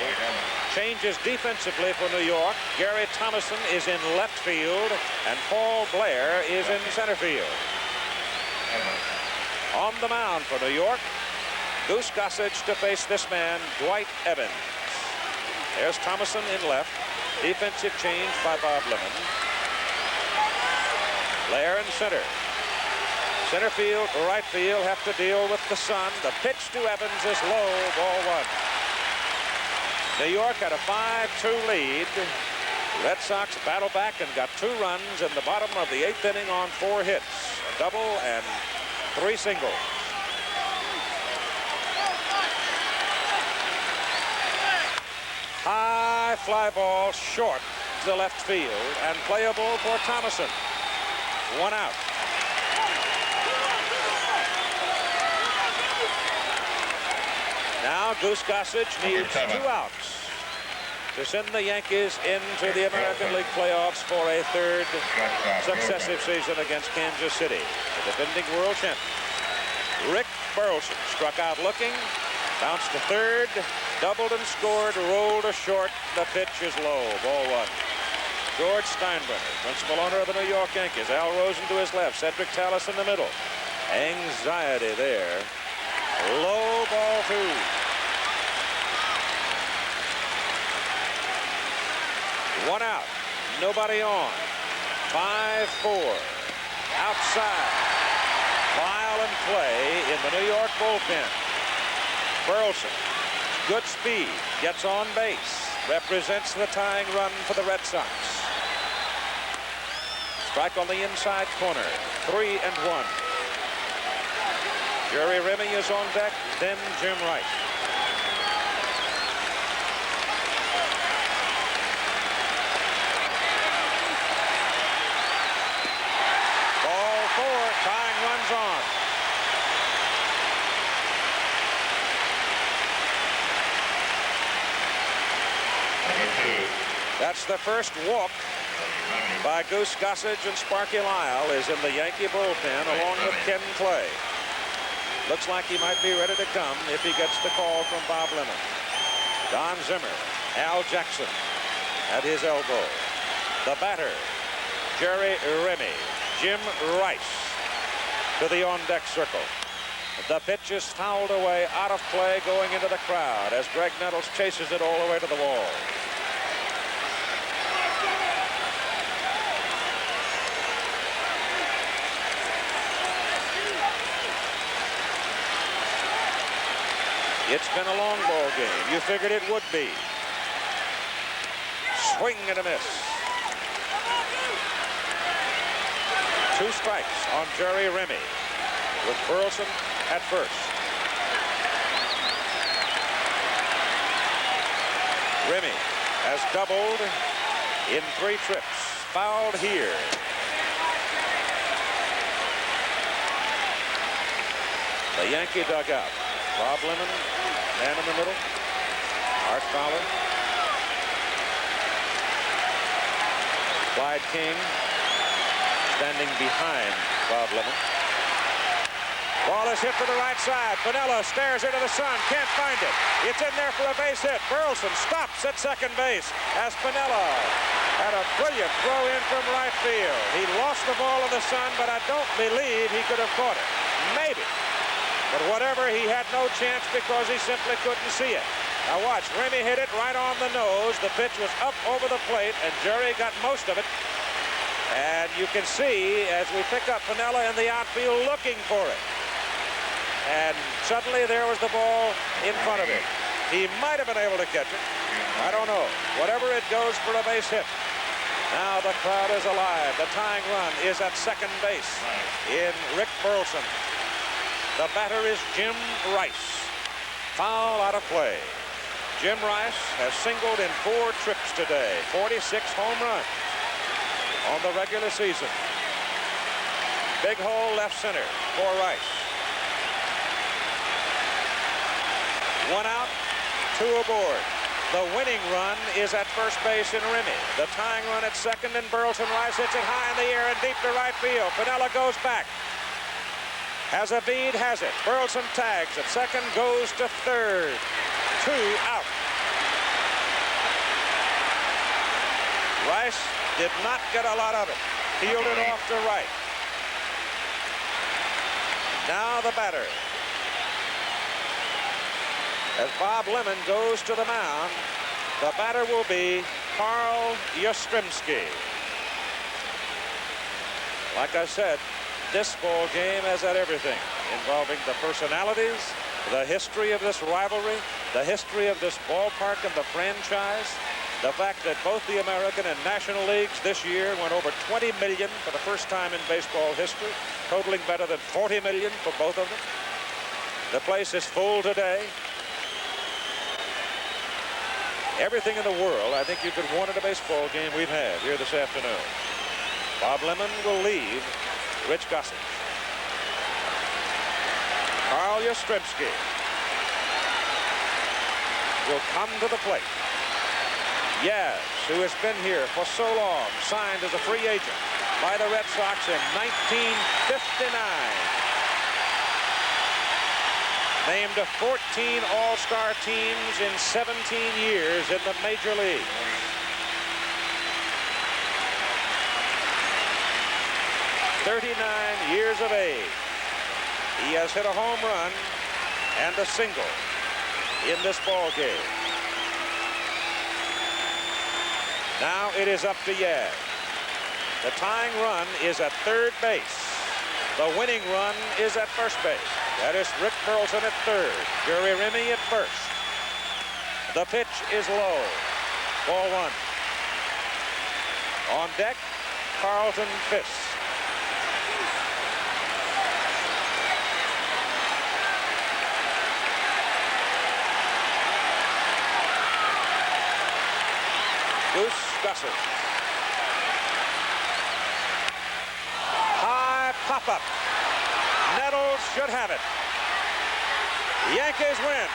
Changes defensively for New York. Gary Thomason is in left field, and Paul Blair is in center field. On the mound for New York, Goose Gossage to face this man, Dwight Evans. There's Thomason in left. Defensive change by Bob Lemon. Blair in center. Center field, right field have to deal with the sun. The pitch to Evans is low, ball one. New York had a 5-2 lead. Red Sox battle back and got 2 runs in the bottom of the 8th inning on 4 hits. A double and 3 singles. High fly ball short to left field and playable for Thomason. 1 out. Now Goose Gossage needs 2 outs to send the Yankees into the American League playoffs for a 3rd successive season against Kansas City. The defending world champion. Rick Burleson struck out looking, bounced to 3rd, doubled and scored, rolled to short. The pitch is low, ball 1. George Steinbrenner, principal owner of the New York Yankees. Al Rosen to his left, Cedric Tallis in the middle. Anxiety there. Low, ball 2. One out, nobody on. 5-4. Outside. Violent play in the New York bullpen. Burleson, good speed, gets on base, represents the tying run for the Red Sox. Strike on the inside corner, 3-1. Jerry Remy is on deck, then Jim Rice. Ball 4, tying runs on. That's the first walk by Goose Gossage, and Sparky Lyle is in the Yankee bullpen along with Ken Clay. Looks like he might be ready to come if he gets the call from Bob Lemon. Don Zimmer, Al Jackson at his elbow. The batter, Jerry Remy, Jim Rice to the on-deck circle. The pitch is fouled away, out of play, going into the crowd as Greg Nettles chases it all the way to the wall. It's been a long ball game. You figured it would be. Swing and a miss. 2 strikes on Jerry Remy with Burleson at first. Remy has doubled in 3 trips. Fouled here. The Yankee dugout. Bob Lemon, man in the middle. Art Fowler. Clyde King standing behind Bob Lemon. Ball is hit to the right side. Piniella stares into the sun. Can't find it. It's in there for a base hit. Burleson stops at second base as Piniella had a brilliant throw in from right field. He lost the ball in the sun, but I don't believe he could have caught it. Maybe. But whatever, he had no chance because he simply couldn't see it. Now watch, Remy hit it right on the nose. The pitch was up over the plate, and Jerry got most of it. And you can see as we pick up Piniella in the outfield looking for it. And suddenly there was the ball in front of him. He might have been able to catch it. I don't know. Whatever, it goes for a base hit. Now the crowd is alive. The tying run is at second base in Rick Burleson. The batter is Jim Rice. Foul out of play. Jim Rice has singled in 4 trips today. 46 home runs on the regular season. Big hole left center for Rice. 1 out, 2 aboard. The winning run is at first base in Remy. The tying run at second, and Burleson Rice hits it high in the air and deep to right field. Piniella goes back. Has a bead, has it. Burleson tags at second, goes to third. 2 out. Rice did not get a lot of it. Fielded off to right. Now the batter. As Bob Lemon goes to the mound, the batter will be Carl Yastrzemski. Like I said, this ball game has had everything involving the personalities, the history of this rivalry, the history of this ballpark and the franchise, the fact that both the American and National Leagues this year went over 20 million for the first time in baseball history, totaling better than 40 million for both of them. The place is full today. Everything in the world I think you could want in a baseball game we've had here this afternoon. Bob Lemon will leave Rich Gossage. Carl Yastrzemski will come to the plate. Yaz, who has been here for so long, signed as a free agent by the Red Sox in 1959. Named to 14 All-Star teams in 17 years in the Major League. "39 years of age. He has hit a home run and a single in this ball game. Now it is up to Yaz. The tying run is at third base. The winning run is at first base. That is Rick Burleson at third. Jerry Remy at first. The pitch is low. Ball 1. On deck, Carlton Fisk. Goose Gossage. High pop-up. Nettles should have it. Yankees win.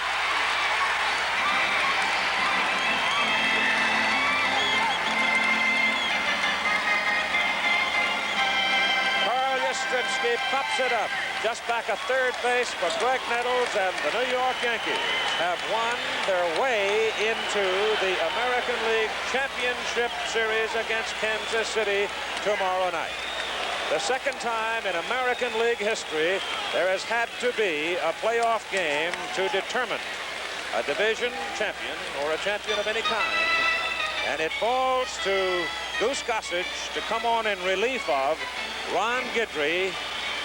Carl Yastrzemski pops it up. Just back at third base for Greg Nettles, and the New York Yankees have won their way into the American League Championship Series against Kansas City tomorrow night. The second time in American League history there has had to be a playoff game to determine a division champion or a champion of any kind. And it falls to Goose Gossage to come on in relief of Ron Guidry.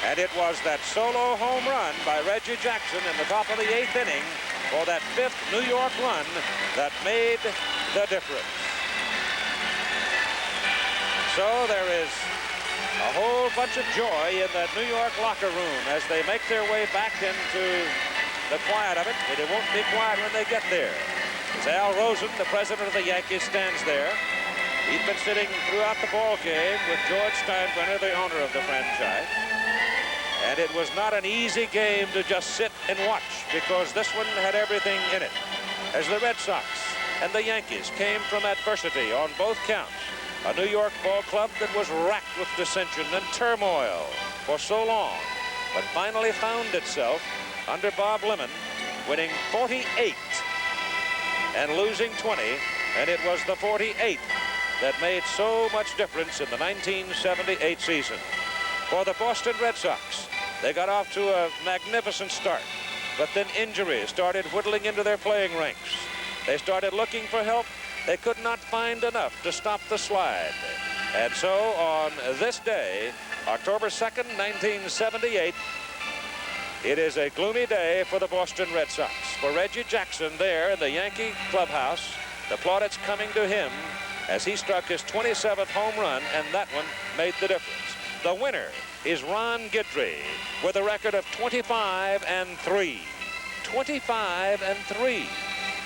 And it was that solo home run by Reggie Jackson in the top of the 8th inning for that 5th New York run that made the difference. So there is a whole bunch of joy in that New York locker room as they make their way back into the quiet of it. It won't be quiet when they get there. As Al Rosen, the president of the Yankees, stands there. He's been sitting throughout the ball game with George Steinbrenner, the owner of the franchise. And it was not an easy game to just sit and watch, because this one had everything in it. As the Red Sox and the Yankees came from adversity on both counts, a New York ball club that was racked with dissension and turmoil for so long, but finally found itself under Bob Lemon winning 48 and losing 20, and it was the 48th that made so much difference in the 1978 season. For the Boston Red Sox, they got off to a magnificent start, but then injuries started whittling into their playing ranks. They started looking for help. They could not find enough to stop the slide. And so on this day, October 2nd, 1978, it is a gloomy day for the Boston Red Sox. For Reggie Jackson there in the Yankee clubhouse, the plaudits coming to him as he struck his 27th home run, and that one made the difference. The winner is Ron Guidry with a record of 25-3. 25-3.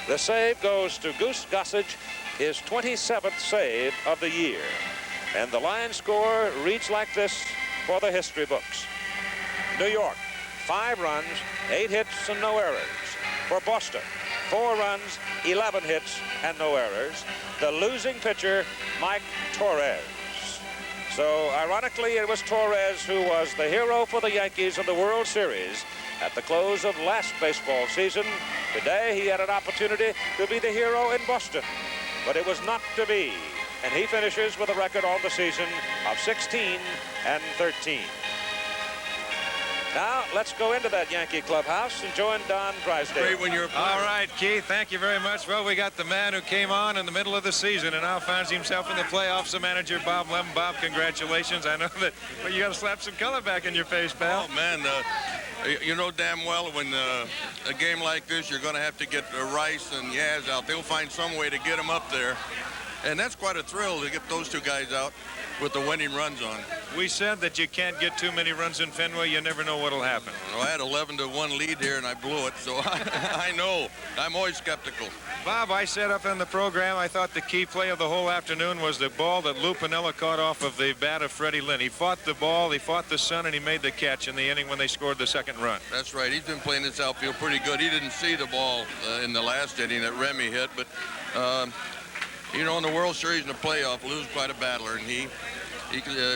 The save goes to Goose Gossage, his 27th save of the year. And the line score reads like this for the history books. New York, 5 runs, 8 hits, and no errors. For Boston, 4 runs, 11 hits, and no errors. The losing pitcher, Mike Torres. So, ironically, it was Torres who was the hero for the Yankees in the World Series at the close of last baseball season. Today, he had an opportunity to be the hero in Boston, but it was not to be. And he finishes with a record on the season of 16-13. Now, let's go into that Yankee clubhouse and join Don Drysdale. Great when you're all right, Keith. Thank you very much. Well, we got the man who came on in the middle of the season and now finds himself in the playoffs, the manager, Bob Lemon. Bob, congratulations. I know that you got to slap some color back in your face, pal. Oh, man, you know damn well when a game like this, you're going to have to get Rice and Yaz out. They'll find some way to get them up there. And that's quite a thrill to get those two guys out with the winning runs on. We said that you can't get too many runs in Fenway. You never know what'll happen. Well, I had 11-1 lead here, and I blew it, so I know. I'm always skeptical. Bob, I said up in the program, I thought the key play of the whole afternoon was the ball that Lou Piniella caught off of the bat of Freddie Lynn. He fought the ball, he fought the sun, and he made the catch in the inning when they scored the second run. That's right. He's been playing this outfield pretty good. He didn't see the ball in the last inning that Remy hit, but, you know, in the World Series and the playoff, Lou's quite a battler, and he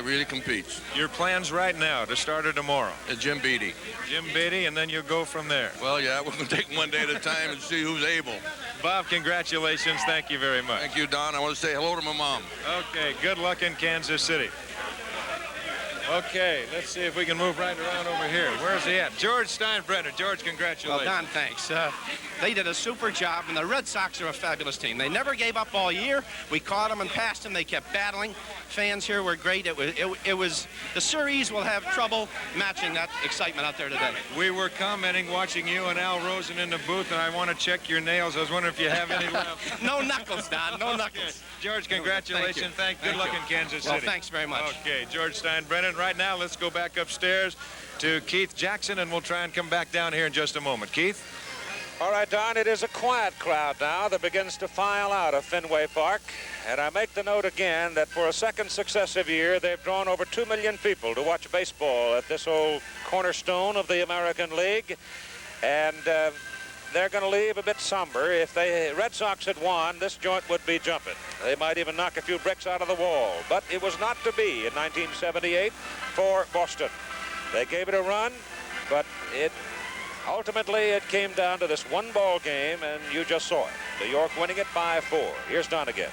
really competes. Your plans right now to start or tomorrow? Jim Beattie. Jim Beattie, and then you'll go from there. Well, yeah, we're going to take one day at a time and see who's able. Bob, congratulations. Thank you very much. Thank you, Don. I want to say hello to my mom. Okay, good luck in Kansas City. Okay, let's see if we can move right around over here. Where's he at? George Steinbrenner. George, congratulations. Well, Don, thanks. They did a super job, and the Red Sox are a fabulous team. They never gave up all year. We caught them and passed them. They kept battling. Fans here were great. It was the series will have trouble matching that excitement out there today. We were commenting, watching you and Al Rosen in the booth, and I want to check your nails. I was wondering if you have any left. No knuckles, Don. No knuckles. George, congratulations. Good luck in Kansas City. Well, thanks very much. Okay, George Steinbrenner. Right now, let's go back upstairs to Keith Jackson, and we'll try and come back down here in just a moment. Keith? All right, Don, it is a quiet crowd now that begins to file out of Fenway Park. And I make the note again that for a second successive year, they've drawn over 2 million people to watch baseball at this old cornerstone of the American League. And they're going to leave a bit somber. If the Red Sox had won, this joint would be jumping. They might even knock a few bricks out of the wall. But it was not to be in 1978 for Boston. They gave it a run, but ultimately it came down to this one-ball game, and you just saw it. New York winning it by 4. Here's Don again.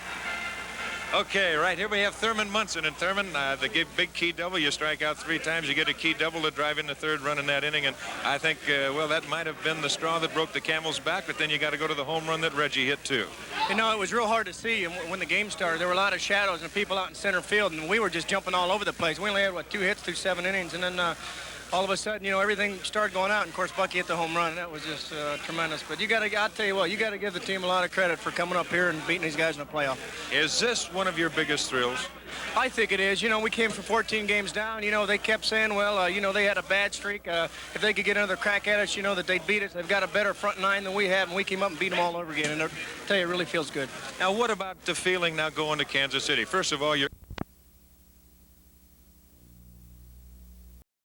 Okay, right here we have Thurman Munson. And Thurman, they give big key double. You strike out 3 times, you get a key double to drive in the 3rd run in that inning. And I think, well, that might have been the straw that broke the camel's back, but then you got to go to the home run that Reggie hit, too. You know, it was real hard to see. And when the game started, there were a lot of shadows and people out in center field, and we were just jumping all over the place. We only had, 2 hits through 7 innings, and then all of a sudden, you know, everything started going out. And, of course, Bucky hit the home run. That was just tremendous. But I'll tell you what, you got to give the team a lot of credit for coming up here and beating these guys in the playoff. Is this one of your biggest thrills? I think it is. You know, we came from 14 games down. You know, they kept saying, well, you know, they had a bad streak. If they could get another crack at us, you know, that they'd beat us. They've got a better front 9 than we have, and we came up and beat them all over again. And I tell you, it really feels good. Now, what about the feeling now going to Kansas City? First of all, you're